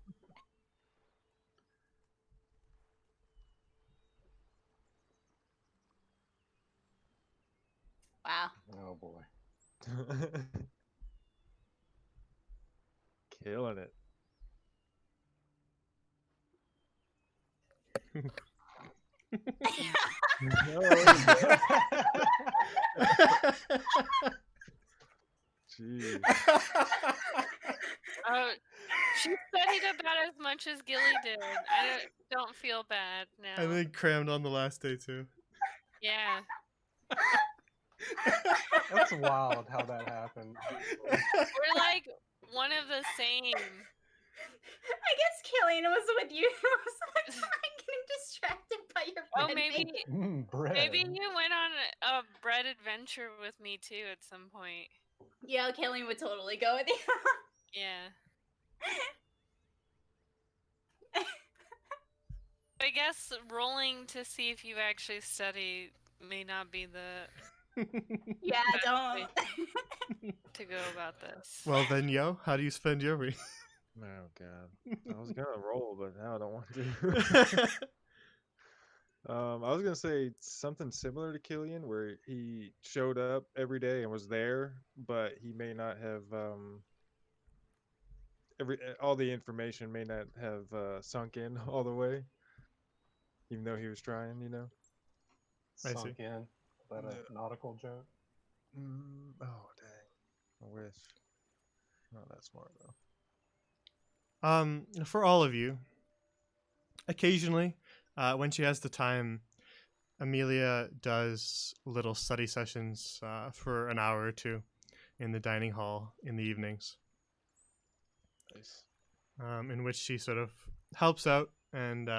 Wow. Oh boy. Killing it. Jeez. Oh, she studied about as much as Gilly did. I don't feel bad now. And then crammed on the last day too. Yeah. That's wild how that happened. We're like one of the same. I guess Killian was with you. I was like, I'm getting distracted by your Oh, bread maybe making. Bread. maybe you went on a bread adventure with me too at some point. Yeah, Killian would totally go with you. Yeah. I guess rolling to see if you actually study may not be the Yeah, best don't. way to go about this. Well then, yo, how do you spend your week? Oh god. I was gonna roll, but now I don't want to. I was gonna say something similar to Killian, where he showed up every day and was there, but he may not have all the information may not have sunk in all the way, even though he was trying. You know. I see. Sunk in. Is that a nautical joke? Oh dang! I wish. Not that smart though. For all of you, occasionally, when she has the time, Amelia does little study sessions for an hour or two in the dining hall in the evenings, Nice. in which she sort of helps out and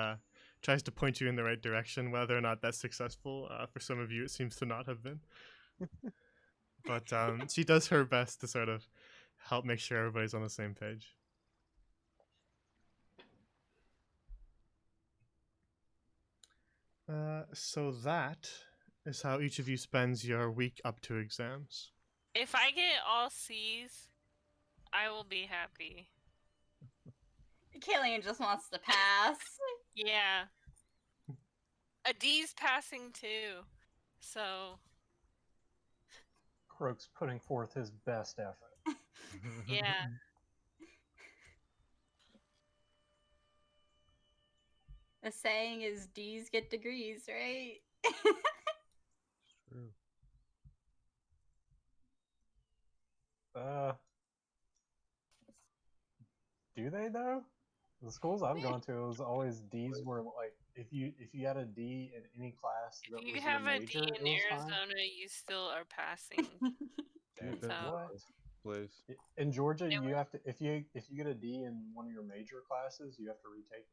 tries to point you in the right direction. Whether or not that's successful, for some of you, it seems to not have been. But she does her best to sort of help make sure everybody's on the same page. So that is how each of you spends your week up to exams. If I get all C's, I will be happy. Killian just wants to pass. Yeah. A D's passing too. So, Croak's putting forth his best effort. yeah. The saying is D's get degrees, right? True. Do they though? The schools I've gone to, it was always D's were like if you had a D in any class that If you was have your a major, D it in was Arizona, you still are passing. Dude, So- what? Place. In Georgia, They you have to if you get a D in one of your major classes, you have to retake it.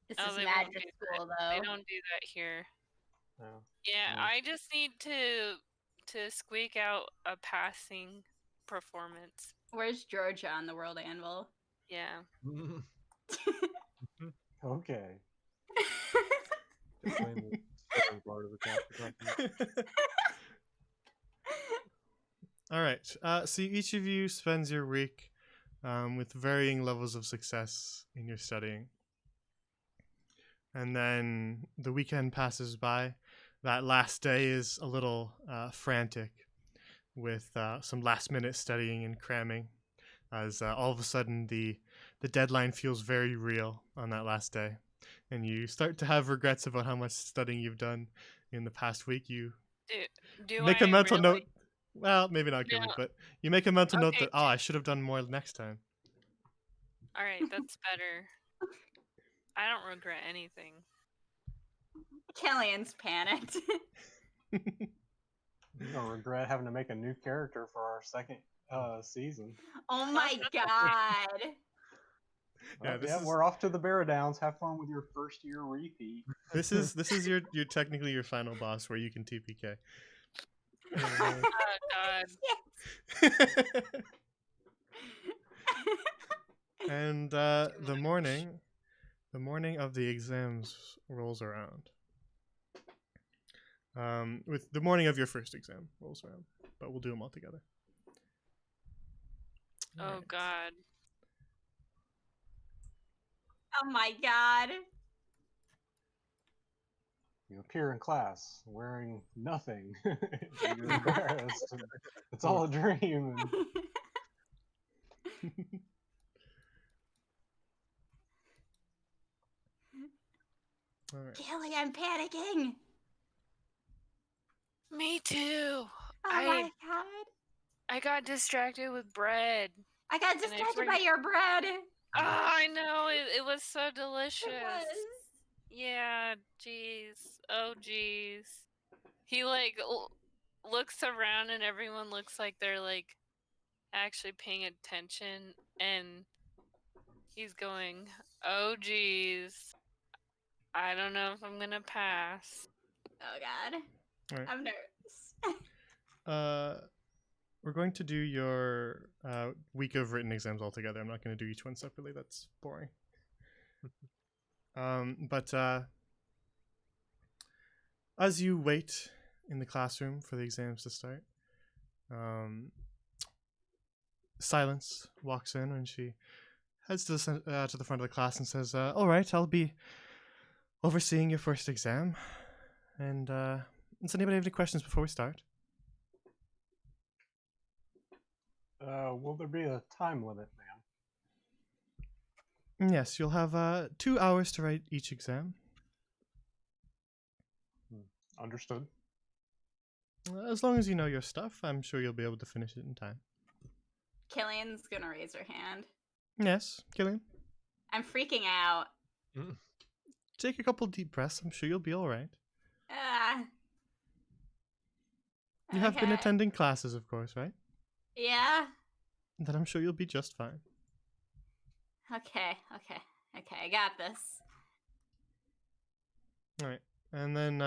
This Oh, is they won't magic do school, They though. don't do that here. No. Yeah, Mm. I just need to squeak out a passing performance. Where's Georgia on the World Anvil? Yeah. Okay. Definitely in the southern part of the country. All right. So each of you spends your week with varying levels of success in your studying. And then the weekend passes by. That last day is a little frantic with some last minute studying and cramming, as all of a sudden the deadline feels very real on that last day. And you start to have regrets about how much studying you've done in the past week. You Do make I a mental really? note. Well, maybe not Gilly, No. but you make a mental note Okay, that, I should have done more next time. All right, that's better. I don't regret anything. Killian's panicked. You're gonna regret having to make a new character for our second season. Oh my god. Yeah, Well, this yeah, is- we're off to the Bear Downs. Have fun with your first year repeat. This is your technically your final boss where you can TPK. Oh God. And the morning of the exams rolls around. With the morning of your first exam rolls around, but we'll do them all together. Oh Alright. God. Oh my god. You appear in class wearing nothing. You're embarrassed. It's all a dream. All right. Kelly, I'm panicking. Me too. Oh my god. I got distracted with bread. I got And I distracted by forget- your bread. Ah, I know. It was so delicious. It was. Yeah, jeez. Oh, jeez. He, like, looks around and everyone looks like they're, like, actually paying attention. And he's going, oh, jeez. I don't know if I'm gonna pass. Oh god. Alright. I'm nervous. We're going to do your week of written exams all together. I'm not going to do each one separately. That's boring. But as you wait in the classroom for the exams to start, Silence walks in and she heads to the front of the class and says, "All right, I'll be overseeing your first exam. And does anybody have any questions before we start?" Will there be a time limit, ma'am? Yes, you'll have 2 hours to write each exam. Understood. As long as you know your stuff, I'm sure you'll be able to finish it in time. Killian's gonna raise her hand. Yes, Killian. I'm freaking out. Take a couple deep breaths. I'm sure you'll be all right. Ah. You have been Okay. attending classes, of course, right? Yeah. Then I'm sure you'll be just fine. Okay. I got this. All right. And then,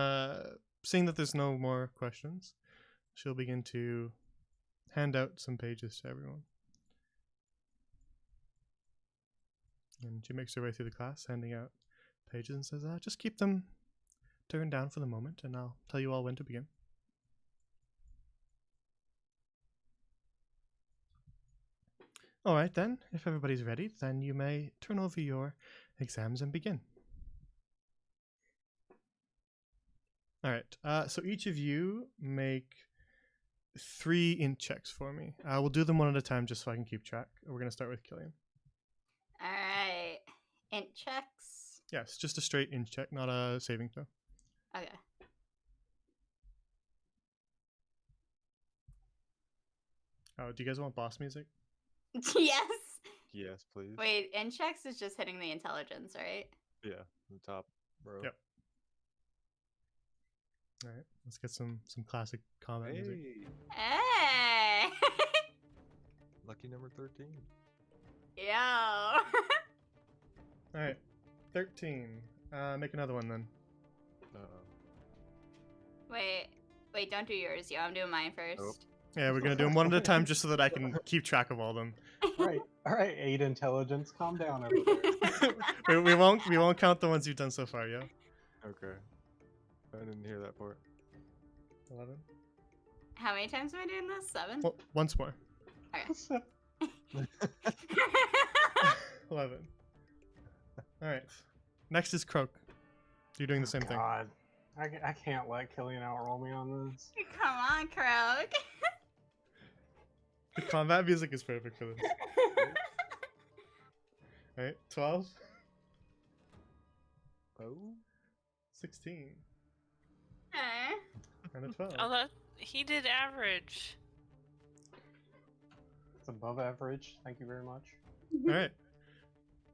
seeing that there's no more questions, she'll begin to hand out some pages to everyone. And she makes her way through the class, handing out pages, and says, just keep them turned down for the moment, and I'll tell you all when to begin. All right, then. If everybody's ready, then you may turn over your exams and begin. All right. So each of you make 3 int checks for me. We'll do them one at a time just so I can keep track. We're going to start with Killian. Alright. Int checks. Yes, just a straight int check, not a saving throw. Okay. Oh, do you guys want boss music? Yes. Yes, please. Wait, int checks is just hitting the intelligence, right? Yeah, the top row. Yep. All right, let's get some classic combat music. Hey, Hey. lucky number 13. Yo. All right, 13. Make another one then. Wait, don't do yours, yo. I'm doing mine first. Nope. Yeah, we're gonna do them one at a time just so that I can keep track of all of them. All right, 8 intelligence. Calm down over there. we won't count the ones you've done so far, yeah. Okay. I didn't hear that part. 11. How many times am I doing this? 7? Well, once more. Okay. 11. All right. Next is Croak. You're doing the same thing. God, I can't let Killian outroll me on this. Come on, Croak. The combat music is perfect for this. All right, 12. Oh. 16. Okay. And a 12. Although he did average. It's above average. Thank you very much. All right.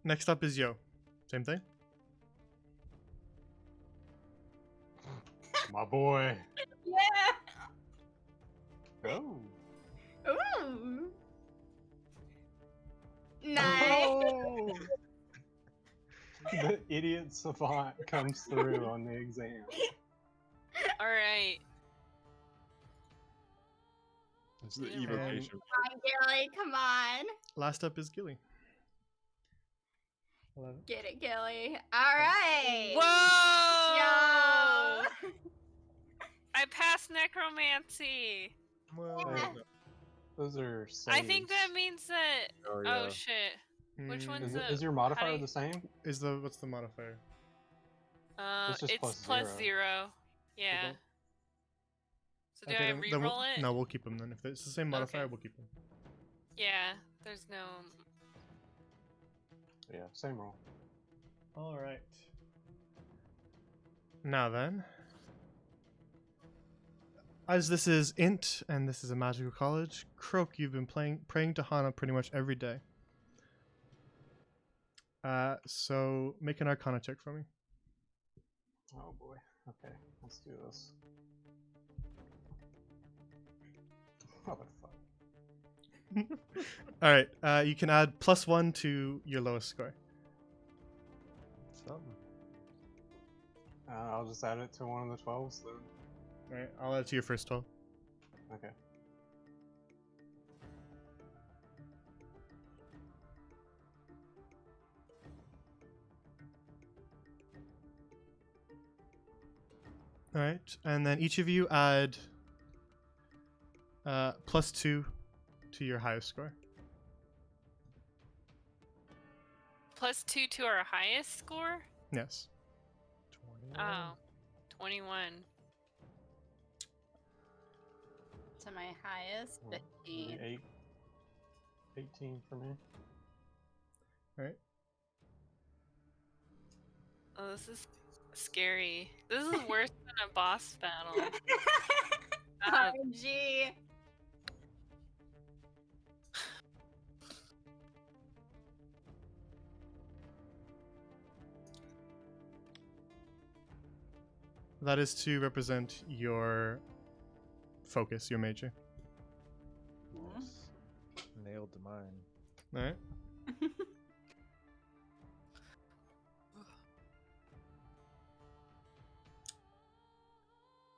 Next up is Yo. Same thing. My boy. Yeah. Oh. Ooh. Nice. Oh! The idiot savant comes through on the exam. Alright. This is the Yeah. evocation. Come on, Gilly. Come on. Last up is Gilly. 11. Get it, Gilly. All right. Whoa! Yo. I passed necromancy. Well, Yeah. no. Those are I think that saves. means that. Oh, Oh yeah. shit. Which Mm, one's Is your modifier high? the same? what's the modifier? It's just It's plus +0. zero. Yeah. don't- So do Okay, I then re-roll it? no, we'll keep them then. If it's the same modifier, Okay. we'll keep them. Yeah. There's no. Yeah, same roll. All right. Now then, as this is Int and this is a magical college, Croak, you've been praying to Hana pretty much every day. So make an Arcana check for me. Oh boy. Okay, let's do this. What the fuck? All right. You can add +1 to your lowest score. Something. I'll just add it to one of the 12s then. All right. I'll add it to your first 12. Okay. All right. And then each of you add +2 to your highest score. +2 to our highest score? Yes. 21. Oh. 21. To my highest, Well, 15. 18 for me. All right. Oh, this is scary. This is worse than a boss battle. RNG. That is to represent your focus, your major. Yes. Nailed to mine. All right.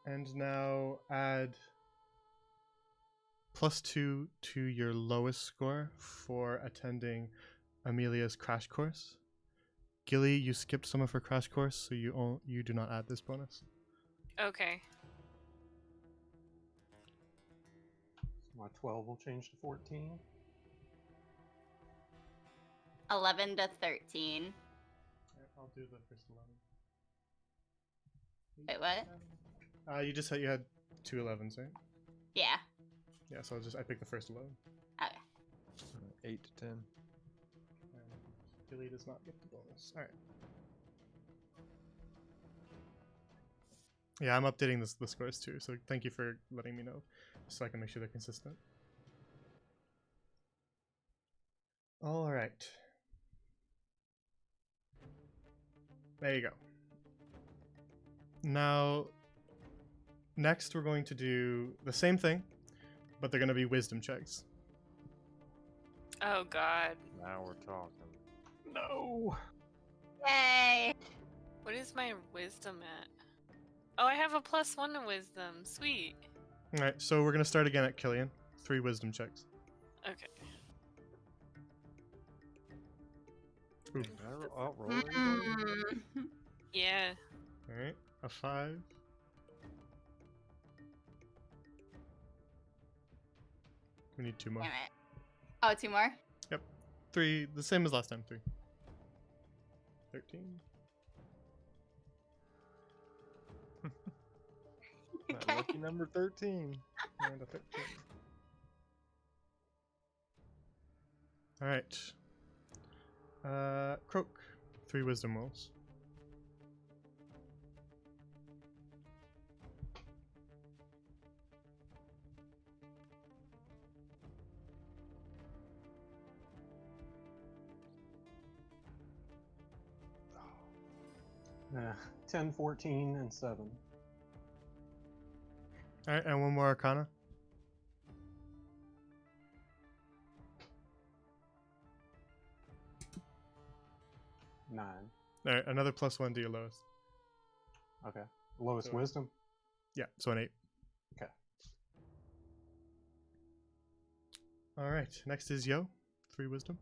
And now add +2 to your lowest score for attending Amelia's crash course. Gilly, you skipped some of her crash course, so you do not add this bonus. Okay. So my 12 will change to 14. 11 to 13. I'll do the first 11. Wait, what? You just said you had two 11s, right? Yeah. Yeah, so I picked the first 11. Okay. 8 to 10. And Gilly does not get the bonus. All right. Yeah, I'm updating the scores too, so thank you for letting me know, so I can make sure they're consistent. All right. There you go. Now, next we're going to do the same thing, but they're going to be wisdom checks. Oh god. Now we're talking. No! Yay! What is my wisdom at? Oh, I have a +1 to wisdom. Sweet. All right, so we're going to start again at Killian. 3 wisdom checks. Okay. Ooh. Can I outroll anybody? Mm. Yeah. All right, a 5. We need 2 more. Damn it. Oh, 2 more? 3, the same as last time. 3. 13. My Okay. lucky number 13. And a 13. All right. Croak. 3 wisdom rolls. Yeah, 10, 14, and 7. All right, and 1 more Arcana. 9. All right, another +1 to your lowest. Okay. Lowest So- wisdom? Yeah, so an 8. Okay. All right, next is Yo. 3 wisdom.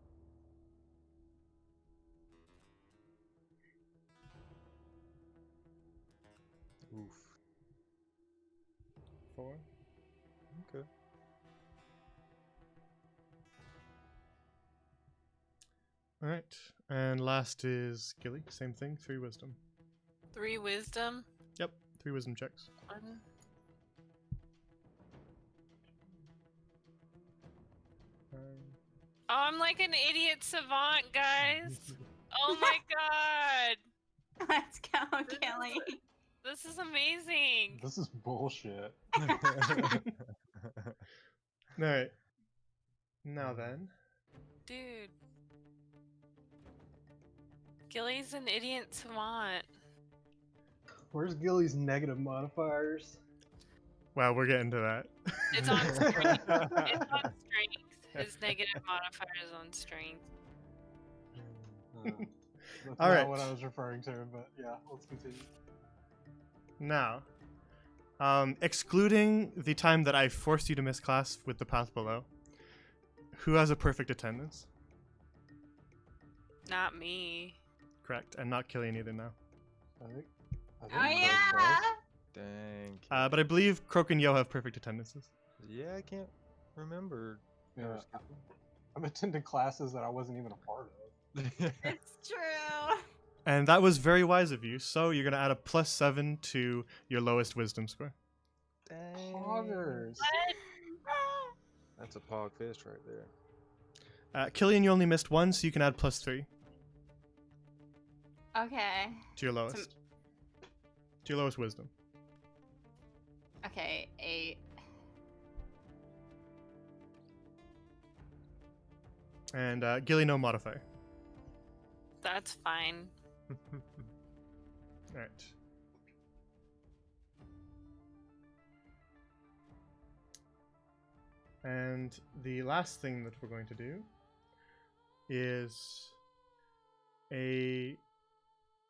Oof. 4. Okay. All right. And last is Gilly. Same thing. 3 wisdom. 3 wisdom. Yep. 3 wisdom checks. 1. Oh, I'm like an idiot savant, guys. Oh my god. Let's go, Kelly. This is amazing. This is bullshit. All right. Now then. Dude. Gilly's an idiot savant. Where's Gilly's negative modifiers? Wow, we're getting to that. It's on strength. It's on strength. His negative modifier is on strength. That's All not right. what I was referring to, but yeah, let's continue. Now, excluding the time that I forced you to miss class with the path below, who has a perfect attendance? Not me. Correct, and not Killian either now. I think Oh Croak yeah. does. Dang. But I believe Croak and Yo have perfect attendances. Yeah, I can't remember. Yeah, ever I'm attending classes that I wasn't even a part of. skipping. It's true. And that was very wise of you, so you're going to add a +7 to your lowest wisdom score. Dang. Poggers. That's a pog fist right there. Killian, you only missed 1, so you can add +3 Okay. to your lowest. To your lowest wisdom. Okay, 8. And Gilly, no modifier. That's fine. Alright. And the last thing that we're going to do is a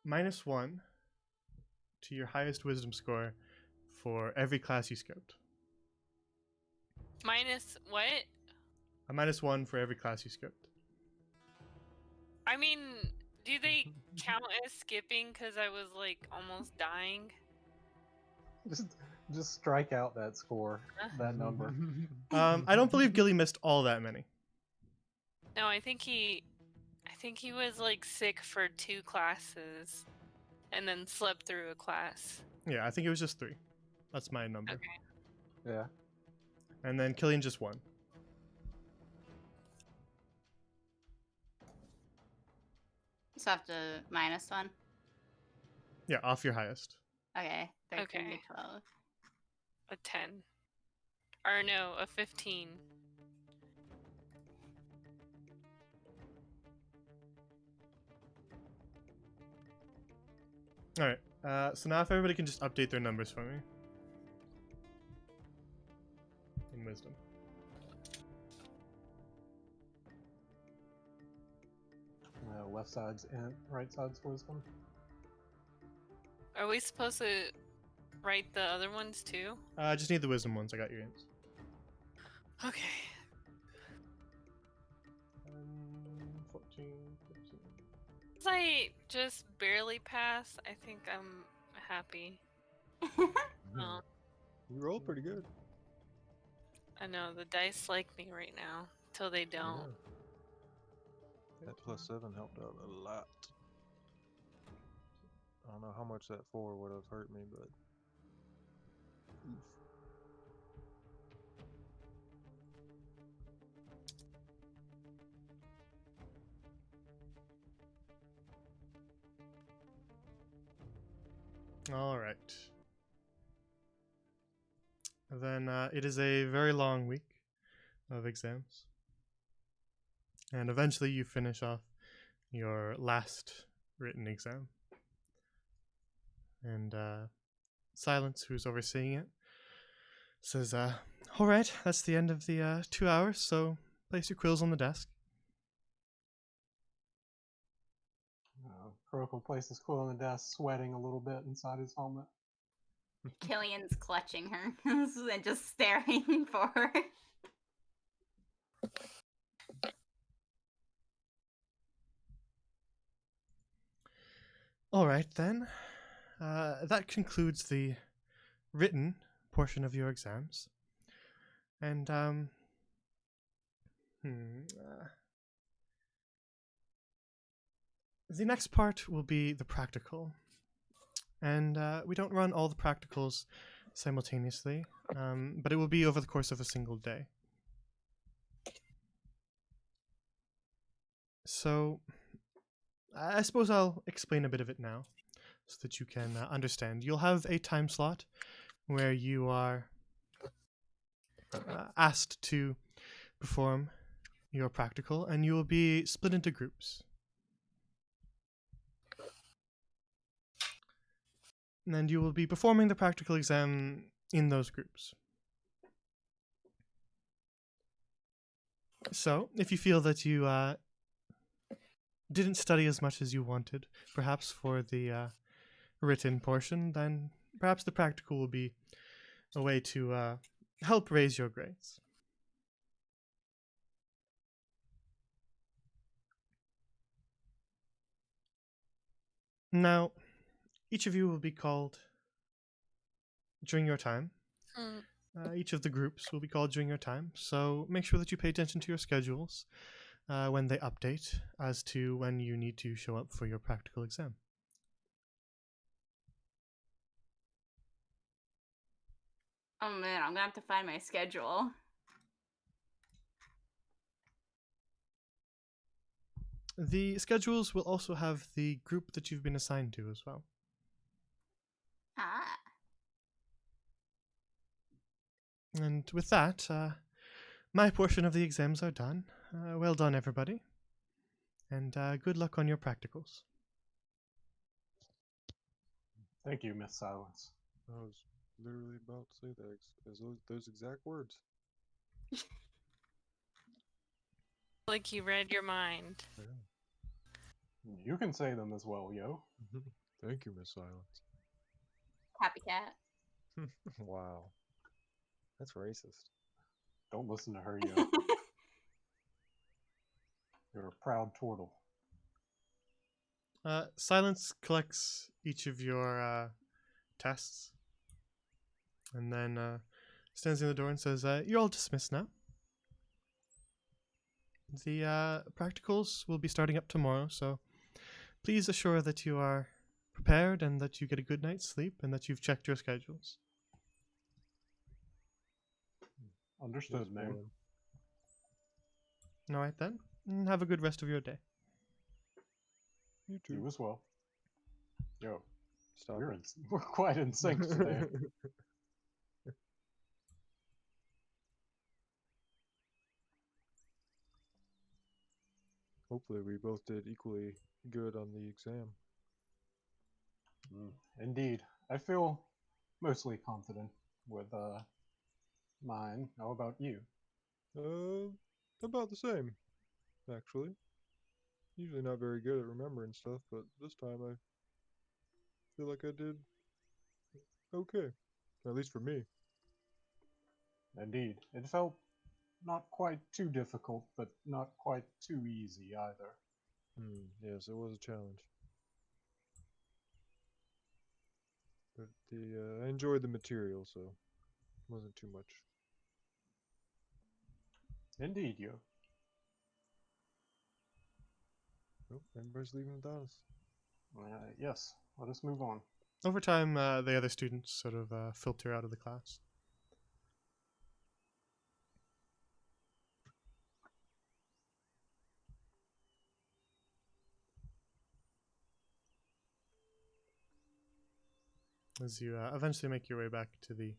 -1 to your highest wisdom score for every class you scoped. Minus what? A -1 for every class you scoped. I mean, do they count as skipping because I was like almost dying? Just strike out that score, that number. I don't believe Gilly missed all that many. No, I think he was like sick for 2 classes and then slept through a class. Yeah, I think it was just 3. That's my number. Okay. Yeah. And then Killian just 1. So I have to -1. Yeah, off your highest. Okay. 13 Okay. to 12. A 10. Or no, a 15. Alright, so now if everybody can just update their numbers for me. In wisdom. Left side's int, right side's wisdom. Are we supposed to write the other ones too? I just need the wisdom ones. I got your ends. Okay. 14, 15. Since I just barely passed, I think I'm happy. Oh, You rolled pretty good. I know, the dice like me right now, till they don't. Yeah. That +7 helped out a lot. I don't know how much that 4 would have hurt me, but. Oof. All right. Then it is a very long week of exams. And eventually you finish off your last written exam. And Silence, who's overseeing it, says, all right, that's the end of the 2 hours, so place your quills on the desk. Croak will place his quill on the desk, sweating a little bit inside his helmet. Killian's clutching her and just staring for her. All right, then. That concludes the written portion of your exams. And, The next part will be the practical. And we don't run all the practicals simultaneously, but it will be over the course of a single day. So, I suppose I'll explain a bit of it now so that you can understand. You'll have a time slot where you are asked to perform your practical, and you will be split into groups. And you will be performing the practical exam in those groups. So, if you feel that you didn't study as much as you wanted, perhaps for the written portion, then perhaps the practical will be a way to help raise your grades. Now, each of you will be called during your time. Each of the groups will be called during your time, so make sure that you pay attention to your schedules when they update as to when you need to show up for your practical exam. Oh man, I'm gonna have to find my schedule. The schedules will also have the group that you've been assigned to as well. Ah. And with that, my portion of the exams are done. Well done, everybody. And good luck on your practicals. Thank you, Miss Silence. I was literally about to say that as those exact words. Like he read your mind. Yeah. You can say them as well, yo. Thank you, Miss Silence. Copycat. Wow. That's racist. Don't listen to her, yo. You're a proud turtle. Silence collects each of your tests and then stands in the door and says, you're all dismissed now. The practicals will be starting up tomorrow, so please assure that you are prepared and that you get a good night's sleep and that you've checked your schedules. Understood, Yes, ma'am. All right then. Have a good rest of your day. You too. You as well. Yo, Stop we're, it. we're quite in sync today. Hopefully we both did equally good on the exam. Indeed. I feel mostly confident with mine. How about you? About the same, actually. Usually not very good at remembering stuff, but this time I feel like I did okay. At least for me. Indeed. It felt not quite too difficult, but not quite too easy either. Yes, it was a challenge. But I enjoyed the material, so it wasn't too much. Indeed, yo. Oh, everybody's leaving without us. Yes, let us move on. Over time, the other students sort of filter out of the class. As you eventually make your way back to the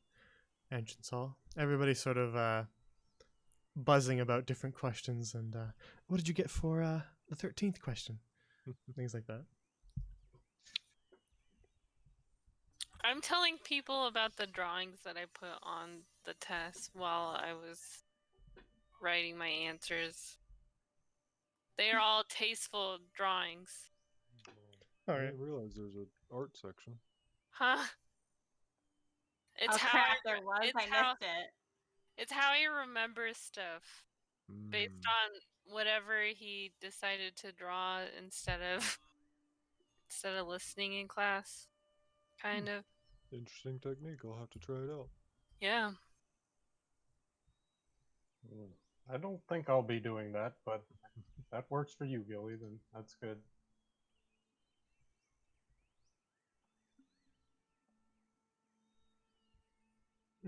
entrance hall, everybody's sort of buzzing about different questions and what did you get for the 13th question? Things like that. I'm telling people about the drawings that I put on the test while I was writing my answers. They are all tasteful drawings. All I right. didn't realize there's an art section. Huh? It's Oh how crap, I, there was. it's I how, missed it. it's how he remembers stuff based on whatever he decided to draw instead of listening in class. Kind of. Interesting technique. I'll have to try it out. Yeah. I don't think I'll be doing that, but if that works for you, Gilly, then that's good.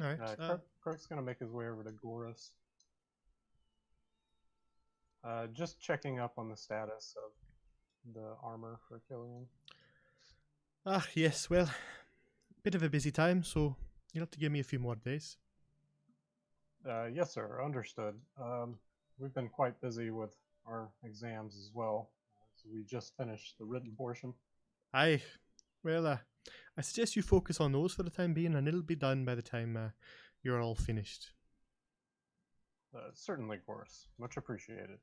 All right. Croak's gonna make his way over to Goris. Just checking up on the status of the armor for Killian. Yes. Well, bit of a busy time, so you'll have to give me a few more days. Yes, sir. Understood. We've been quite busy with our exams as well. So we just finished the written portion. Aye. Well, I suggest you focus on those for the time being, and it'll be done by the time you're all finished. Certainly, Goris. Much appreciated.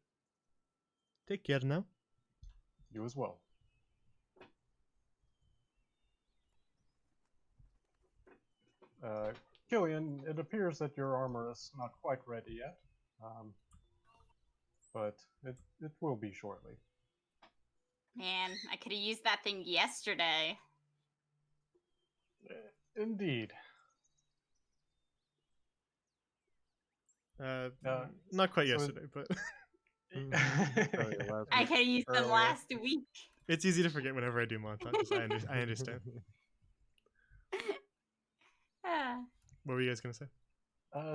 Take care now. You as well. Killian, it appears that your armor is not quite ready yet, but it will be shortly. Man, I could have used that thing yesterday. Indeed. Not quite so- yesterday, but I could have used them Earlier. last week. it's easy to forget whenever I do montages. I understand. Ah. What were you guys gonna say?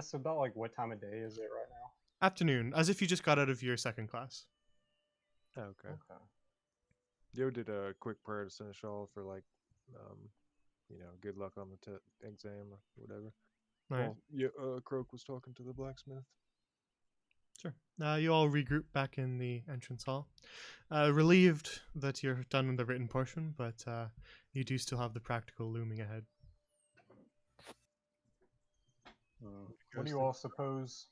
So about like what time of day is it right now? Afternoon, as if you just got out of your second class. Okay. Okay. Yo did a quick prayer to Seneschal for like, good luck on the exam or whatever. All right. Well, yeah, Croak was talking to the blacksmith. Sure. You all regroup back in the entrance hall. Relieved that you're done with the written portion, but you do still have the practical looming ahead. What do you all suppose?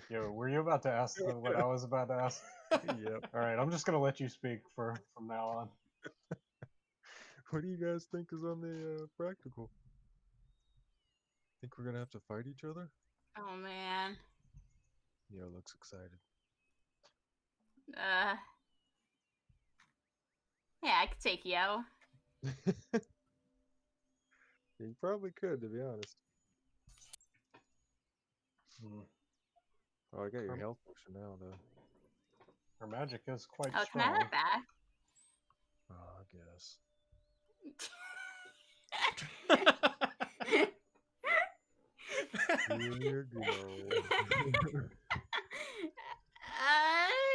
Yo, were you about to ask what I was about to ask? Yep. All right, I'm just gonna let you speak from now on. What do you guys think is on the practical? Think we're gonna have to fight each other? Oh man. Yo looks excited. Yeah, I could take Yo. You probably could, to be honest. Oh, I got your health potion now, though. Her magic is quite Oh, can I strong. have it back? Oh, I guess. Here you go.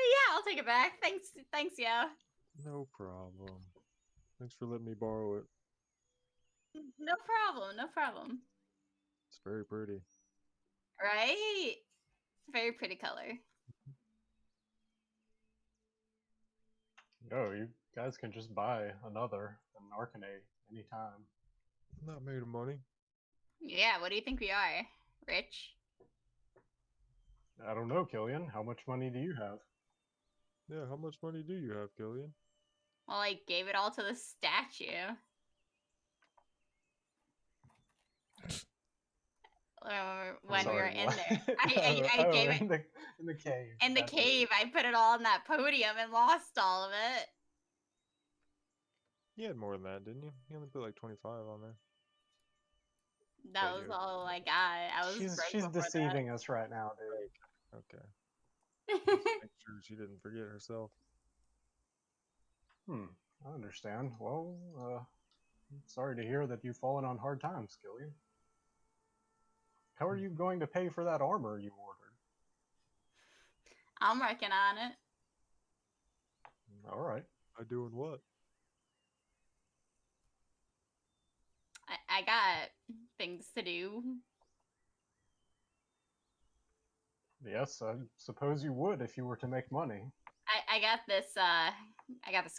Yeah, I'll take it back. Thanks, Yo. No problem. Thanks for letting me borrow it. No problem. It's very pretty. Right? It's a very pretty color. Yo, you guys can just buy another an Arcanate anytime. I'm not made of money. Yeah, what do you think we are? Rich? I don't know, Killian. How much money do you have? Yeah, how much money do you have, Killian? Well, I gave it all to the statue. When we were in there. I gave it in the cave. in the cave. I put it all on that podium and lost all of it. You had more than that, didn't you? You only put like 25 on there. That was all I got. I was She's deceiving us right now, dude. Okay. Just make sure she didn't forget herself. I understand. Well, I'm sorry to hear that you've fallen on hard times, Killian. How are you going to pay for that armor you ordered? I'm working on it. All right. By doing what? I got things to do. Yes, I suppose you would if you were to make money. I got this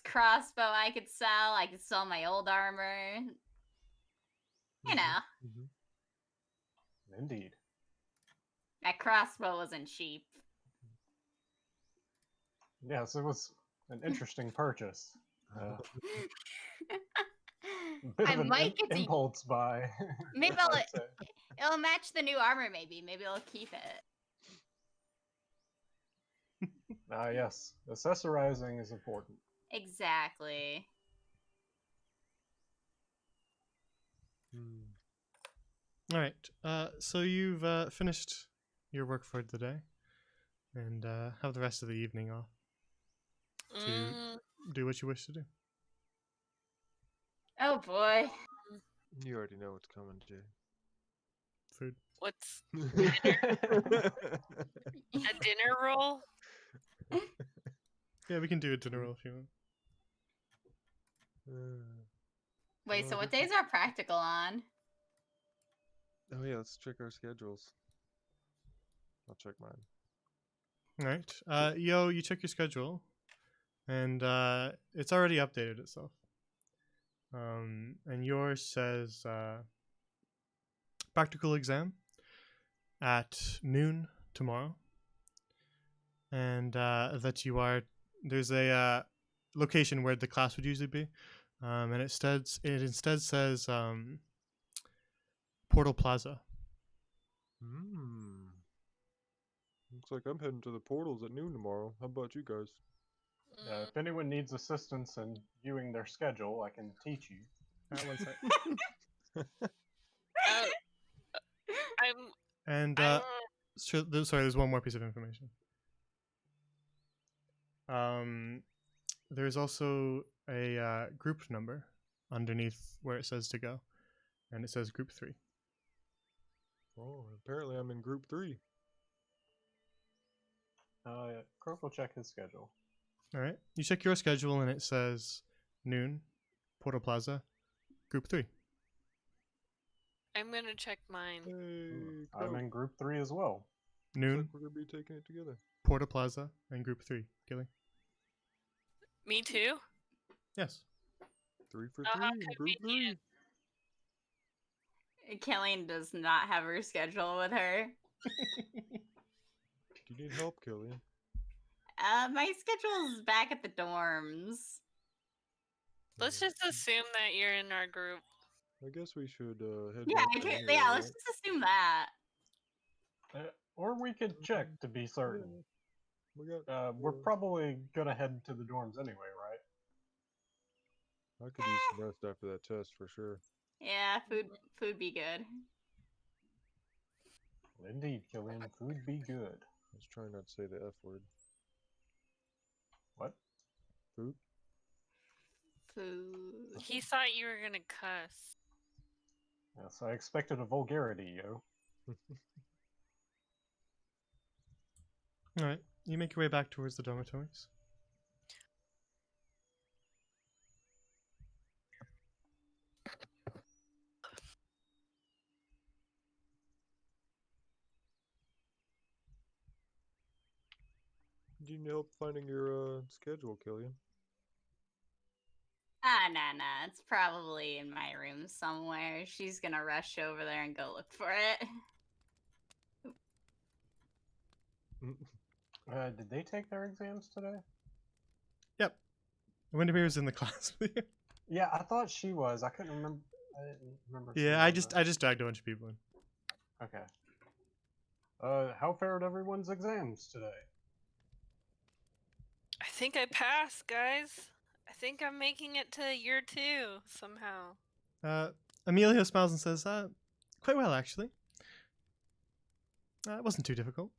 crossbow I could sell. I could sell my old armor. You know, Indeed. that crossbow wasn't cheap. Yes, it was an interesting purchase. Bit I of an might get to impulse buy. maybe I'd say. it'll match the new armor. Maybe I'll keep it. Yes, accessorizing is important. Exactly. All right. So you've finished your work for the day, and have the rest of the evening off to do what you wish to do. Oh boy. You already know what's coming, Jay. food. What's a dinner roll? Yeah, we can do a dinner roll if you want. Wait, Oh, so what this is- days are practical on? Oh yeah, let's check our schedules. I'll check mine. All right. Yo, you check your schedule, and it's already updated itself. And yours says practical exam at noon tomorrow, and that you are there's a location where the class would usually be, and it instead says Portal Plaza. Looks like I'm heading to the portals at noon tomorrow. How about you guys? If anyone needs assistance in viewing their schedule, I can teach you. One sec. I'm And there's one more piece of information. There's also a group number underneath where it says to go, and it says group 3. Oh, apparently I'm in group 3. Croak will check his schedule. All right, you check your schedule, and it says noon, Portal Plaza, group 3. I'm gonna check mine. Hey, I'm Croak. in group 3 as well. Looks Noon, like we're gonna be taking it together. Portal Plaza, and group 3. Gilly? Me too. Yes. 3 for Oh, 3 how in group 3. Killian does not have her schedule with her. Do you need help, Killian? My schedule's back at the dorms. Let's just assume that you're in our group. I guess we should head Yeah, back I there can't, anyway, yeah, right? let's just assume that. Or we could check to be certain. We got. We're probably gonna head to the dorms anyway, right? I could use some rest after that test for sure. Yeah, food be good. Indeed, Killian. Food be good. Let's try not to say the F word. What? Food? Food. He thought you were gonna cuss. Yes, I expected a vulgarity, yo. All right, you make your way back towards the dormitories. Do you need help finding your schedule, Killian? Nah. It's probably in my room somewhere. She's gonna rush over there and go look for it. Did they take their exams today? Yep. Windermere's in the class with you. Yeah, I thought she was. I couldn't remember. I didn't remember. if she Yeah, I wasn't. just dragged a bunch of people in. Okay. How fared everyone's exams today? I think I passed, guys. I think I'm making it to year 2 somehow. Amelia smiles and says, quite well, actually. It wasn't too difficult.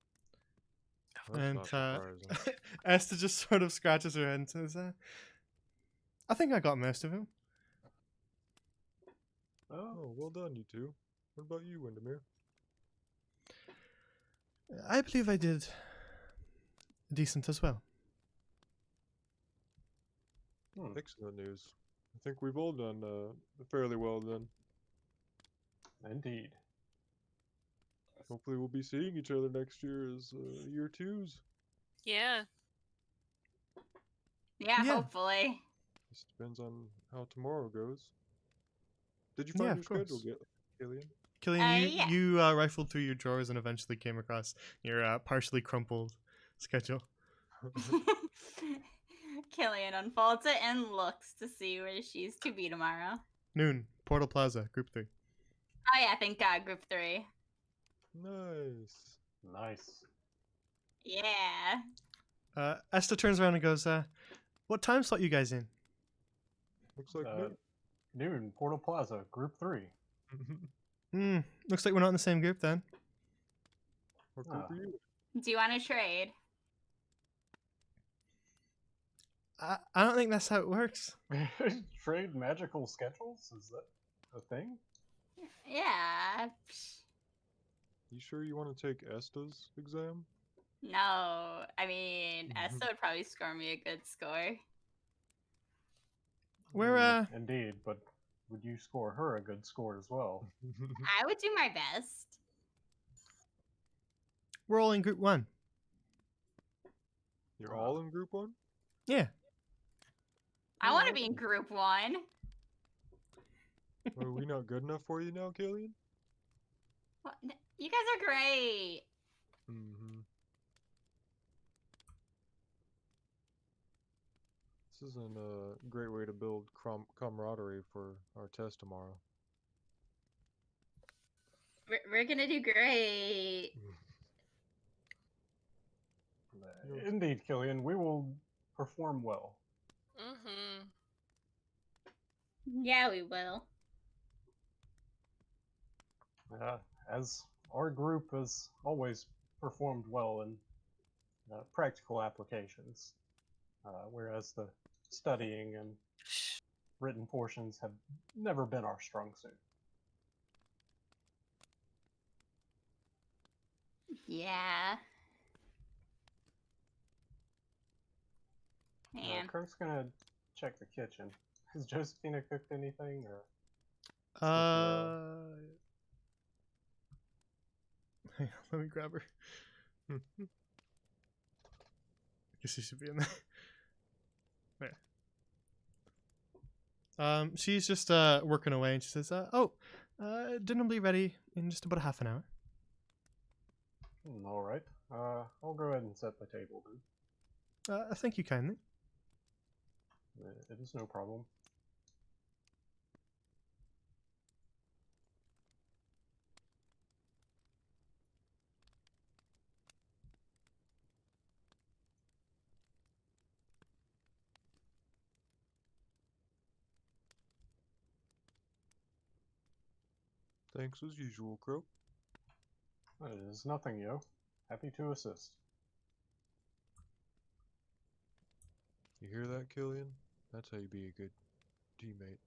That's And not surprising. Esther just sort of scratches her head and says, I think I got most of them. Oh, well done, you two. What about you, Windermere? I believe I did decent as well. Excellent news. I think we've all done fairly well then. Indeed. Hopefully we'll be seeing each other next year as year 2s. Yeah. Yeah, Yeah. hopefully. This depends on how tomorrow goes. Did you Yeah, find of your schedule, course. Killian? Killian, Yeah. you rifled through your drawers and eventually came across your partially crumpled schedule. Killian unfolds it and looks to see where she's to be tomorrow. Noon, Portal Plaza, Group 3. Oh yeah, thank God, group 3. Nice. Nice. Yeah. Esther turns around and goes, what time slot you guys in? Looks like Noon, Portal Plaza, Group 3. Looks like we're not in the same group then. What group are you? Do you want to trade? I don't think that's how it works. Trade magical schedules? Is that a thing? Yeah. Psh. You sure you want to take Esta's exam? No, I mean, Esta would probably score me a good score. We're Indeed, but would you score her a good score as well? I would do my best. we're all in group 1. You're all in group 1? Yeah. I want to be in group 1. Are we not good enough for you now, Killian? What? You guys are great. Mm-hmm. This isn't a great way to build camaraderie for our test tomorrow. We're gonna do great. Indeed, Killian, we will perform well. Mm-hmm. Yeah, we will. As our group has always performed well in practical applications, whereas the studying and written portions have never been our strong suit. Yeah. Man. Kirk's gonna check the kitchen. Has Josephina cooked anything, or? Hang on, let me grab her. I guess she should be in there. There. She's just working away, and she says, dinner will be ready in just about half an hour. All right. I'll go ahead and set the table then. Thank you kindly. It is no problem. Thanks as usual, Crow. It is nothing, yo. Happy to assist. You hear that, Killian? That's how you be a good teammate.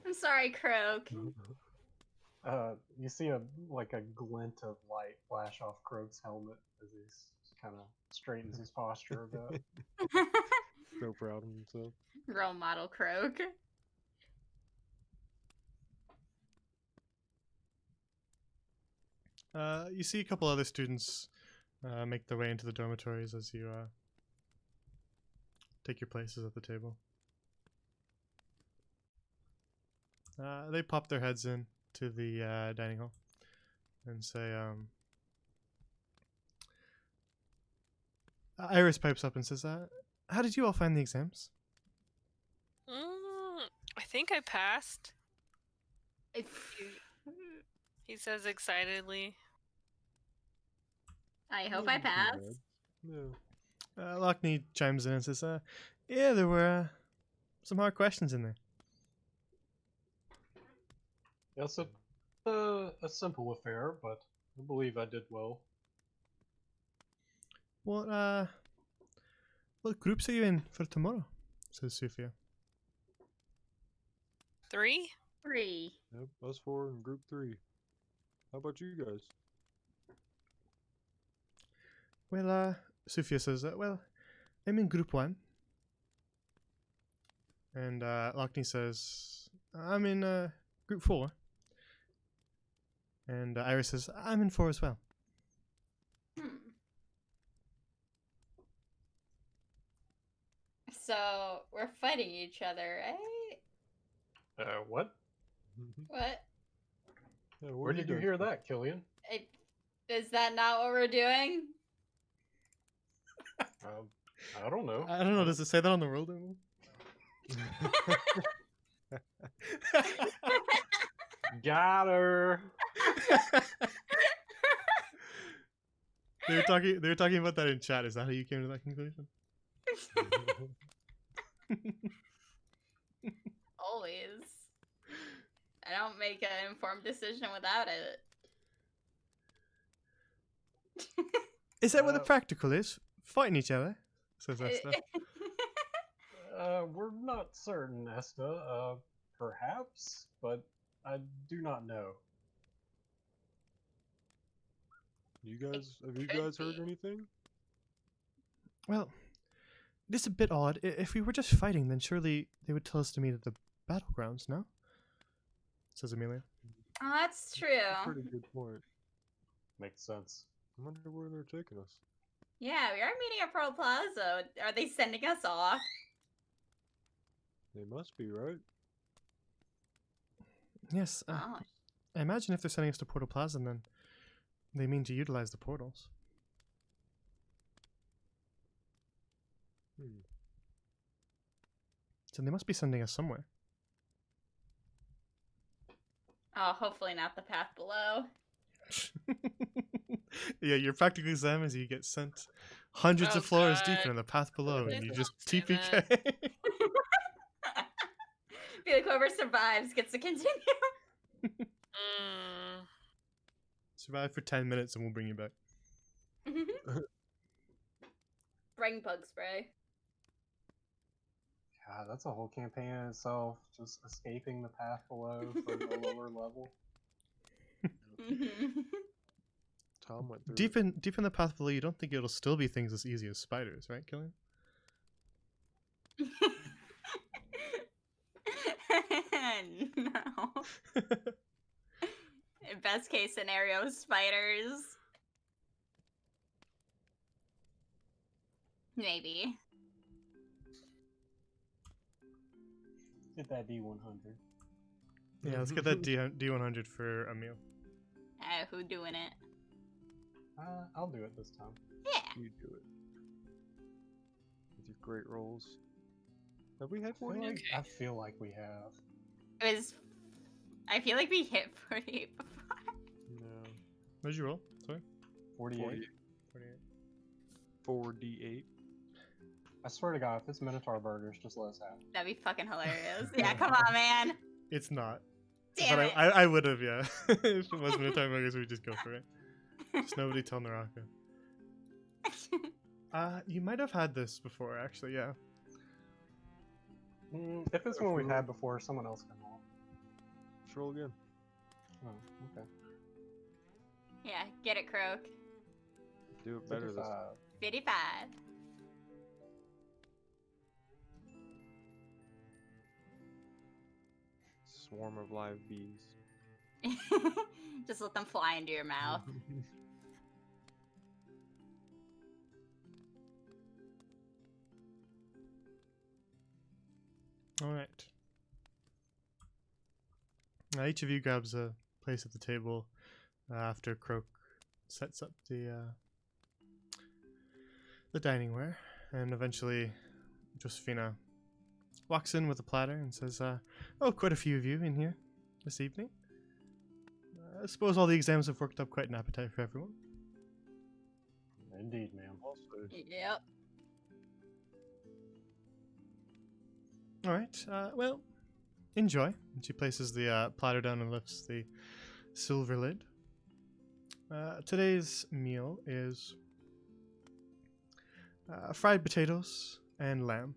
I'm sorry, Croak. You see a glint of light flash off Krog's helmet as he kind of straightens his posture a bit. So proud of himself. Role model Croak. You see a couple other students make their way into the dormitories as you take your places at the table. They pop their heads in to the dining hall and say, Iris pipes up and says, how did you all find the exams? I think I passed. He says excitedly. I hope I pass. Yeah. Lockney chimes in and says, yeah, there were some hard questions in there. Yes, a simple affair, but I believe I did well. What groups are you in for tomorrow? Says Sophia. 3? 3. Yep, us 4 in group 3. How about you guys? Well, Sophia says, well, I'm in group 1. And Lockney says, I'm in group 4. And Iris says, I'm in 4 as well. So, we're fighting each other, right? What? What? Yeah, Where did you hear that, Killian? Is that not what we're doing? I don't know. I don't know, does it say that on the roll? Got her. They were talking about that in chat. Is that how you came to that conclusion? Always. I don't make an informed decision without it. Is that what the practical is? Fighting each other? Says Esther. We're not certain, Esta. Perhaps, but I do not know. You guys, have you could guys heard be. anything? Well, it is a bit odd. If we were just fighting, then surely they would tell us to meet at the battlegrounds, no? Says Amelia. Oh, that's true. Pretty good point. Makes sense. I wonder where they're taking us. Yeah, we are meeting at Pearl Plaza. Are they sending us off? They must be, right? Yes, Oh, I imagine if they're sending us to Portal Plaza, then they mean to utilize the portals. Hmm. So they must be sending us somewhere. oh, hopefully not the path below. Yeah, your practical exam is you get sent hundreds Oh, of floors God. deeper in the path below, Please and you don't just say TPK. Be like whoever survives gets to continue. Mm. Survive for 10 minutes and we'll bring you back. Bring bug spray. God, that's a whole campaign in itself. Just escaping the path below for the lower level. Tom went through Deep it. in the path below, you don't think it'll still be things as easy as spiders, right, Killian? No. Best case scenario, spiders. Maybe. Get that D100. Yeah, let's get that D100 for a meal. Who doing it? I'll do it this time. Yeah. You do it. With your great rolls. Have we had I feel 48? like, I feel like we have. It was. I feel like we hit 48 before. No. What did you roll? Sorry? 48. 48. 4d8. I swear to God, if it's Minotaur burgers, just let us have it. That'd be fucking hilarious. Yeah, come on, man. It's not. Damn but it. I would have, yeah. If it was Minotaur Burgers, we'd just go for it. Just nobody tell Naraka. You might have had this before, actually, yeah. If it's one we've had before, someone else can roll. Let's roll again. Oh, okay. Yeah, get it, Croak. Do it better this 55. 55. swarm of live bees. Just let them fly into your mouth. Alright. Now each of you grabs a place at the table after Croak sets up the diningware, and eventually Josephina walks in with a platter and says, oh, quite a few of you in here this evening. I suppose all the exams have worked up quite an appetite for everyone. Indeed, ma'am. Also, Yep. Alright, well, enjoy. And she places the platter down and lifts the silver lid. Today's meal is fried potatoes and lamb,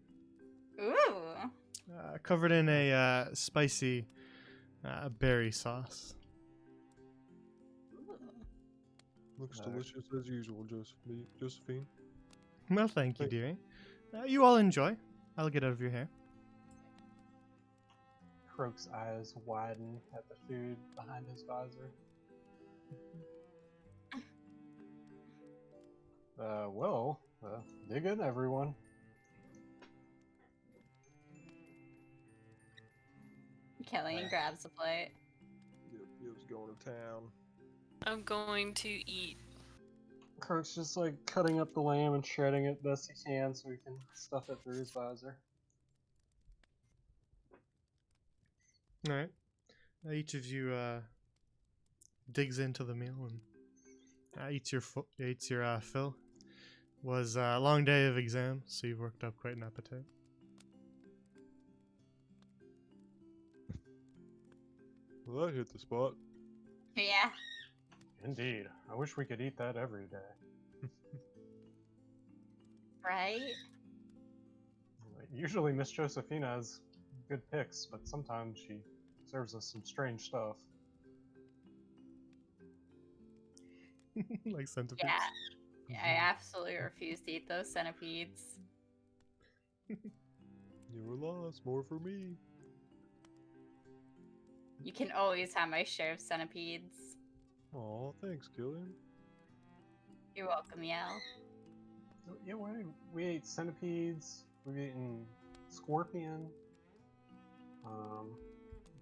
Ooh. covered in a spicy berry sauce. looks Alright. delicious as usual, Josephine. Well, thank you, Thank- dearie. You all enjoy. I'll get out of your hair. Croak's eyes widen at the food behind his visor. Dig in, everyone. Killian grabs a plate. It was going to town. I'm going to eat. Croak's just like cutting up the lamb and shredding it best he can so he can stuff it through his visor. Alright. Each of you digs into the meal and eats your fill. Was a long day of exams, so you've worked up quite an appetite. Well, that hit the spot. Yeah. Indeed. I wish we could eat that every day. Right? Usually Miss Josephina has good picks, but sometimes she serves us some strange stuff. Like centipedes. Yeah. I absolutely refuse to eat those centipedes. You were lost. More for me. You can always have my share of centipedes. Aw, thanks, Killian. You're welcome, Yell. Yeah, we ate centipedes. We've eaten scorpion.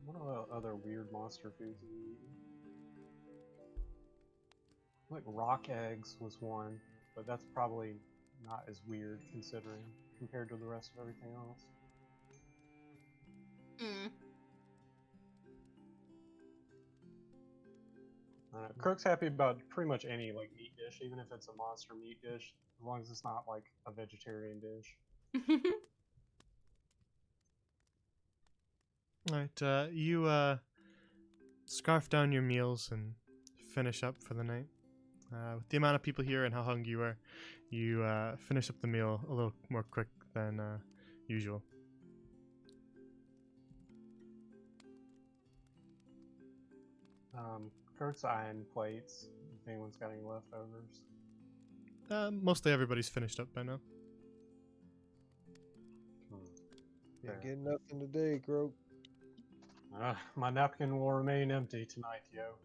What other weird monster foods have we eaten? Like rock eggs was one, but that's probably not as weird considering compared to the rest of everything else. Crook's happy about pretty much any like meat dish, even if it's a monster meat dish, as long as it's not like a vegetarian dish. Alright, you scarf down your meals and finish up for the night. With the amount of people here and how hungry you are, you finish up the meal a little more quick than usual. Crook's eyeing plates, if anyone's got any leftovers. Mostly everybody's finished up by now. Ain't Fair. getting nothing today, Croak. My napkin will remain empty tonight, yo.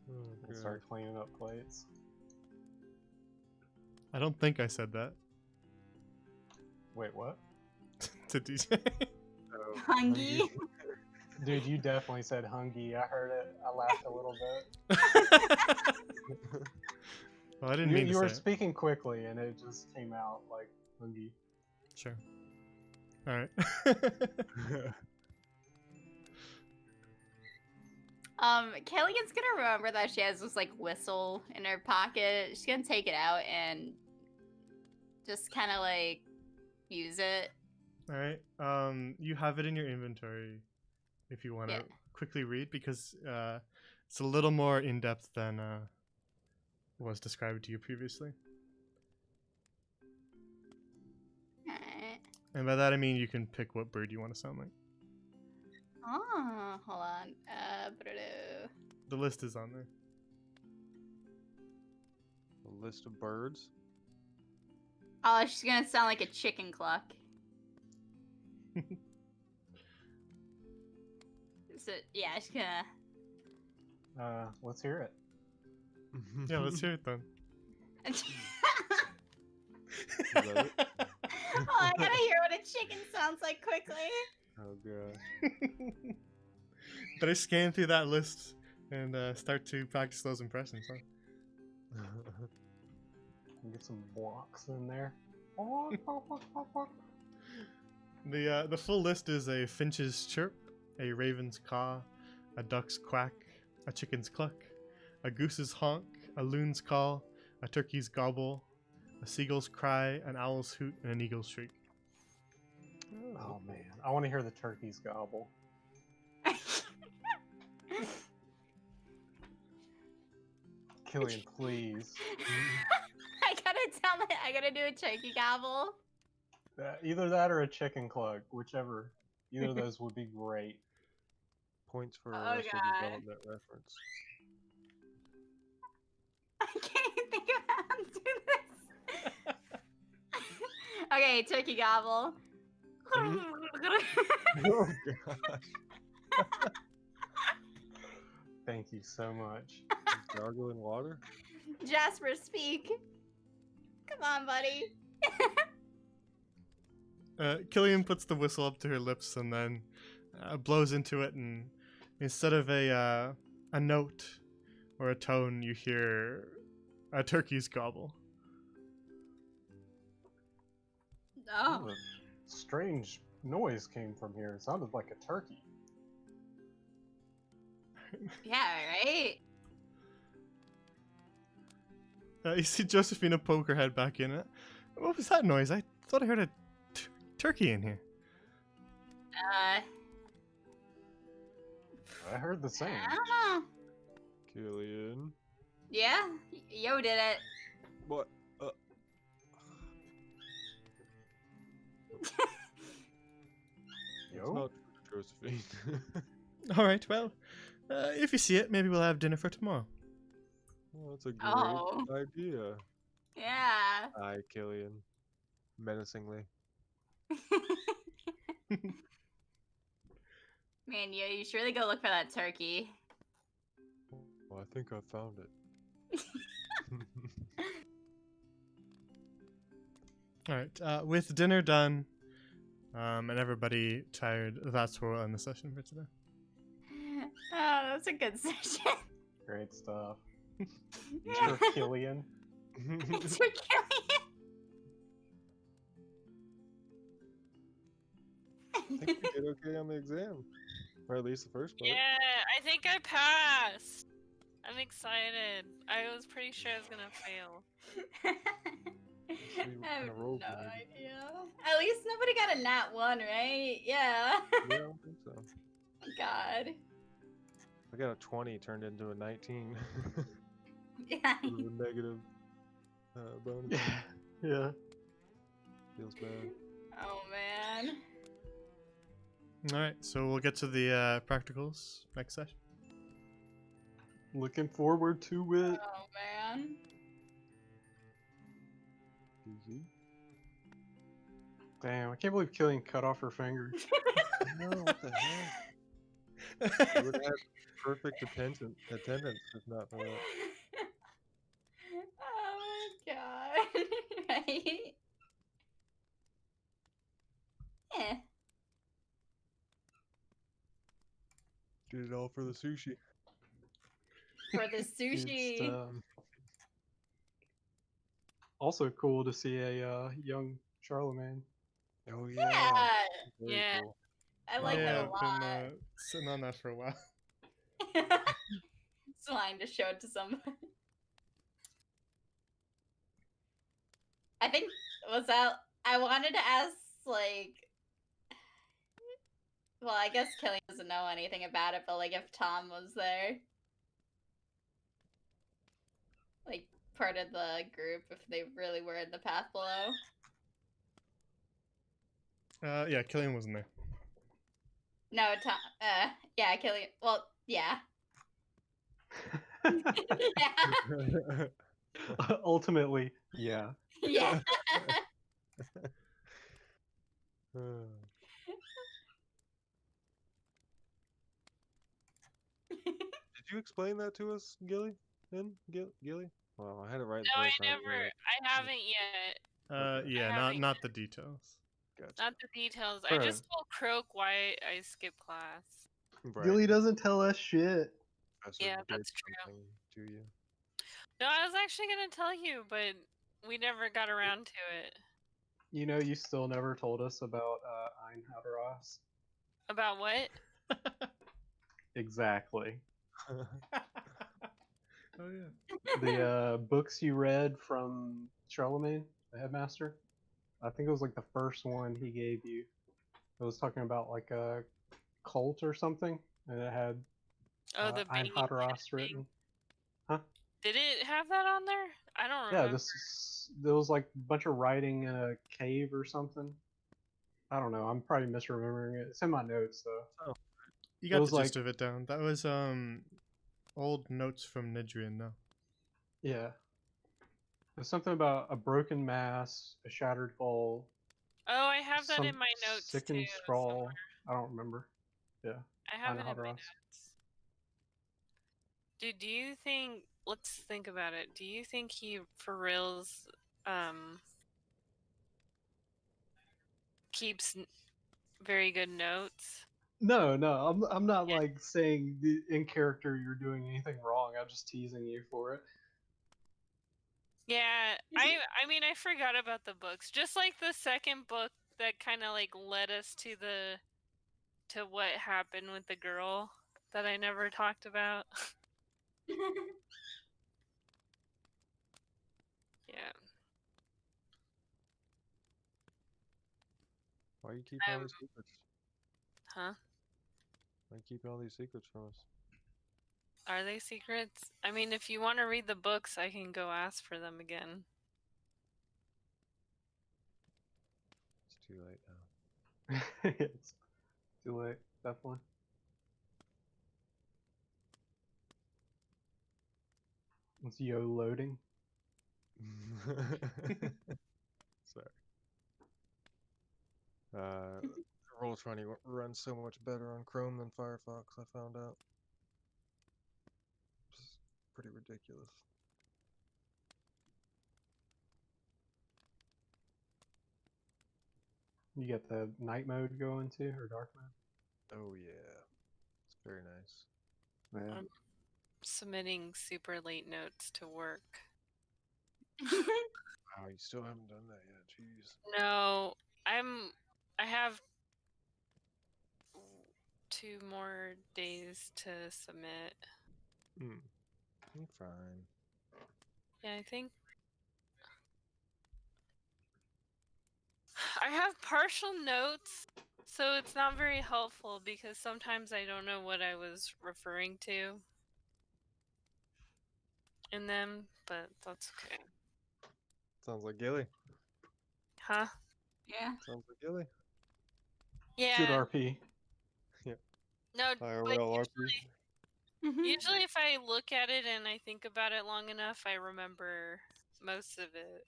Oh, And start cleaning up plates. I don't think I said that Wait, what? to DJ. Oh, Hungry? Dude, you definitely said hungry. I heard it. I laughed a little bit. Well, I didn't mean to You were say it. speaking quickly, and it just came out like hungry. Sure. Alright. Kelly's gonna remember that she has this like whistle in her pocket. She's gonna take it out and just kind of like use it. Alright. You have it in your inventory if you want to Yeah. quickly read, because it's a little more in depth than was described to you previously. Alright. And by that I mean you can pick what bird you want to sound like. Oh, hold on. The list is on there. A list of birds. Oh, she's gonna sound like a chicken cluck. So yeah, she's gonna. Let's hear it. Yeah, let's hear it then. Is that it? Oh, I gotta hear what a chicken sounds like quickly. Oh gosh. Better scan through that list and start to practice those impressions, huh? And get some blocks in there. The full list is a finch's chirp, a raven's caw, a duck's quack, a chicken's cluck, a goose's honk, a loon's call, a turkey's gobble, a seagull's cry, an owl's hoot, and an eagle's shriek. Oh man, I want to hear the turkey's gobble. Killian, please. I gotta do a turkey gobble. Either that or a chicken cluck, whichever. Either of those would be great. Points for Oh, Arrested God. Development reference. I can't even think of how to do this. Okay, turkey gobble. Oh gosh. Thank you so much. Gargling water? Jasper, speak. Come on, buddy. Killian puts the whistle up to her lips and then blows into it, and instead of a note or a tone, you hear a turkey's gobble. Oh. A strange noise came from here. It sounded like a turkey. Yeah, right? You see Josephina poke her head back in it. What was that noise? I thought I heard a turkey in here. I heard the same. I don't know. Killian. Yeah? Yo did it. What? It's Yo? not Josephine. All right. Well, if you see it, maybe we'll have dinner for tomorrow. Oh, that's a great Oh. idea. Yeah. Hi, Killian. Menacingly. Man, you should really go look for that turkey. Well, I think I found it. All right. With dinner done, and everybody tired, that's where we'll end the session for today. Oh, that's a good session. Great stuff. Yeah. Mr. Killian. Mr. Killian. I think we did okay on the exam. Or at least the first part. Yeah, I think I passed. I'm excited. I was pretty sure I was gonna fail. I See what have kind of roll no we made. idea. At least nobody got a nat 1, right? Yeah. Yeah, I don't think so. God. I got a 20 turned into a 19. Yeah. With a negative bonus. Yeah. Feels bad. Oh man. All right. So we'll get to the practicals next session. Looking forward to it. Oh man. GG. Damn, I can't believe Killian cut off her finger. No, what the heck? I would have had perfect attendance if not for that. Oh my god. Right? Yeah. Did it all for the sushi. For the Good sushi. stuff. Also cool to see a young Charlemagne. Oh Yeah. Very Yeah. cool. I like yeah, that a I've lot. been sitting on that for a while. It's fine to show it to somebody. I think I wanted to ask like, well, I guess Killian doesn't know anything about it, but like if Tom was there, like part of the group, if they really were in the path below. Yeah, Killian wasn't there. No, Tom. Yeah, Killian. Well, yeah. Yeah. Ultimately, yeah. Yeah. Did you explain that to us, Gilly? Gilly? Well, I had it right the No, I first time. never. I haven't yet. Okay. Yeah, I not haven't not the details. Gotcha. Not the details. I Bruh. just told Croak why I skipped class. Right. Gilly doesn't tell us shit. Professor Yeah, did that's true. something to you. No, I was actually gonna tell you, but we never got around to it. You know, you still never told us about Einhauteros. About what? Exactly. Oh yeah. The books you read from Charlemagne, the headmaster. I think it was like the first one he gave you. It was talking about like a cult or something, and it had Oh, the banging Einhauteros head thing. written. Huh? Did it have that on there? I don't Yeah, remember. there was like a bunch of writing in a cave or something. I don't know. I'm probably misremembering it. It's in my notes though. You It got was the gist like- of it down. That was old notes from Nidrian. No. Yeah. There's something about a broken mass, a shattered fall, Oh, I have that some in my notes too. sickened scrawl. somewhere. I don't remember. Yeah. I have it in my Einhauteros. notes. Dude, do you think? Let's think about it. Do you think he for reals keeps very good notes? No, I'm not like saying in character you're doing anything wrong. I'm just teasing you for it. Yeah, I mean I forgot about the books. Just like the second book that kind of like led us to what happened with the girl that I never talked about. Yeah. Why are you keeping all Um, these secrets? Huh? Why are you keeping all these secrets from us? Are they secrets? I mean, if you want to read the books, I can go ask for them again. It's too late now. It's too late. definitely. It's yo loading. Sorry. Roll20 runs so much better on Chrome than Firefox, I found out. It's pretty ridiculous. You get the night mode going too, or dark mode? Oh yeah. It's very nice. Yeah. I'm submitting super late notes to work. Wow, you still haven't done that yet. Jeez. No, I have 2 more days to submit. I'm fine. Yeah, I think I have partial notes, so it's not very helpful because sometimes I don't know what I was referring to in them, but that's okay. Sounds like Gilly. Huh? Yeah. Sounds like Gilly. Yeah. Good RP. No, but IRL RP. usually if I look at it and I think about it long enough, I remember most of it.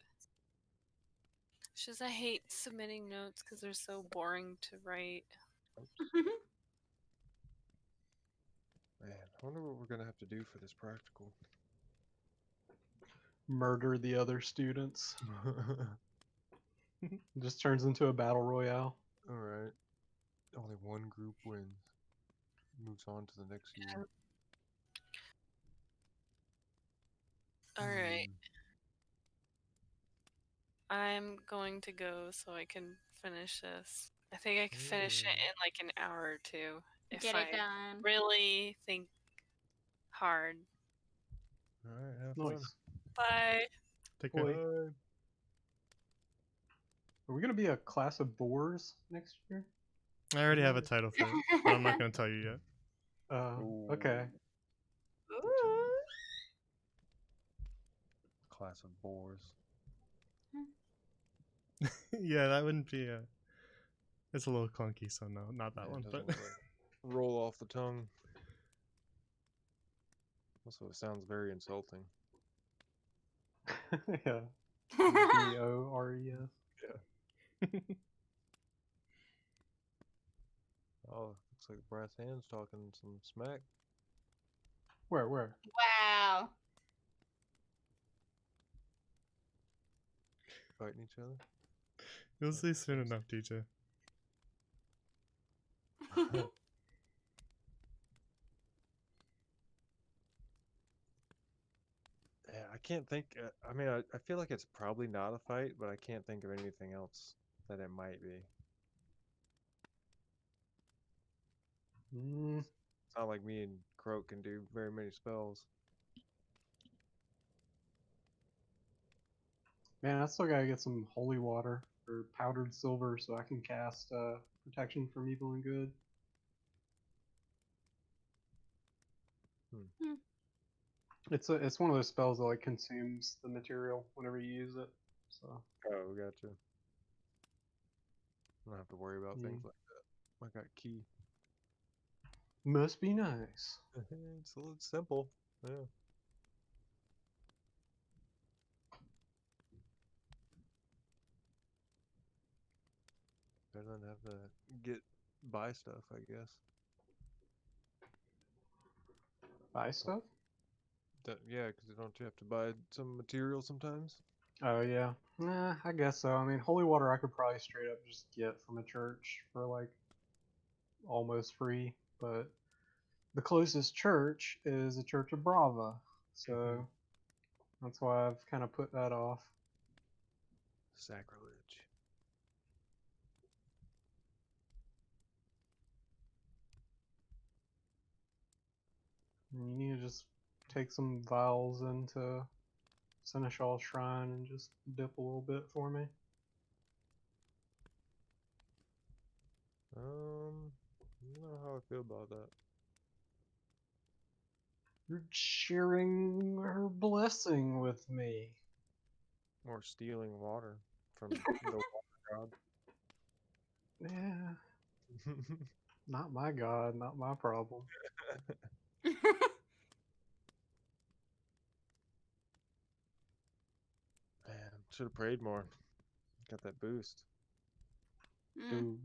It's just I hate submitting notes because they're so boring to write. Man, I wonder what we're gonna have to do for this practical. Murder the other students. It just turns into a battle royale. Alright. Only one group wins. Moves on to the next year. Alright. I'm going to go so I can finish this. I think I can finish it in like an hour or two if Get I it done. really think hard. Alright, have fun. Nice. Bye. Take care. Boy. Bye. Are we gonna be a class of boars next year? I already have a title for it, but I'm not going to tell you yet. Okay. Ooh. Class of boars. Yeah, that wouldn't be a. It's a little clunky, so no, not that Yeah, it one. doesn't But really roll off the tongue. Also, it sounds very insulting. Yeah. BORES. Oh, looks like Brass Hand's talking some smack. Where? Wow. Fighting each other. you'll see soon enough, DJ. Yeah, I can't think. I mean, I feel like it's probably not a fight, but I can't think of anything else that it might be. Mm, It's not like me and Croak can do very many spells. man, I still gotta get some holy water or powdered silver so I can cast protection from evil and good. It's one of those spells that like consumes the material whenever you use it. So Oh, gotcha. I don't have to worry about Mm. things like that. I got key. must be nice. It's a little simple. Yeah. Better than have to buy stuff, I guess. Buy stuff? Yeah, because don't you have to buy some material sometimes? Oh yeah. Nah, I guess so. I mean, holy water I could probably straight up just get from a church for like almost free, but the closest church is the Church of Brava, so that's why I've kind of put that off. Sacrilege. You need to just take some vials into Seneschal's Shrine and just dip a little bit for me. I don't know how I feel about that. You're sharing her blessing with me. Or stealing water from the water god. Yeah. Not my god, not my problem. Man, should have prayed more. Got that boost. Mm. Dude.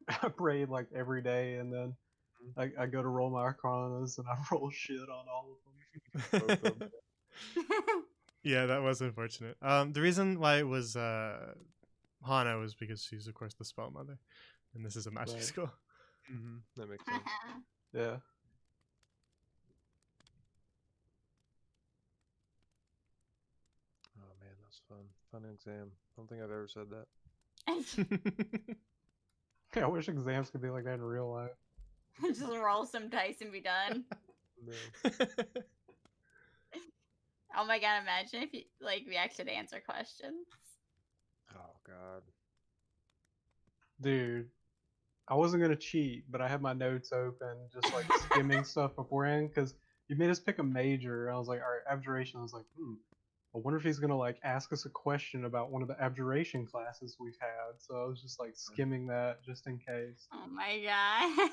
I pray like every day, and then I go to roll my arcanas, and I roll shit on all of them. Both of 'em. Yeah, that was unfortunate. The reason why it was Hana was because she's of course the spell mother, and this is a magic Right. school. That makes sense. Yeah. Oh man, that was fun. Fun exam. I don't think I've ever said that. I wish exams could be like that in real life. Just roll some dice and be done. No. Oh my god, imagine if you we actually answer questions. Oh god. Dude, I wasn't gonna cheat, but I had my notes open, just like skimming stuff beforehand, because you made us pick a major. I was like, all right, abjuration. I was like, I wonder if he's gonna like ask us a question about one of the abjuration classes we've had. So I was just like skimming that just in case. Oh my god.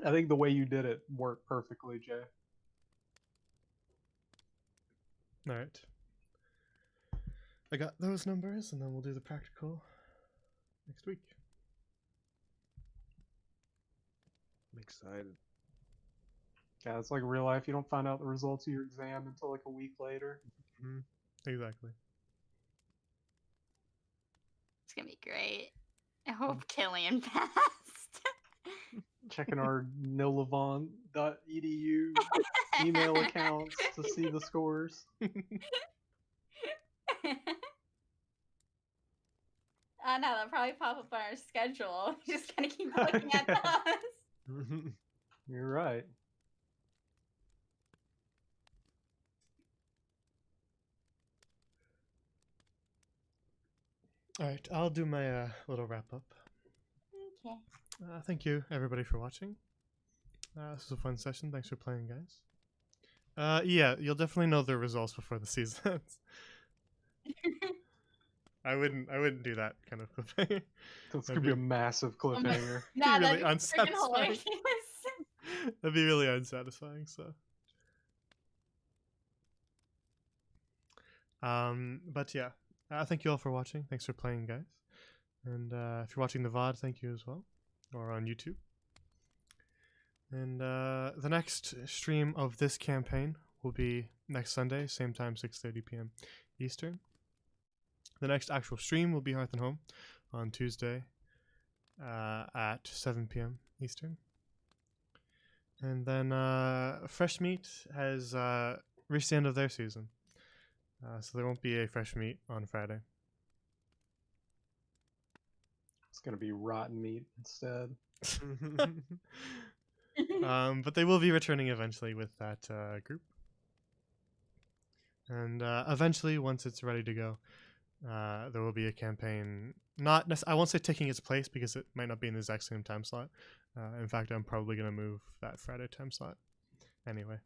I think the way you did it worked perfectly, Jay. All right. I got those numbers, and then we'll do the practical next week. I'm excited. Yeah, it's like real life. You don't find out the results of your exam until like a week later. Exactly. It's gonna be great. I hope Killian passed. Checking our nillavon.edu email accounts to see the scores. Oh no, that'll probably pop up on our schedule. You just gotta keep looking at those. You're right. All right, I'll do my little wrap up. Okay. Thank you, everybody, for watching. This was a fun session. Thanks for playing, guys. Yeah, you'll definitely know the results before the season ends. I wouldn't do that kind of cliffhanger. That's That'd gonna be a be- massive cliffhanger. Nah, really that'd be freaking unsatisfying. hilarious. That'd be really unsatisfying. So, but yeah, thank you all for watching. Thanks for playing, guys. And if you're watching the VOD, thank you as well, or on YouTube. And the next stream of this campaign will be next Sunday, same time, 6:30 p.m. Eastern. The next actual stream will be Hearth and Home on Tuesday at 7 p.m. Eastern. And then Fresh Meat has reached the end of their season. So there won't be a Fresh Meat on Friday. It's gonna be rotten meat instead. But they will be returning eventually with that group. And eventually, once it's ready to go, there will be a campaign. I won't say taking its place because it might not be in the exact same time slot. In fact, I'm probably going to move that Friday time slot anyway.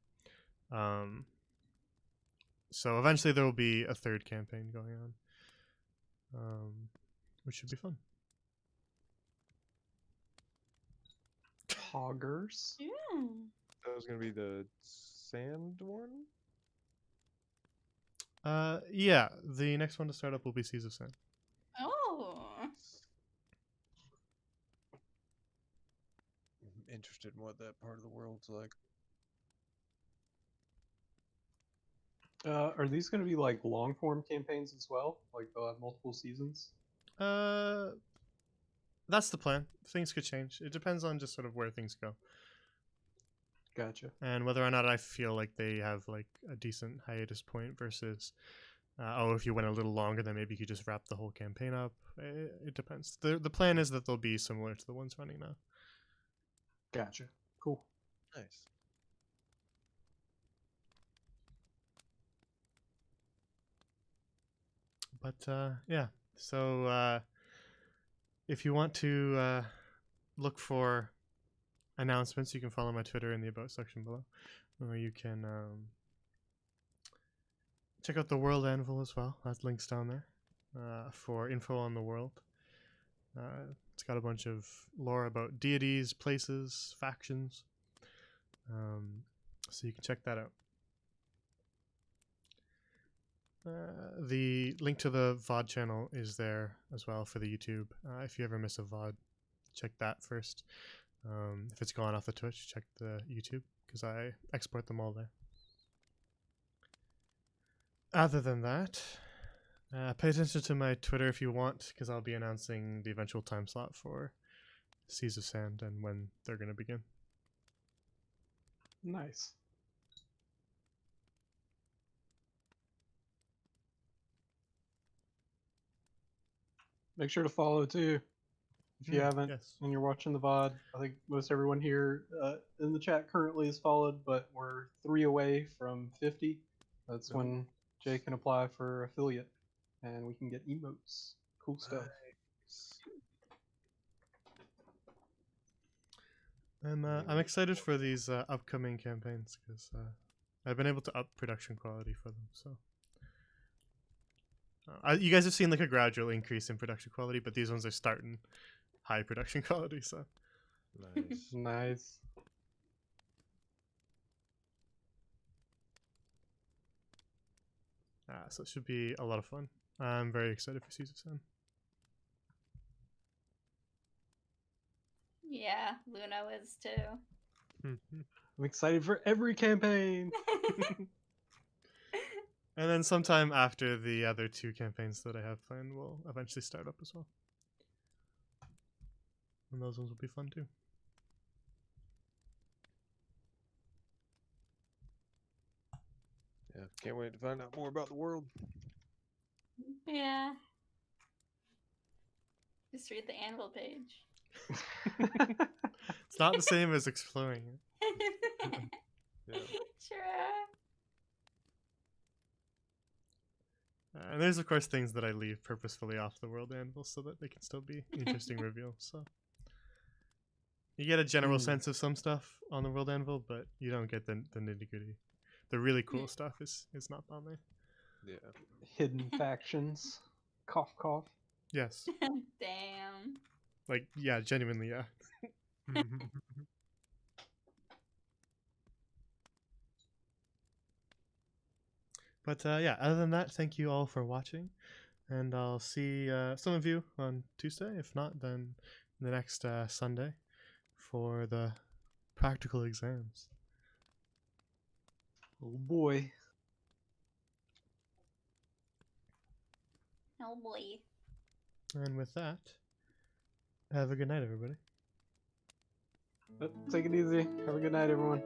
So eventually there will be a third campaign going on, which should be fun. Hoggers. Yeah. That was gonna be the sand one. Yeah, the next one to start up will be Seas of Sand. Oh. I'm interested in what that part of the world's like. Are these gonna be like long form campaigns as well? Like they'll have multiple seasons? That's the plan. Things could change. It depends on just sort of where things go. Gotcha. And whether or not I feel like they have like a decent hiatus point versus if you went a little longer, then maybe you could just wrap the whole campaign up. It depends. The plan is that they'll be similar to the ones running now. Gotcha. Cool. Nice. But yeah, so if you want to look for announcements, you can follow my Twitter in the About section below, or you can check out the World Anvil as well. That link's down there for info on the world. It's got a bunch of lore about deities, places, factions. So you can check that out. The link to the VOD channel is there as well for the YouTube. If you ever miss a VOD, check that first. If it's gone off the Twitch, check the YouTube because I export them all there. Other than that, pay attention to my Twitter if you want, because I'll be announcing the eventual time slot for Seas of Sand and when they're going to begin. Nice. Make sure to follow too if you haven't, Yes. and you're watching the VOD. I think most everyone here in the chat currently is followed, but we're 3 away from 50. That's when Jay can apply for affiliate, and we can get emotes. Cool stuff. I'm excited for these upcoming campaigns because I've been able to up production quality for them. So you guys have seen like a gradual increase in production quality, but these ones are starting high production quality. So Nice. Nice. so it should be a lot of fun. I'm very excited for Seas of Sand. Yeah, Luno is too. I'm excited for every campaign. And then sometime after the other 2 campaigns that I have planned will eventually start up as well. And those ones will be fun too. Yeah, can't wait to find out more about the world. Yeah. Just read the anvil page. It's not the same as exploring it. Yeah. Sure. And there's of course things that I leave purposefully off the world anvil so that they can still be interesting reveals. So you get a general sense of some stuff on the world anvil, but you don't get the nitty gritty. The really cool stuff is not on there. Yeah. Hidden factions. Cough, cough. Yes. Damn. Like, yeah, genuinely, yeah. But yeah, other than that, thank you all for watching. And I'll see some of you on Tuesday. If not, then the next Sunday for the practical exams. Oh boy. Oh boy. And with that, have a good night, everybody. Take it easy. Have a good night, everyone.